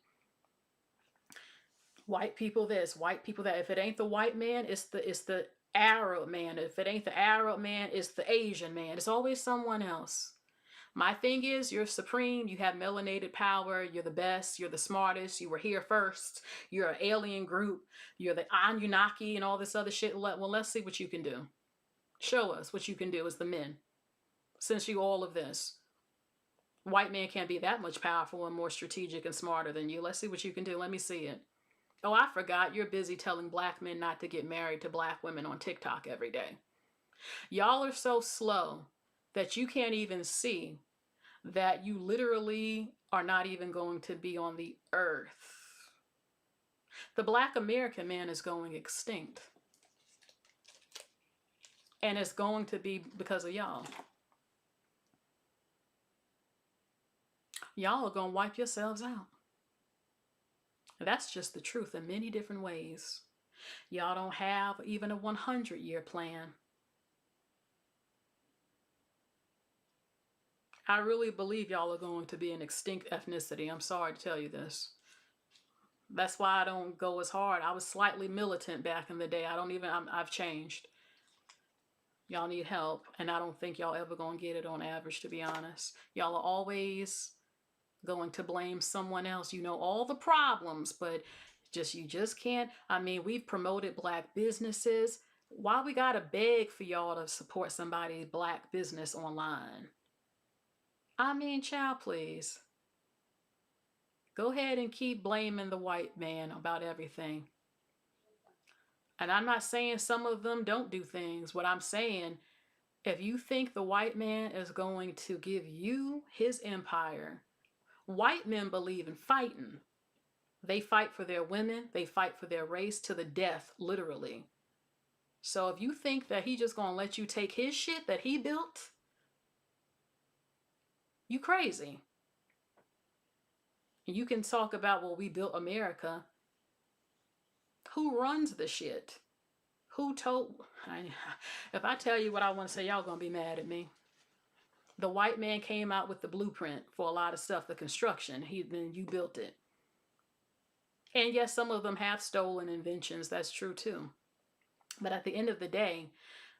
White people this, white people that. If it ain't the white man, it's the Arab man. If it ain't the Arab man, it's the Asian man. It's always someone else. My thing is, you're supreme. You have melanated power. You're the best. You're the smartest. You were here first. You're an alien group. You're the Anunnaki and all this other shit. Well, let's see what you can do. Show us what you can do as the men. Since you all of this. White man can't be that much powerful and more strategic and smarter than you. Let's see what you can do. Let me see it. Oh, I forgot. You're busy telling black men not to get married to black women on TikTok every day. Y'all are so slow that you can't even see that you literally are not even going to be on the earth. The black American man is going extinct. And it's going to be because of y'all. Y'all are going to wipe yourselves out. That's just the truth in many different ways. Y'all don't have even a 100-year plan. I really believe y'all are going to be an extinct ethnicity. I'm sorry to tell you this. That's why I don't go as hard. I was slightly militant back in the day. I've changed. Y'all need help. And I don't think y'all ever gonna get it on average, to be honest. Y'all are always going to blame someone else. You know all the problems, but you just can't. I mean, we've promoted black businesses. Why we gotta beg for y'all to support somebody's black business online? I mean, child, please. Go ahead and keep blaming the white man about everything. And I'm not saying some of them don't do things. What I'm saying, if you think the white man is going to give you his empire, white men believe in fighting. They fight for their women. They fight for their race to the death, literally. So if you think that he just going to let you take his shit that he built, you crazy. You can talk about, well, we built America. Who runs the shit? Who told? If I tell you what I want to say, y'all gonna be mad at me. The white man came out with the blueprint for a lot of stuff, the construction. Then you built it. And yes, some of them have stolen inventions. That's true too. But at the end of the day,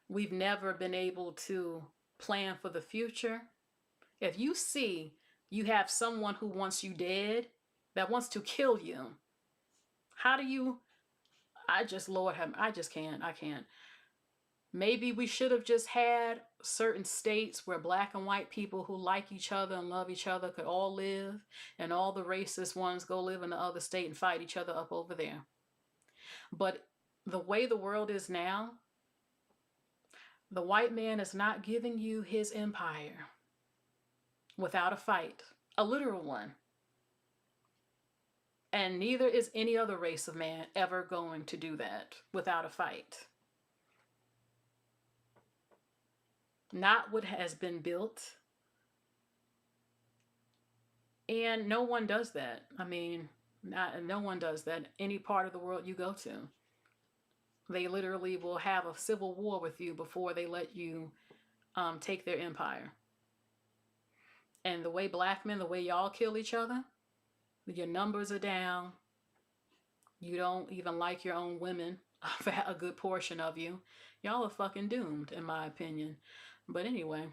we've never been able to plan for the future. If you see you have someone who wants you dead, that wants to kill you, how do you? Lord have, I just can't. I can't. Maybe we should have just had certain states where black and white people who like each other and love each other could all live, and all the racist ones go live in the other state and fight each other up over there. But the way the world is now, the white man is not giving you his empire without a fight, a literal one. And neither is any other race of man ever going to do that without a fight. Not what has been built. And no one does that. I mean, no one does that. Any part of the world you go to, they literally will have a civil war with you before they let you take their empire. And the way black men, the way y'all kill each other, your numbers are down. You don't even like your own women, a good portion of you. Y'all are fucking doomed, in my opinion. But anyway,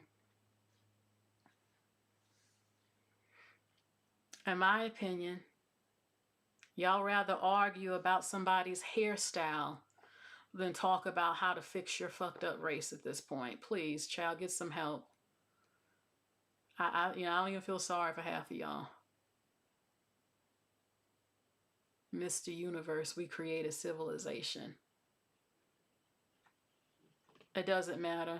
in my opinion, y'all rather argue about somebody's hairstyle than talk about how to fix your fucked up race at this point. Please, child, get some help. I don't even feel sorry for half of y'all. Mr. Universe, we create a civilization. It doesn't matter.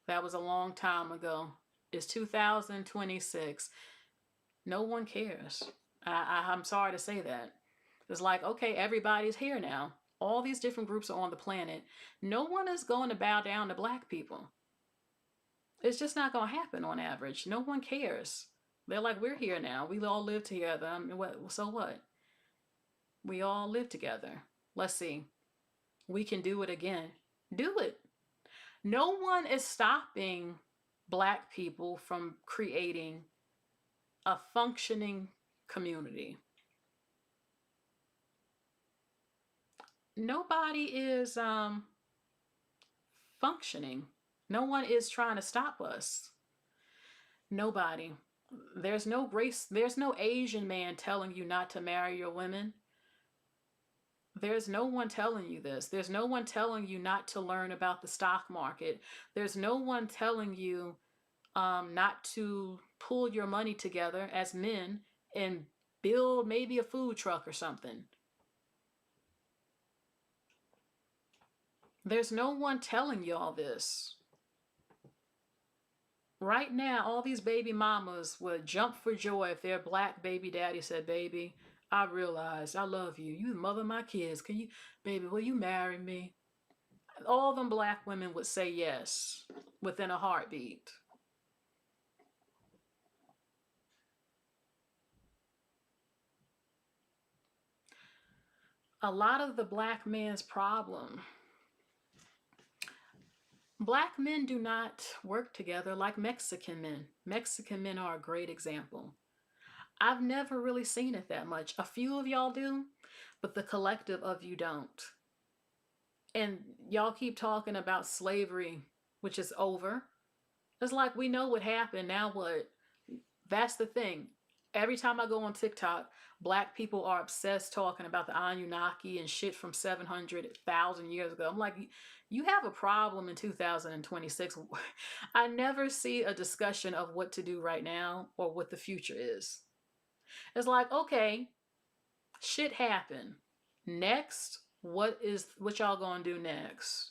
That was a long time ago. It's 2026. No one cares. I'm sorry to say that. It's like, okay, everybody's here now. All these different groups are on the planet. No one is going to bow down to black people. It's just not going to happen on average. No one cares. They're like, we're here now. We all live together. I mean, so what? We all live together. Let's see. We can do it again. Do it. No one is stopping black people from creating a functioning community. Nobody is functioning. No one is trying to stop us. Nobody. There's no race, there's no Asian man telling you not to marry your women. There's no one telling you this. There's no one telling you not to learn about the stock market. There's no one telling you not to pull your money together as men and build maybe a food truck or something. There's no one telling you all this. Right now, all these baby mamas would jump for joy if their black baby daddy said, baby, I realize I love you. You the mother of my kids. Can you, baby, will you marry me? All them black women would say yes within a heartbeat. A lot of the black man's problem, black men do not work together like Mexican men. Mexican men are a great example. I've never really seen it that much. A few of y'all do, but the collective of you don't. And y'all keep talking about slavery, which is over. It's like, we know what happened. Now what? That's the thing. Every time I go on TikTok, black people are obsessed talking about the Anunnaki and shit from 700,000 years ago. I'm like, you have a problem in 2026. I never see a discussion of what to do right now or what the future is. It's like, okay, shit happened. Next, what y'all gonna do next?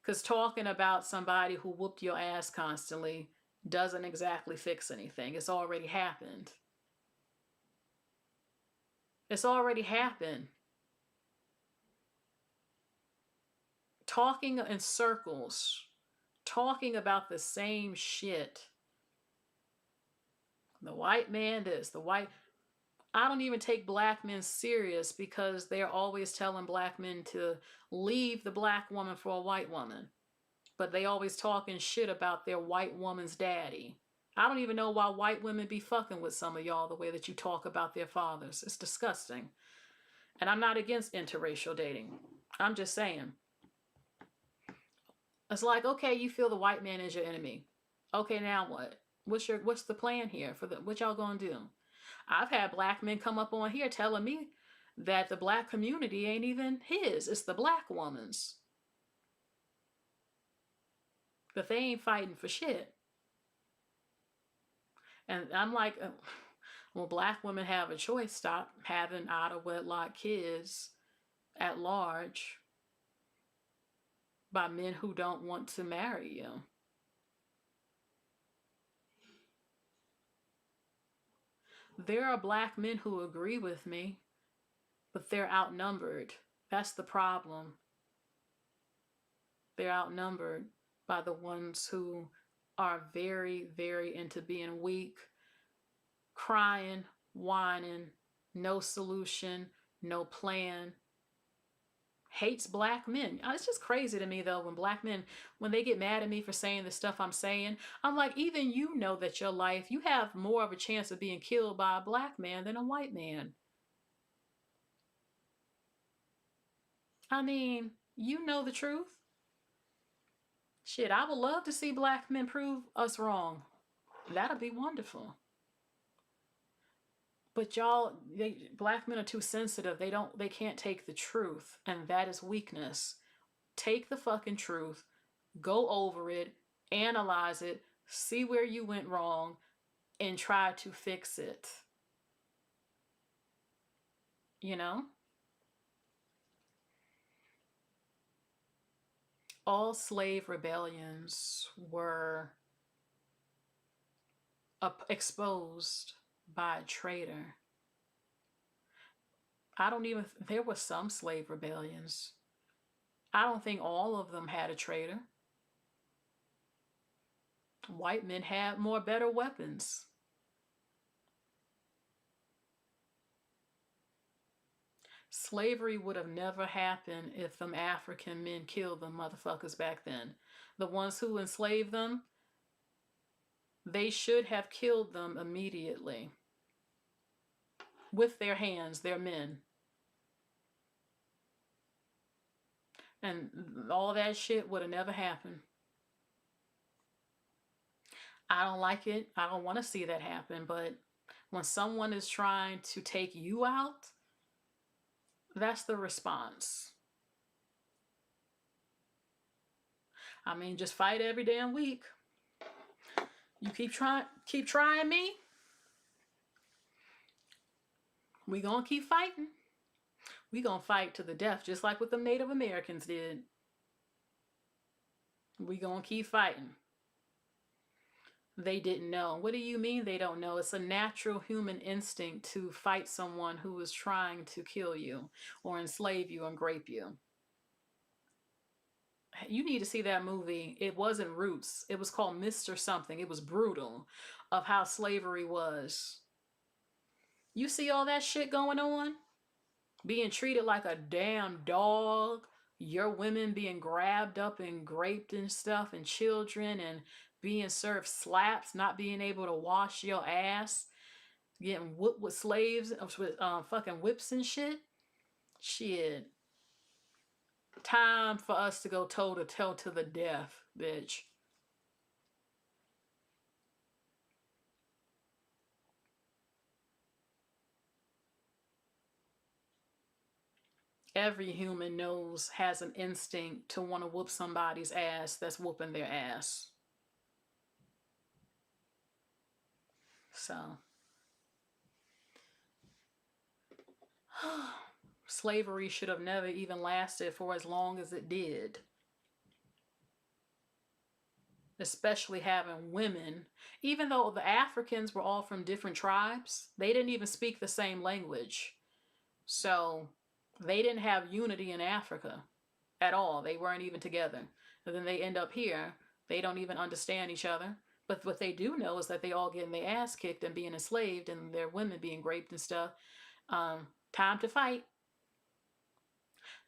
Because talking about somebody who whooped your ass constantly doesn't exactly fix anything. It's already happened. It's already happened. Talking in circles, talking about the same shit. The white man this, the white... I don't even take black men serious because they're always telling black men to leave the black woman for a white woman. But they always talking shit about their white woman's daddy. I don't even know why white women be fucking with some of y'all the way that you talk about their fathers. It's disgusting. And I'm not against interracial dating. I'm just saying. It's like, okay, you feel the white man is your enemy. Okay, now what? What's the plan here for what y'all gonna do? I've had black men come up on here telling me that the black community ain't even his. It's the black woman's. That they ain't fighting for shit. And I'm like, well, black women have a choice. Stop having out of wedlock kids at large by men who don't want to marry you. There are black men who agree with me, but they're outnumbered. That's the problem. They're outnumbered by the ones who are very, very into being weak, crying, whining, no solution, no plan. Hates black men. It's just crazy to me though when black men, when they get mad at me for saying the stuff I'm saying, I'm like, even you know that your life, you have more of a chance of being killed by a black man than a white man. I mean, you know the truth. Shit, I would love to see black men prove us wrong. That'd be wonderful. But y'all, black men are too sensitive. They can't take the truth, and that is weakness. Take the fucking truth, go over it, analyze it, see where you went wrong, and try to fix it. You know? All slave rebellions were exposed by a traitor. There were some slave rebellions. I don't think all of them had a traitor. White men had more better weapons. Slavery would have never happened if them African men killed them motherfuckers back then. The ones who enslaved them, they should have killed them immediately. With their hands, their men. And all that shit would have never happened. I don't like it. I don't want to see that happen. But when someone is trying to take you out, that's the response. I mean, just fight every damn week. You keep trying me. We gonna keep fighting. We gonna fight to the death, just like what the Native Americans did. We gonna keep fighting. They didn't know. What do you mean they don't know? It's a natural human instinct to fight someone who is trying to kill you or enslave you and grape you. You need to see that movie. It wasn't Roots. It was called Mr. Something. It was brutal of how slavery was. You see all that shit going on? Being treated like a damn dog. Your women being grabbed up and graped and stuff, and children, and being served slaps, not being able to wash your ass, getting whooped with slaves, with fucking whips and shit. Shit. Time for us to go toe to toe to the death, bitch. Every human has an instinct to want to whoop somebody's ass that's whooping their ass. So, slavery should have never even lasted for as long as it did. Especially having women, even though the Africans were all from different tribes, they didn't even speak the same language. So they didn't have unity in Africa at all. They weren't even together. And then they end up here. They don't even understand each other. But what they do know is that they all getting their ass kicked and being enslaved and their women being raped and stuff. Time to fight.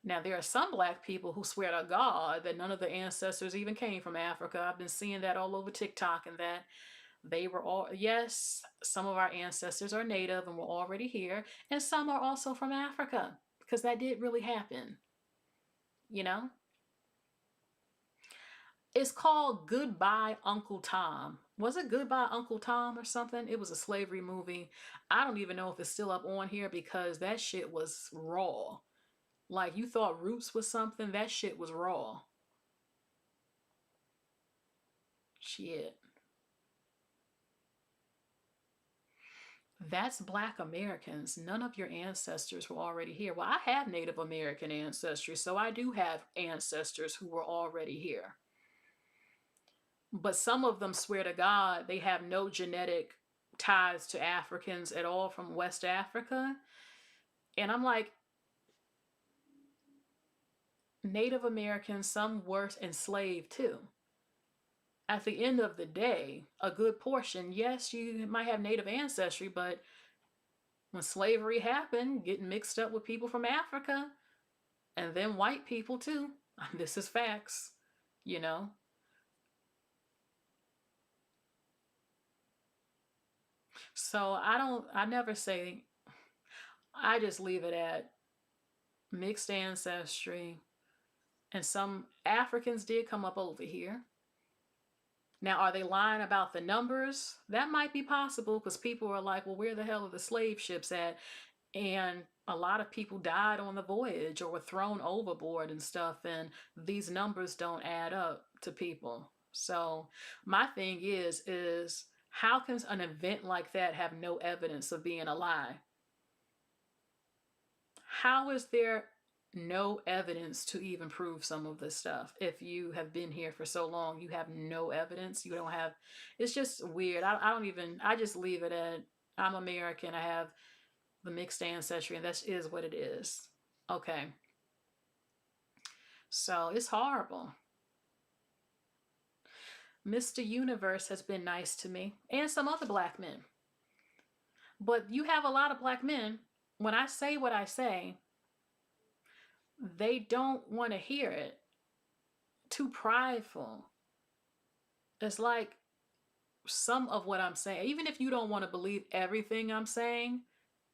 Now, there are some black people who swear to God that none of their ancestors even came from Africa. I've been seeing that all over TikTok, and that they were all, yes, some of our ancestors are native and were already here, and some are also from Africa, because that did really happen. You know? It's called Goodbye Uncle Tom. Was it Goodbye Uncle Tom or something? It was a slavery movie. I don't even know if it's still up on here because that shit was raw. Like, you thought Roots was something, that shit was raw. Shit. That's Black Americans. None of your ancestors were already here. Well, I have Native American ancestry, so I do have ancestors who were already here. But some of them swear to God they have no genetic ties to Africans at all from West Africa. And I'm like, Native Americans, some were enslaved too. At the end of the day, a good portion, yes, you might have Native ancestry, but when slavery happened, getting mixed up with people from Africa, and then white people too. This is facts, you know. So I never say, I just leave it at mixed ancestry. And some Africans did come up over here. Now, are they lying about the numbers? That might be possible because people are like, well, where the hell are the slave ships at? And a lot of people died on the voyage or were thrown overboard and stuff. And these numbers don't add up to people. So my thing is how can an event like that have no evidence of being a lie? How is there no evidence to even prove some of this stuff? If you have been here for so long, you have no evidence. You don't have, it's just weird. I just leave it at, I'm American. I have the mixed ancestry, and that is what it is. Okay. So it's horrible. Mr. Universe has been nice to me and some other black men. But you have a lot of black men, when I say what I say, they don't want to hear it. Too prideful. It's like some of what I'm saying, even if you don't want to believe everything I'm saying,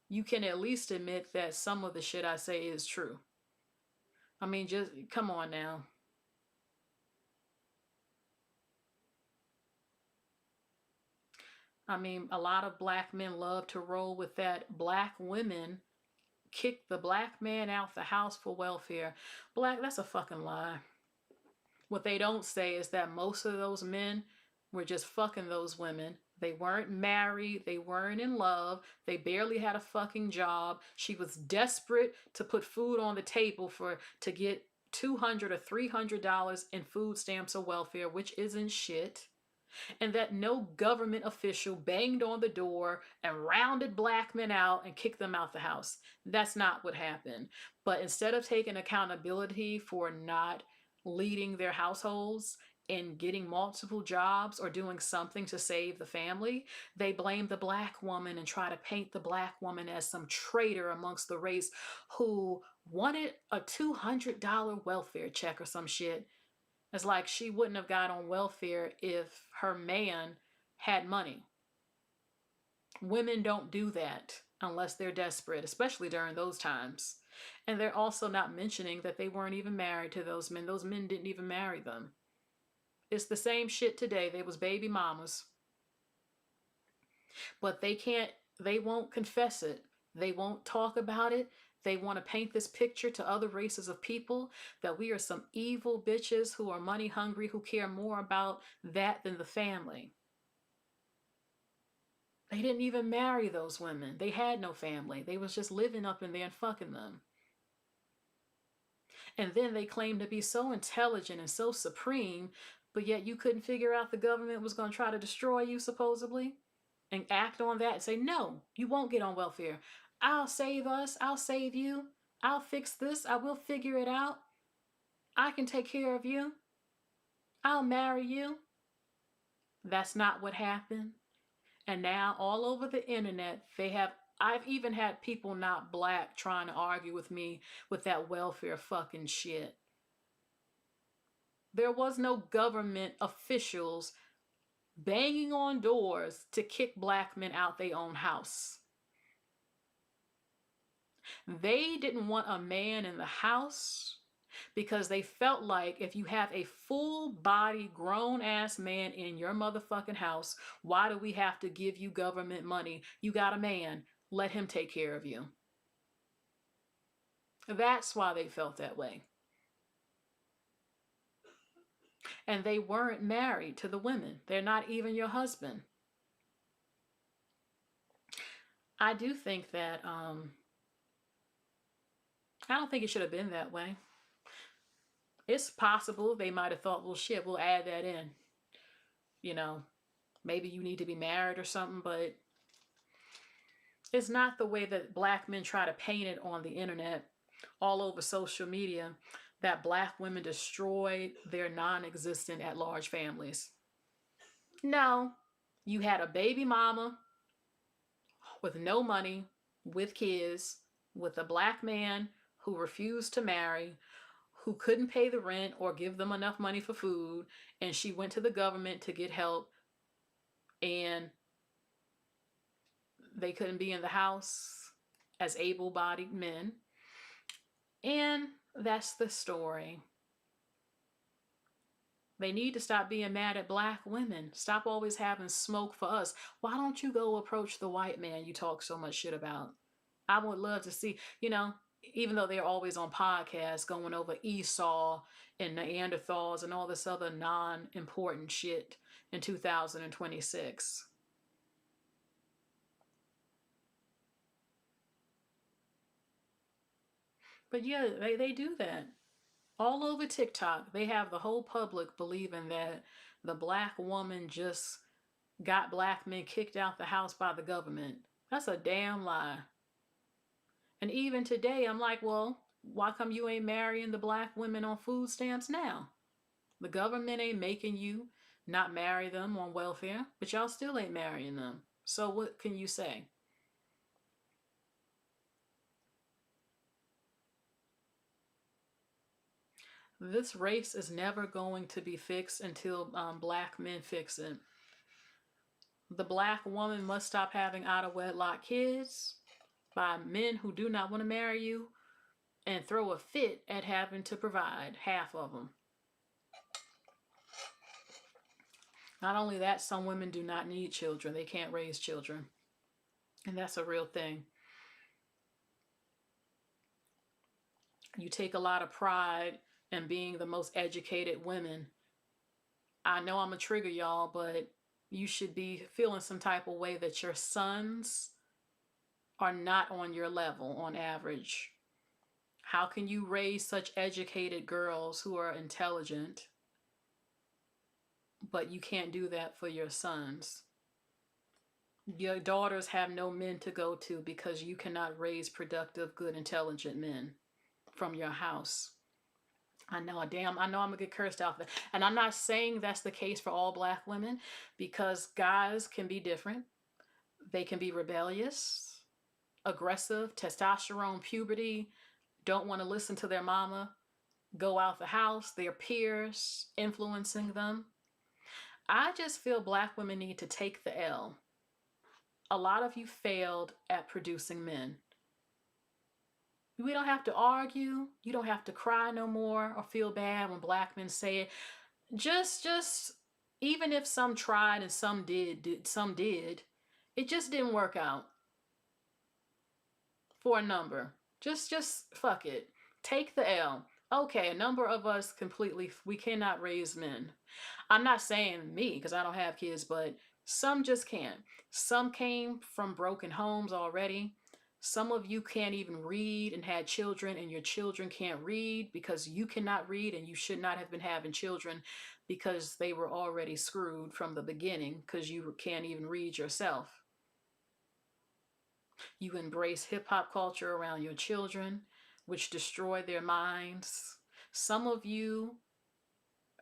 you can at least admit that some of the shit I say is true. I mean, just come on now. I mean, a lot of black men love to roll with that. Black women kick the black man out the house for welfare. Black, that's a fucking lie. What they don't say is that most of those men were just fucking those women. They weren't married. They weren't in love. They barely had a fucking job. She was desperate to put food on the table to get $200 or $300 in food stamps or welfare, which isn't shit. And that no government official banged on the door and rounded black men out and kicked them out the house. That's not what happened. But instead of taking accountability for not leading their households and getting multiple jobs or doing something to save the family, they blame the black woman and try to paint the black woman as some traitor amongst the race who wanted a $200 welfare check or some shit. It's like she wouldn't have got on welfare if her man had money. Women don't do that unless they're desperate, especially during those times. And they're also not mentioning that they weren't even married to those men. Those men didn't even marry them. It's the same shit today. They was baby mamas. But they won't confess it. They won't talk about it. They want to paint this picture to other races of people that we are some evil bitches who are money hungry, who care more about that than the family. They didn't even marry those women. They had no family. They was just living up in there and fucking them. And then they claim to be so intelligent and so supreme, but yet you couldn't figure out the government was going to try to destroy you, supposedly, and act on that and say, no, you won't get on welfare. I'll save us. I'll save you. I'll fix this. I will figure it out. I can take care of you. I'll marry you. That's not what happened. And now all over the internet, I've even had people not black trying to argue with me with that welfare fucking shit. There was no government officials banging on doors to kick black men out their own house. They didn't want a man in the house because they felt like if you have a full body grown ass man in your motherfucking house, why do we have to give you government money? You got a man, let him take care of you. That's why they felt that way. And they weren't married to the women. They're not even your husband. I do think that I don't think it should have been that way. It's possible they might have thought, well, shit, we'll add that in. You know, maybe you need to be married or something, but it's not the way that black men try to paint it on the internet, all over social media, that black women destroyed their non-existent at-large families. No, you had a baby mama with no money, with kids, with a black man who refused to marry, who couldn't pay the rent or give them enough money for food, and she went to the government to get help, and they couldn't be in the house as able-bodied men. And that's the story. They need to stop being mad at black women. Stop always having smoke for us. Why don't you go approach the white man you talk so much shit about? I would love to see, even though they're always on podcasts going over Esau and Neanderthals and all this other non-important shit in 2026. But yeah, they do that. All over TikTok, they have the whole public believing that the black woman just got black men kicked out the house by the government. That's a damn lie. And even today, I'm like, well, why come you ain't marrying the black women on food stamps now? The government ain't making you not marry them on welfare, but y'all still ain't marrying them. So what can you say? This race is never going to be fixed until black men fix it. The black woman must stop having out of wedlock kids by men who do not want to marry you, and throw a fit at having to provide half of them. Not only that, some women do not need children. They can't raise children. And that's a real thing. You take a lot of pride in being the most educated women. I know I'm a trigger y'all, but you should be feeling some type of way that your sons are not on your level on average. How can you raise such educated girls who are intelligent, but you can't do that for your sons? Your daughters have no men to go to because you cannot raise productive, good, intelligent men from your house. I know I'm gonna get cursed out there. And I'm not saying that's the case for all black women, because guys can be different. They can be rebellious, aggressive, testosterone, puberty, don't want to listen to their mama, go out the house, their peers influencing them. I just feel black women need to take the L. A lot of you failed at producing men. We don't have to argue. You don't have to cry no more or feel bad when black men say it. Just even if some tried and some did, it just didn't work out for a number. Just fuck it. Take the L. Okay, a number of us we cannot raise men. I'm not saying me, because I don't have kids, but some just can't. Some came from broken homes already. Some of you can't even read and had children, and your children can't read because you cannot read, and you should not have been having children because they were already screwed from the beginning because you can't even read yourself. You embrace hip-hop culture around your children, which destroy their minds. Some of you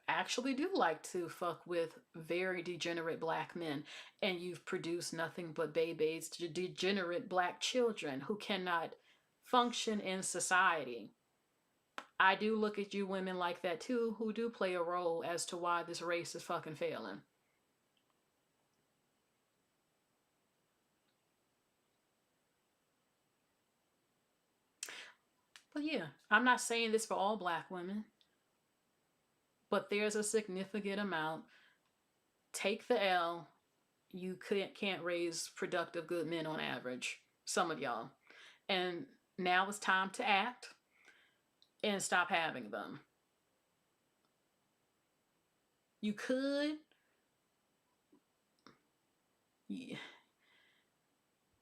actually do like to fuck with very degenerate black men, and you've produced nothing but babies, degenerate black children who cannot function in society. I do look at you women like that too, who do play a role as to why this race is fucking failing. But yeah, I'm not saying this for all black women, but there's a significant amount. Take the L. You can't raise productive, good men on average. Some of y'all. And now it's time to act and stop having them. You could. Yeah.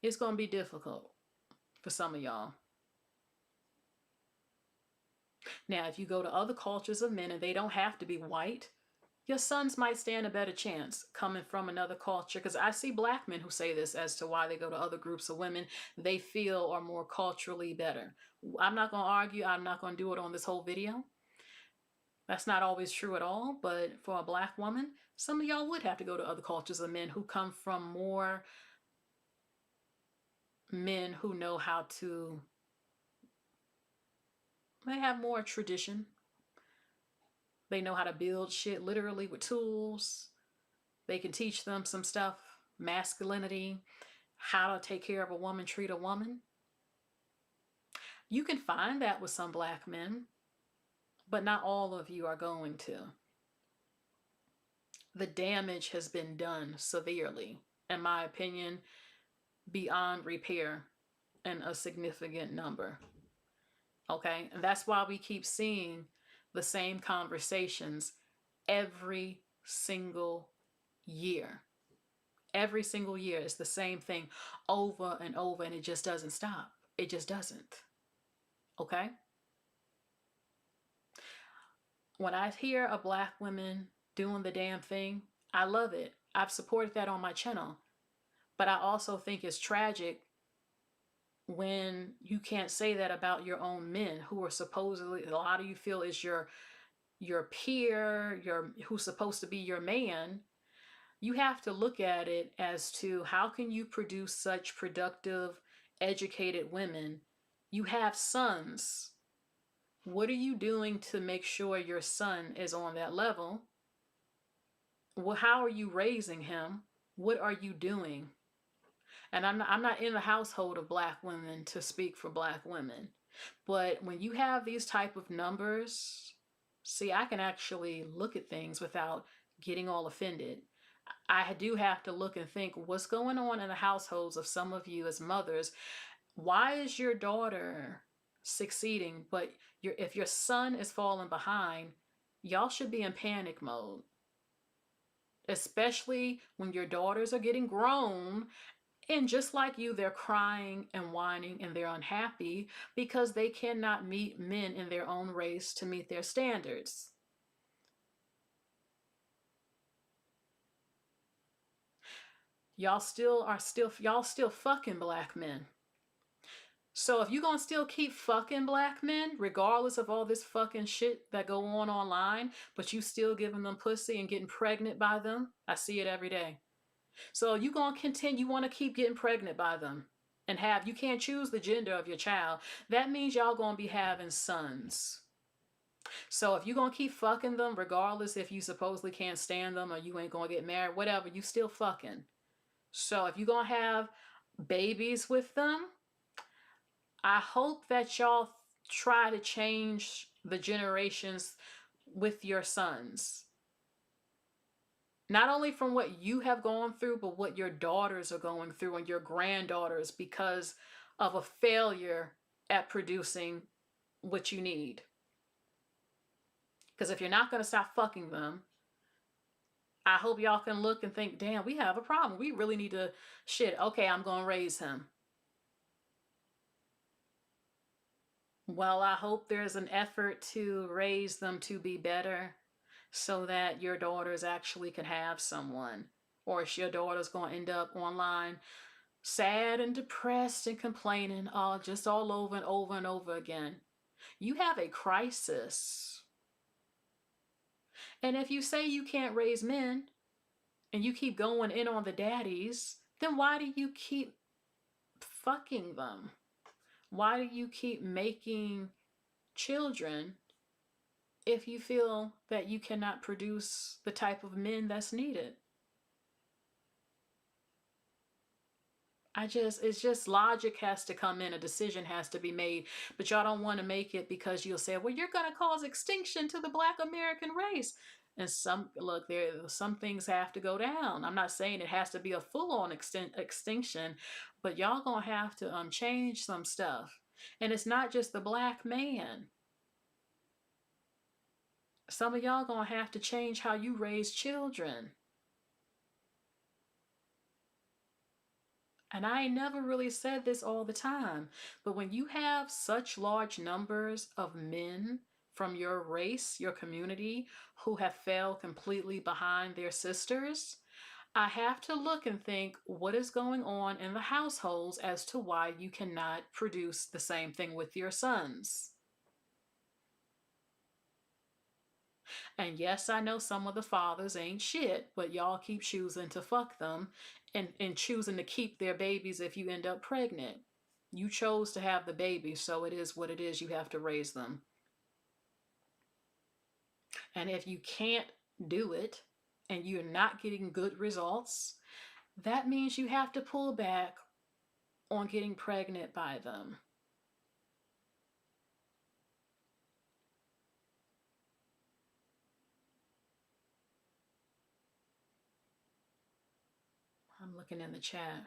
It's going to be difficult for some of y'all. Now, if you go to other cultures of men, and they don't have to be white, your sons might stand a better chance coming from another culture. Because I see black men who say this as to why they go to other groups of women they feel are more culturally better. I'm not going to argue. I'm not going to do it on this whole video. That's not always true at all. But for a black woman, some of y'all would have to go to other cultures of men who come from more men who know how to, they have more tradition. They know how to build shit literally with tools. They can teach them some stuff, masculinity, how to take care of a woman, treat a woman. You can find that with some black men, but not all of you are going to. The damage has been done severely, in my opinion, beyond repair in a significant number. Okay? And that's why we keep seeing the same conversations every single year. Every single year it's the same thing over and over, and it just doesn't stop. It just doesn't. Okay? When I hear a black woman doing the damn thing, I love it. I've supported that on my channel. But I also think it's tragic when you can't say that about your own men who are supposedly, a lot of you feel is your peer, who's supposed to be your man. You have to look at it as to how can you produce such productive, educated women? You have sons. What are you doing to make sure your son is on that level? Well, how are you raising him? What are you doing? And I'm not in the household of black women to speak for black women. But when you have these type of numbers, see, I can actually look at things without getting all offended. I do have to look and think what's going on in the households of some of you as mothers. Why is your daughter succeeding, but if your son is falling behind, y'all should be in panic mode, especially when your daughters are getting grown. And just like you, they're crying and whining and they're unhappy because they cannot meet men in their own race to meet their standards. Y'all still fucking black men. So if you're gonna still keep fucking black men, regardless of all this fucking shit that go on online, but you still giving them pussy and getting pregnant by them, I see it every day. So you gonna continue, you wanna keep getting pregnant by them and you can't choose the gender of your child. That means y'all gonna be having sons. So if you're gonna keep fucking them, regardless if you supposedly can't stand them or you ain't gonna get married, whatever, you still fucking. So if you're gonna have babies with them, I hope that y'all try to change the generations with your sons. Not only from what you have gone through, but what your daughters are going through and your granddaughters because of a failure at producing what you need. Because if you're not going to stop fucking them, I hope y'all can look and think, damn, we have a problem. We really need to, okay, I'm going to raise him. Well, I hope there's an effort to raise them to be better so that your daughters actually can have someone. Or if your daughter's going to end up online sad and depressed and complaining just all over and over and over again. You have a crisis. And if you say you can't raise men and you keep going in on the daddies, then why do you keep fucking them? Why do you keep making children if you feel that you cannot produce the type of men that's needed? It's just logic has to come in, a decision has to be made, but y'all don't want to make it because you'll say, well, you're going to cause extinction to the Black American race. And some things have to go down. I'm not saying it has to be a full-on extinction, but y'all gonna have to change some stuff. And it's not just the black man. Some of y'all gonna have to change how you raise children. And I ain't never really said this all the time, but when you have such large numbers of men from your race, your community, who have failed completely behind their sisters, I have to look and think what is going on in the households as to why you cannot produce the same thing with your sons. And yes, I know some of the fathers ain't shit, but y'all keep choosing to fuck them and choosing to keep their babies if you end up pregnant. You chose to have the baby, so it is what it is. You have to raise them. And if you can't do it and you're not getting good results, that means you have to pull back on getting pregnant by them. I'm looking in the chat.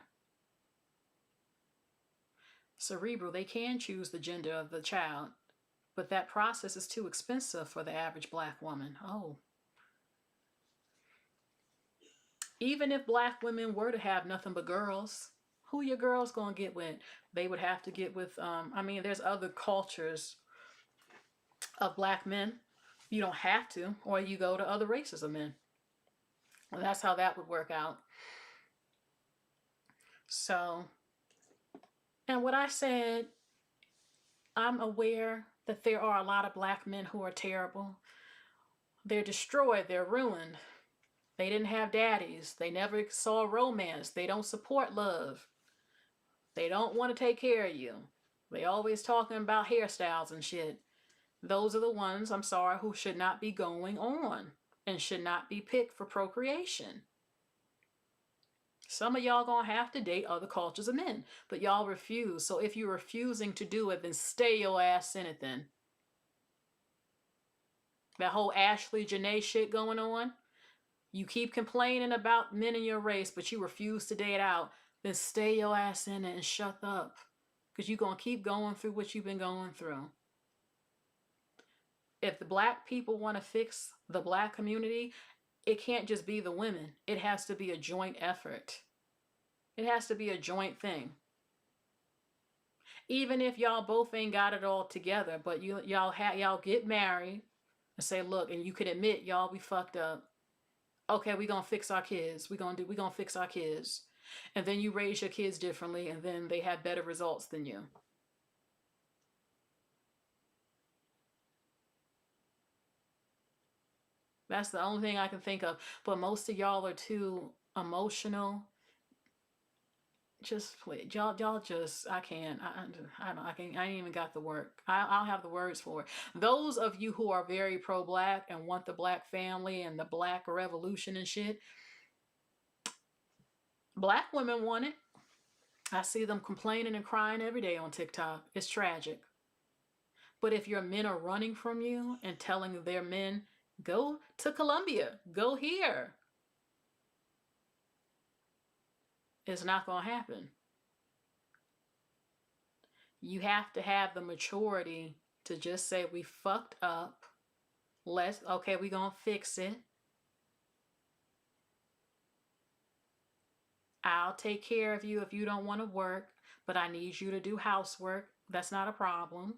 Cerebral, they can choose the gender of the child, but that process is too expensive for the average black woman. Oh. Even if black women were to have nothing but girls, who your girls gonna get with? They would have to get with, there's other cultures of black men. You don't have to, or you go to other races of men. Well, that's how that would work out. So, and what I said, I'm aware that there are a lot of black men who are terrible. They're destroyed, they're ruined. They didn't have daddies. They never saw romance. They don't support love. They don't want to take care of you. They always talking about hairstyles and shit. Those are the ones, I'm sorry, who should not be going on and should not be picked for procreation. Some of y'all gonna have to date other cultures of men, but y'all refuse. So if you're refusing to do it, then stay your ass in it then. That whole Ashley Janae shit going on. You keep complaining about men in your race, but you refuse to date out, then stay your ass in it and shut up. Because you're going to keep going through what you've been going through. If the black people want to fix the black community, it can't just be the women. It has to be a joint effort. It has to be a joint thing. Even if y'all both ain't got it all together, but y'all get married and say, look, and you can admit y'all be fucked up. Okay, we gonna fix our kids. We gonna fix our kids. And then you raise your kids differently, and then they have better results than you. That's the only thing I can think of. But most of y'all are too emotional. Just please, y'all just, I can't, I ain't even got the word. I'll have the words for it. Those of you who are very pro-black and want the black family and the black revolution and shit, black women want it. I see them complaining and crying every day on TikTok. It's tragic. But if your men are running from you and telling their men, go to Colombia, go here, it's not going to happen. You have to have the maturity to just say, we fucked up. Okay, we going to fix it. I'll take care of you if you don't want to work, but I need you to do housework. That's not a problem.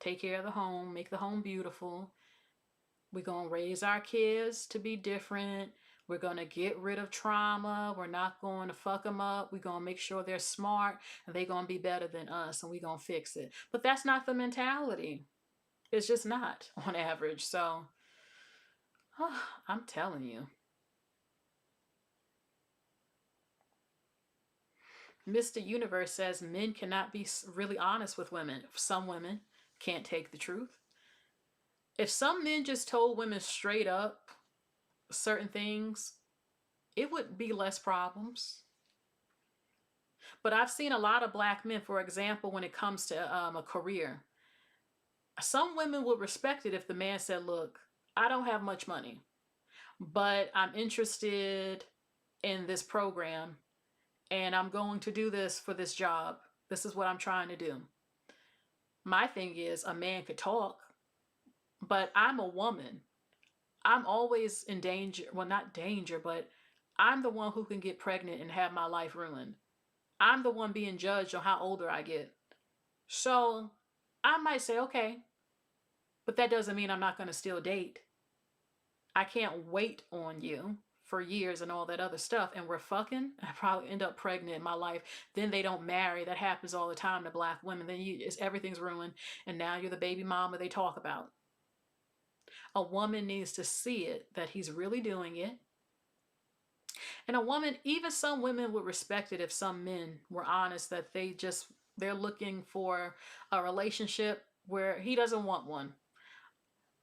Take care of the home, make the home beautiful. We're going to raise our kids to be different. We're going to get rid of trauma. We're not going to fuck them up. We're going to make sure they're smart and they're going to be better than us, and we're going to fix it. But that's not the mentality. It's just not on average. So I'm telling you. Mr. Universe says men cannot be really honest with women. Some women can't take the truth. If some men just told women straight up certain things, it would be less problems. But I've seen a lot of black men, for example, when it comes to a career, some women would respect it if the man said, look, I don't have much money, but I'm interested in this program and I'm going to do this for this job. This is what I'm trying to do. My thing is, a man could talk, but I'm a woman. I'm always in danger. Well, not danger, but I'm the one who can get pregnant and have my life ruined. I'm the one being judged on how older I get. So I might say, okay, but that doesn't mean I'm not going to still date. I can't wait on you for years and all that other stuff. And we're fucking, I probably end up pregnant in my life. Then they don't marry. That happens all the time to black women. Then everything's ruined. And now you're the baby mama they talk about. A woman needs to see it, that he's really doing it. And a woman, even some women would respect it if some men were honest, that they're looking for a relationship where he doesn't want one.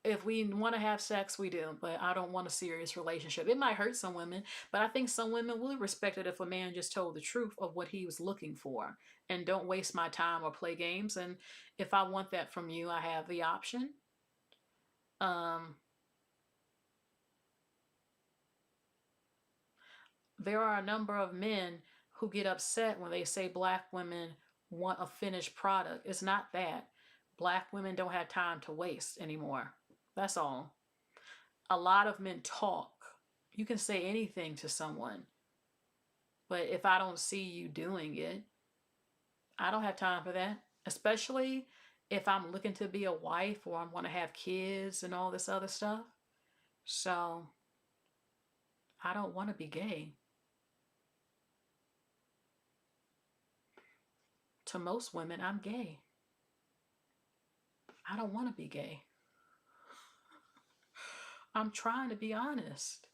If we want to have sex, we do, but I don't want a serious relationship. It might hurt some women, but I think some women will respect it if a man just told the truth of what he was looking for and don't waste my time or play games. And if I want that from you, I have the option. There are a number of men who get upset when they say black women want a finished product. It's not that. Black women don't have time to waste anymore. That's all. A lot of men talk. You can say anything to someone, but if I don't see you doing it, I don't have time for that. Especially if I'm looking to be a wife or I want to have kids and all this other stuff. So I don't want to be gay. To most women, I'm gay. I don't want to be gay. I'm trying to be honest.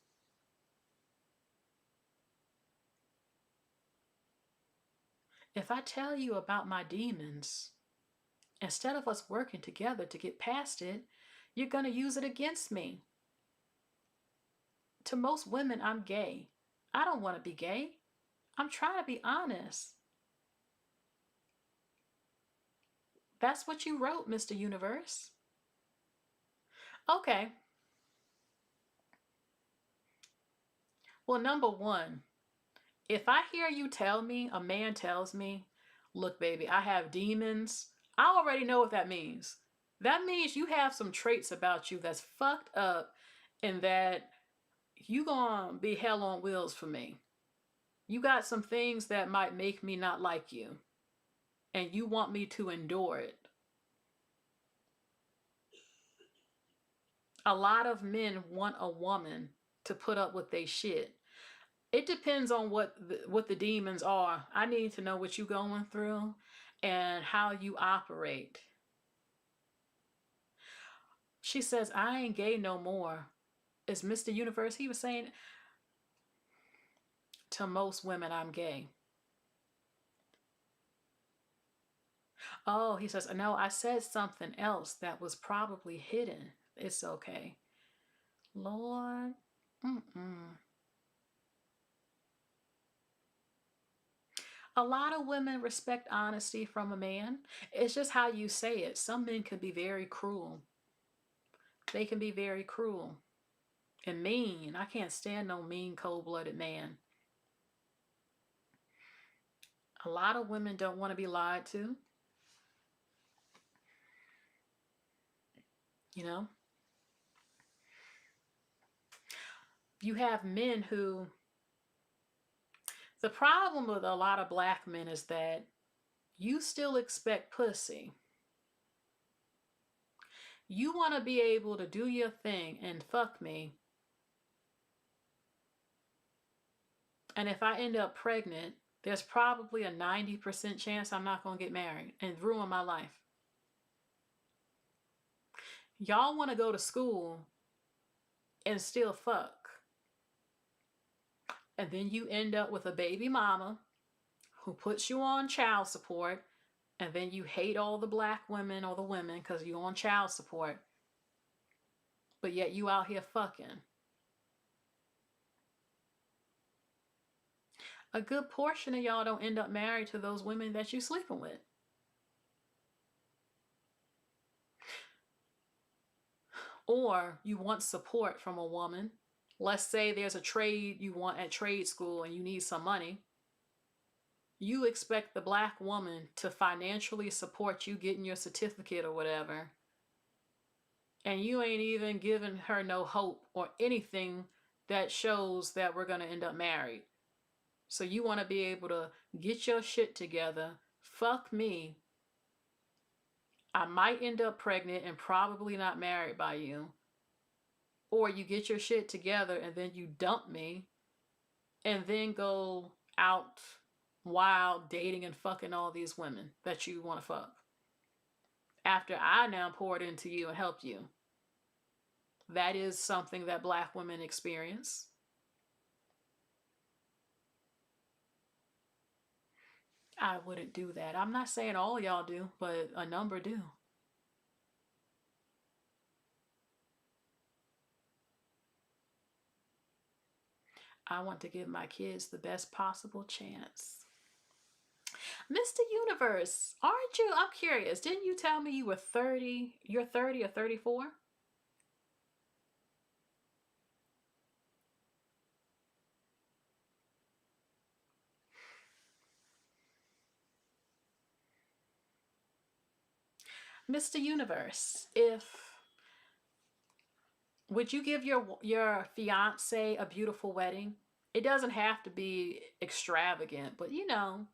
If I tell you about my demons, instead of us working together to get past it, you're going to use it against me. To most women, I'm gay. I don't want to be gay. I'm trying to be honest. That's what you wrote, Mr. Universe. Okay. Well, number one, if I hear you tell me, a man tells me, look, baby, I have demons, I already know what that means. That means you have some traits about you that's fucked up and that you gonna be hell on wheels for me. You got some things that might make me not like you, and you want me to endure it. A lot of men want a woman to put up with their shit. It depends on what the demons are. I need to know what you're going through and how you operate. She says, I ain't gay no more. Is Mr. Universe, he was saying, to most women, I'm gay. Oh, he says, no, I said something else that was probably hidden. It's okay. Lord. Mm-mm. A lot of women respect honesty from a man. It's just how you say it. Some men can be very cruel. They can be very cruel and mean. I can't stand no mean, cold-blooded man. A lot of women don't want to be lied to. You know? You have men who... The problem with a lot of black men is that you still expect pussy. You want to be able to do your thing and fuck me. And if I end up pregnant, there's probably a 90% chance I'm not going to get married and ruin my life. Y'all want to go to school and still fuck. And then you end up with a baby mama who puts you on child support. And then you hate all the black women or the women because you're on child support. But yet you out here fucking. A good portion of y'all don't end up married to those women that you sleeping with. Or you want support from a woman. Let's say there's a trade you want at trade school and you need some money. You expect the black woman to financially support you getting your certificate or whatever. And you ain't even giving her no hope or anything that shows that we're going to end up married. So you want to be able to get your shit together, fuck me. I might end up pregnant and probably not married by you. Or you get your shit together and then you dump me and then go out wild dating and fucking all these women that you want to fuck. After I now poured into you and helped you. That is something that black women experience. I wouldn't do that. I'm not saying all y'all do, but a number do. I want to give my kids the best possible chance. Mr. Universe, aren't you? I'm curious. Didn't you tell me you were 30? You're 30 or 34? Mr. Universe, would you give your fiance a beautiful wedding? It doesn't have to be extravagant, but you know,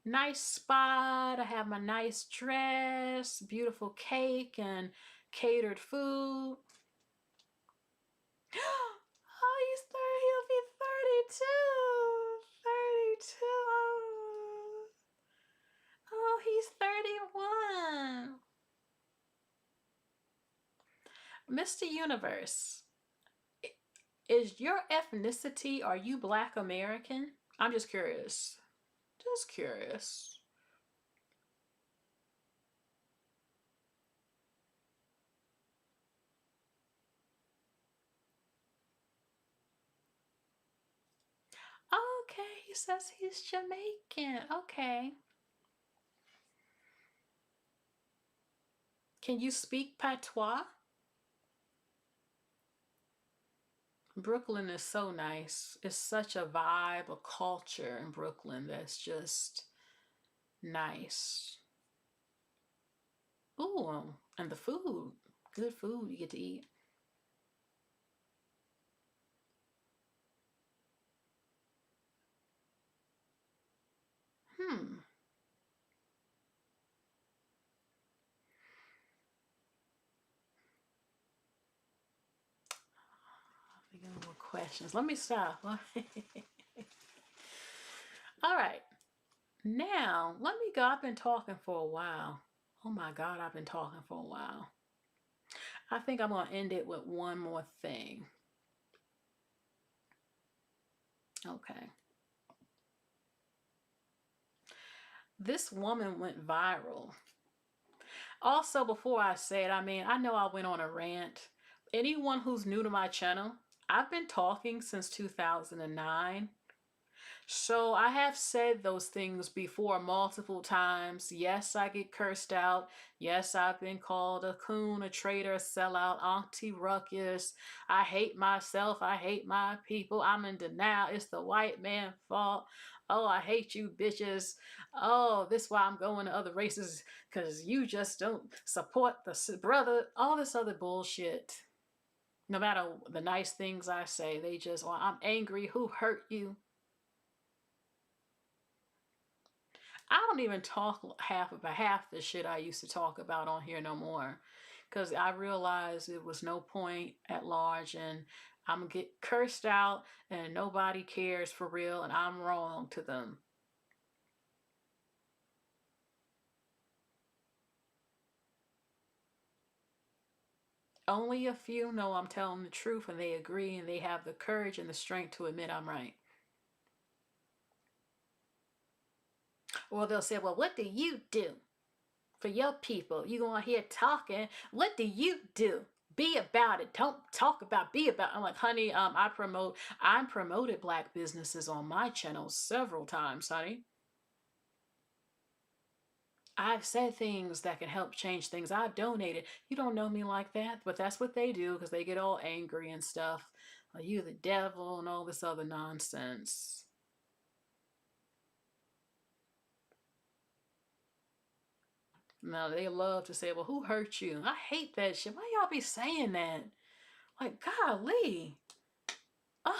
nice spot. I have my nice dress, beautiful cake, and catered food. Oh, he'll be 32. 32. Oh, he's 31. Mr. Universe, is your ethnicity, are you Black American? I'm just curious. Just curious. Okay, he says he's Jamaican. Okay. Can you speak patois? Brooklyn is so nice. It's such a vibe, a culture in Brooklyn that's just nice. Ooh, and the food. Good food you get to eat. Hmm. I got more questions. Let me stop. All right. Now, let me go. I've been talking for a while. Oh my God, I've been talking for a while. I think I'm going to end it with one more thing. Okay. This woman went viral. Also, before I say it, I know I went on a rant. Anyone who's new to my channel, I've been talking since 2009. So I have said those things before multiple times. Yes, I get cursed out. Yes, I've been called a coon, a traitor, a sellout, auntie ruckus. I hate myself. I hate my people. I'm in denial. It's the white man's fault. Oh, I hate you bitches. Oh, this is why I'm going to other races, because you just don't support the brother. All this other bullshit. No matter the nice things I say, they just, well, I'm angry. Who hurt you? I don't even talk half the shit I used to talk about on here no more, because I realized it was no point at large, and I'm gonna get cursed out and nobody cares for real, and I'm wrong to them. Only a few know I'm telling the truth, and they agree, and they have the courage and the strength to admit I'm right. Or they'll say, well, what do you do for your people? You go on here talking. What do you do? Be about it. Don't talk about, be about. I'm like, honey, I promoted black businesses on my channel several times, honey. I've said things that can help change things. I've donated. You don't know me like that, but that's what they do, because they get all angry and stuff. You the devil and all this other nonsense. Now they love to say, well, who hurt you? I hate that shit. Why y'all be saying that? Like, golly. Ugh.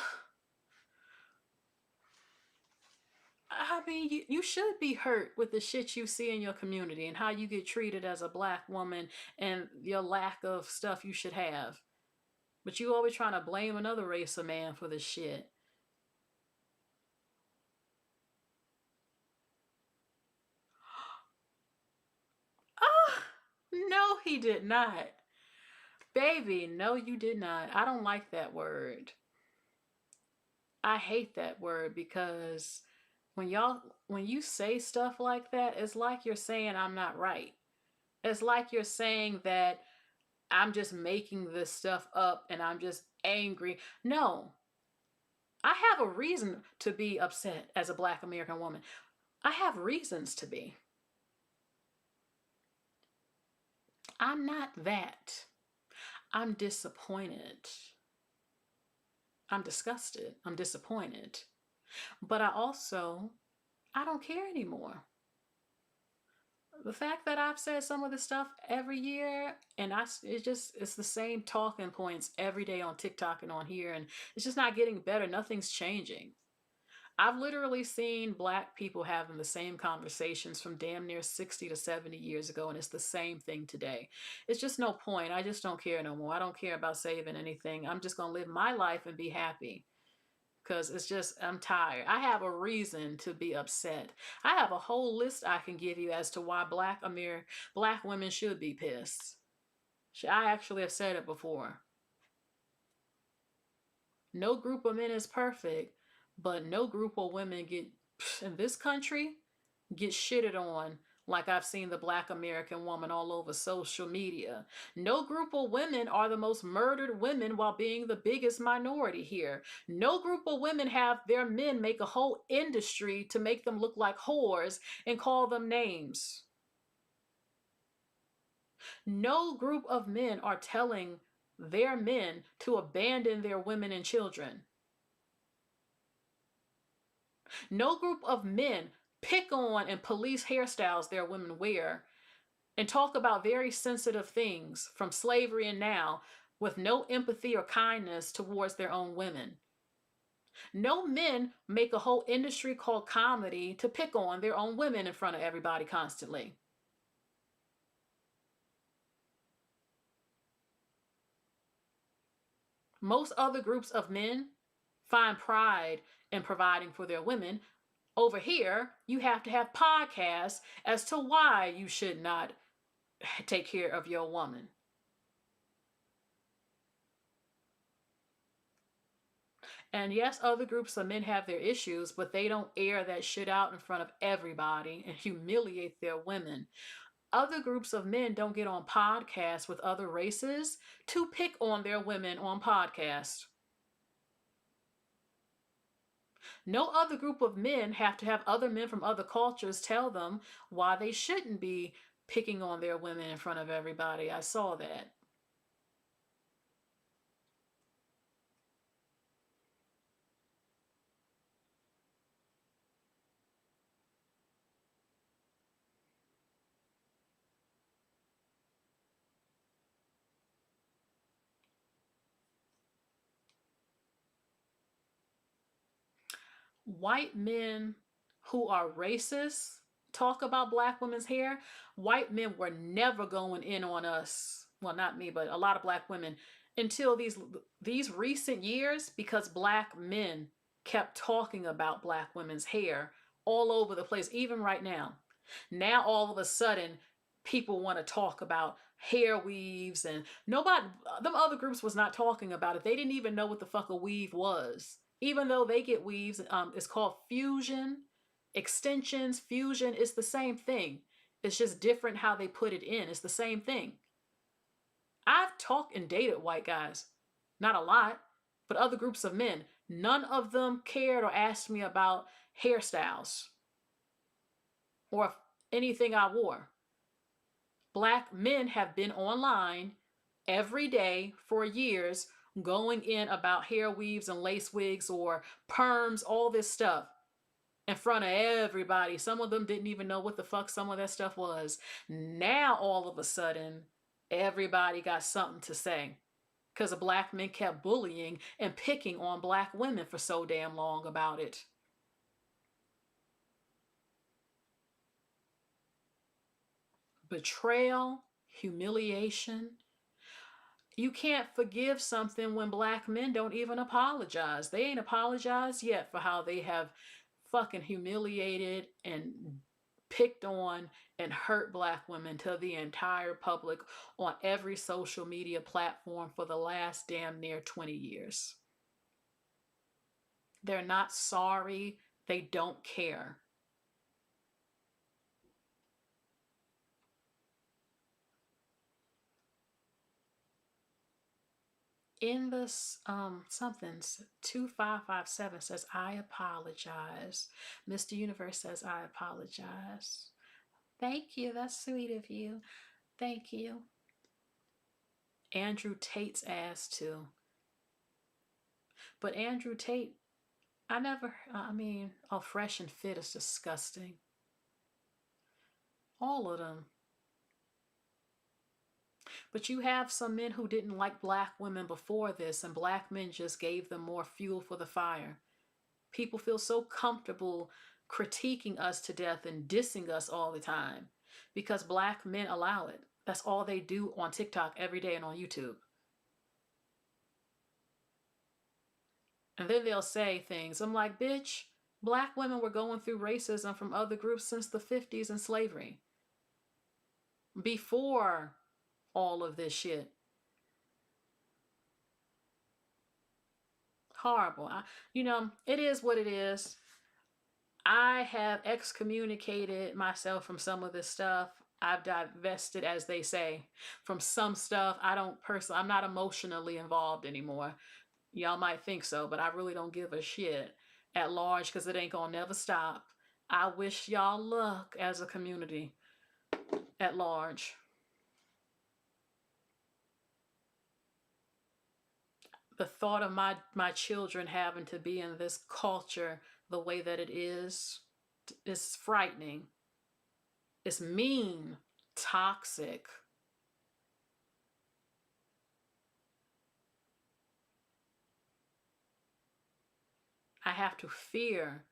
I mean, you should be hurt with the shit you see in your community and how you get treated as a black woman and your lack of stuff you should have. But you always trying to blame another race of man for this shit. Oh, no, he did not. Baby, no, you did not. I don't like that word. I hate that word, because when you say stuff like that, it's like you're saying I'm not right. It's like you're saying that I'm just making this stuff up and I'm just angry. No, I have a reason to be upset as a black American woman. I have reasons to be. I'm not that. I'm disappointed. I'm disgusted. I'm disappointed. But I don't care anymore. The fact that I've said some of this stuff every year, and it's the same talking points every day on TikTok and on here, and it's just not getting better. Nothing's changing. I've literally seen black people having the same conversations from damn near 60 to 70 years ago, and it's the same thing today. It's just no point. I just don't care no more. I don't care about saving anything. I'm just going to live my life and be happy. Because it's just, I'm tired. I have a reason to be upset. I have a whole list I can give you as to why black women should be pissed. I actually have said it before. No group of men is perfect, but no group of women in this country get shitted on like I've seen the Black American woman all over social media. No group of women are the most murdered women while being the biggest minority here. No group of women have their men make a whole industry to make them look like whores and call them names. No group of men are telling their men to abandon their women and children. No group of men pick on and police hairstyles their women wear and talk about very sensitive things from slavery and now with no empathy or kindness towards their own women. No men make a whole industry called comedy to pick on their own women in front of everybody constantly. Most other groups of men find pride in providing for their women. Over here, you have to have podcasts as to why you should not take care of your woman. And yes, other groups of men have their issues, but they don't air that shit out in front of everybody and humiliate their women. Other groups of men don't get on podcasts with other races to pick on their women on podcasts. No other group of men have to have other men from other cultures tell them why they shouldn't be picking on their women in front of everybody. I saw that. White men who are racist talk about Black women's hair. White men were never going in on us. Well, not me, but a lot of Black women until these recent years, because Black men kept talking about Black women's hair all over the place, even right now. Now all of a sudden people want to talk about hair weaves, and nobody, them other groups was not talking about it. They didn't even know what the fuck a weave was. Even though they get weaves, it's called fusion, extensions, fusion. It's the same thing. It's just different how they put it in. It's the same thing. I've talked and dated white guys. Not a lot, but other groups of men. None of them cared or asked me about hairstyles or anything I wore. Black men have been online every day for years going in about hair weaves and lace wigs or perms, all this stuff in front of everybody. Some of them didn't even know what the fuck some of that stuff was. Now all of a sudden, everybody got something to say because the Black men kept bullying and picking on Black women for so damn long about it. Betrayal, humiliation. You can't forgive something when Black men don't even apologize. They ain't apologized yet for how they have fucking humiliated and picked on and hurt Black women to the entire public on every social media platform for the last damn near 20 years. They're not sorry. They don't care. In this something's 2557 says I apologize. Mr. Universe says I apologize. Thank you. That's sweet of you. Thank you. Andrew Tate's ass too. But Andrew Tate, Fresh and Fit is disgusting. All of them. But you have some men who didn't like Black women before this, and Black men just gave them more fuel for the fire. People feel so comfortable critiquing us to death and dissing us all the time because Black men allow it. That's all they do on TikTok every day and on YouTube. And then they'll say things. I'm like, bitch, Black women were going through racism from other groups since the 50s and slavery. Before all of this shit. Horrible. It is what it is. I have excommunicated myself from some of this stuff. I've divested, as they say, from some stuff. I'm not emotionally involved anymore. Y'all might think so, but I really don't give a shit at large because it ain't gonna never stop. I wish y'all luck as a community at large. The thought of my children having to be in this culture the way that it is frightening. It's mean, toxic. I have to fear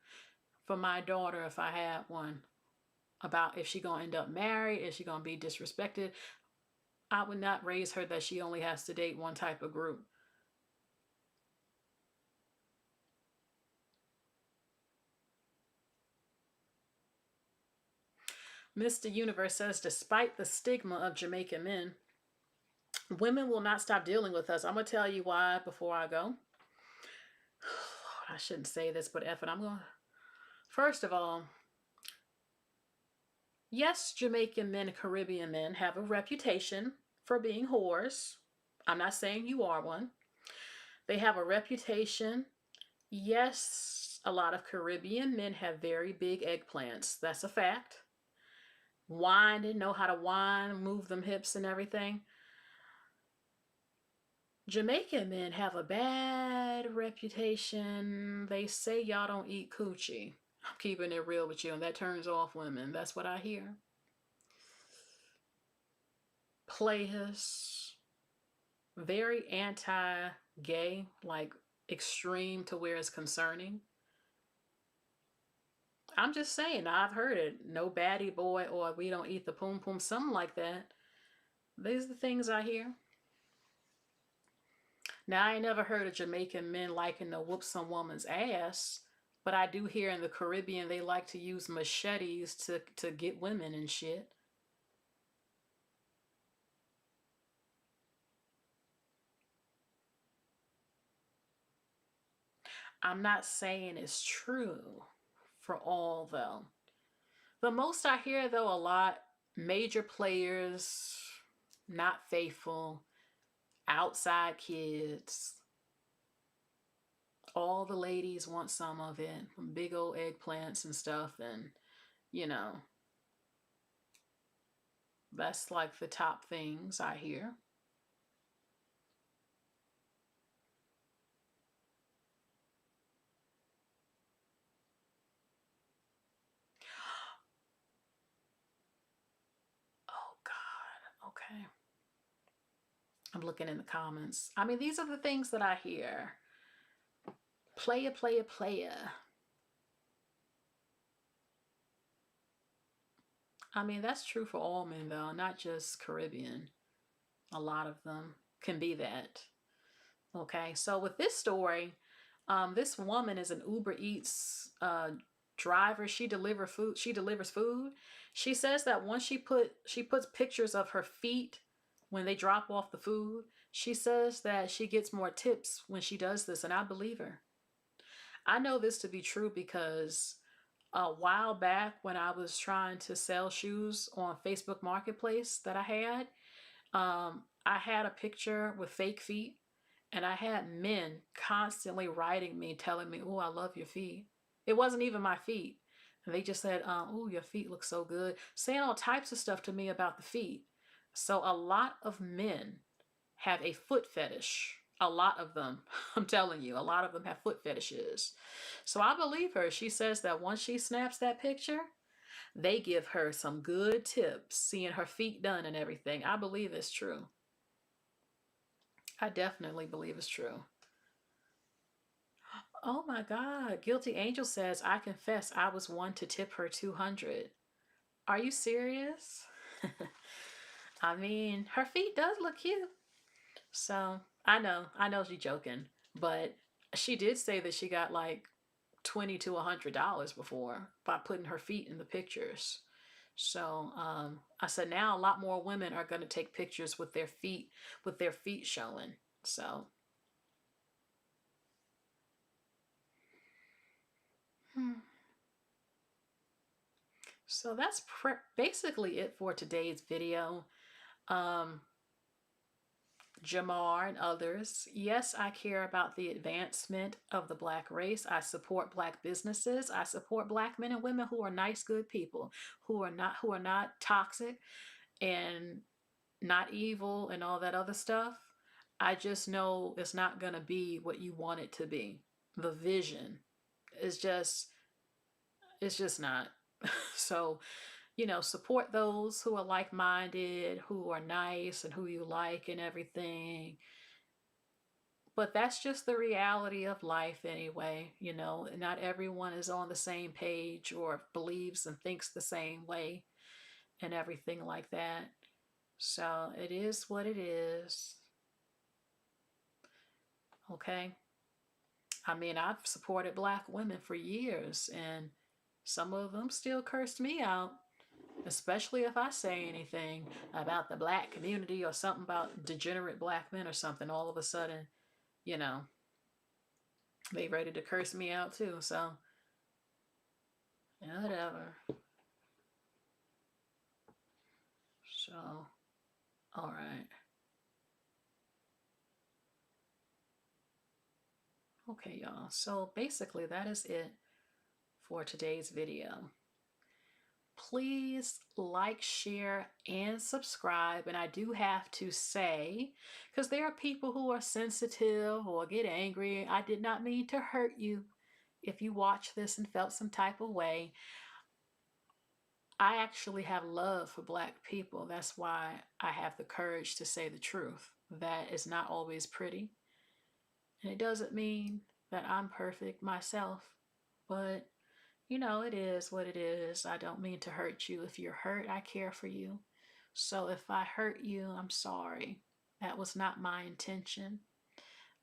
for my daughter if I had one, about if she gonna end up married, is she gonna be disrespected. I would not raise her that she only has to date one type of group. Mr. Universe says, despite the stigma of Jamaican men, women will not stop dealing with us. I'm going to tell you why before I go. I shouldn't say this, but F it, I'm going to. First of all, yes, Jamaican men, Caribbean men have a reputation for being whores. I'm not saying you are one. They have a reputation. Yes, a lot of Caribbean men have very big eggplants. That's a fact. Wine, they know how to wine, move them hips and everything. Jamaican men have a bad reputation. They say y'all don't eat coochie. I'm keeping it real with you, and that turns off women. That's what I hear. Players, very anti-gay, like extreme to where it's concerning. I'm just saying, I've heard it. No baddie boy, or we don't eat the poom poom, something like that. These are the things I hear. Now, I ain't never heard of Jamaican men liking to whoop some woman's ass, but I do hear in the Caribbean they like to use machetes to get women and shit. I'm not saying it's true for all, though. The most I hear, though, a lot, major players, not faithful, outside kids. All the ladies want some of it, big old eggplants and stuff, and, you know, that's like the top things I hear. Oh, God. Okay. I'm looking in the comments. I mean, these are the things that I hear. Playa, playa, playa. I mean, that's true for all men, though, not just Caribbean. A lot of them can be that. Okay, so with this story, this woman is an Uber Eats driver. She delivers food. She says that once she puts pictures of her feet when they drop off the food. She says that she gets more tips when she does this, and I believe her. I know this to be true because a while back when I was trying to sell shoes on Facebook Marketplace that I had a picture with fake feet, and I had men constantly writing me, telling me, "Oh, I love your feet." It wasn't even my feet. And they just said, "Oh, your feet look so good," saying all types of stuff to me about the feet. So a lot of men have a foot fetish. A lot of them, I'm telling you, a lot of them have foot fetishes. So I believe her. She says that once she snaps that picture, they give her some good tips, seeing her feet done and everything. I believe it's true. I definitely believe it's true. Oh my God. Guilty Angel says, I confess I was one to tip her 200. Are you serious? I mean, her feet does look cute. So I know she's joking, but she did say that she got like $20 to $100 before by putting her feet in the pictures. So I said now a lot more women are going to take pictures with their feet showing. So So that's basically it for today's video. Um, Jamar and others, yes, I care about the advancement of the Black race. I support Black businesses. I support Black men and women who are nice, good people, who are not toxic and not evil and all that other stuff. I just know it's not going to be what you want it to be. The vision is just, it's just not. So, support those who are like-minded, who are nice and who you like and everything. But that's just the reality of life anyway. Not everyone is on the same page or believes and thinks the same way and everything like that. So it is what it is. Okay. I mean, I've supported Black women for years, and some of them still cursed me out, especially if I say anything about the Black community or something about degenerate Black men or something. All of a sudden, they ready to curse me out too. So, yeah, whatever. So, all right. Okay, y'all. So basically, that is it for today's video. Please like, share, and subscribe. And I do have to say, because there are people who are sensitive or get angry, I did not mean to hurt you. If you watch this and felt some type of way, I actually have love for Black people. That's why I have the courage to say the truth. That is not always pretty. And it doesn't mean that I'm perfect myself, but it is what it is. I don't mean to hurt you. If you're hurt, I care for you. So if I hurt you, I'm sorry. That was not my intention.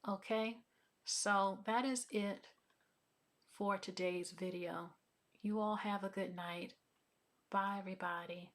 Okay? So that is it for today's video. You all have a good night. Bye, everybody.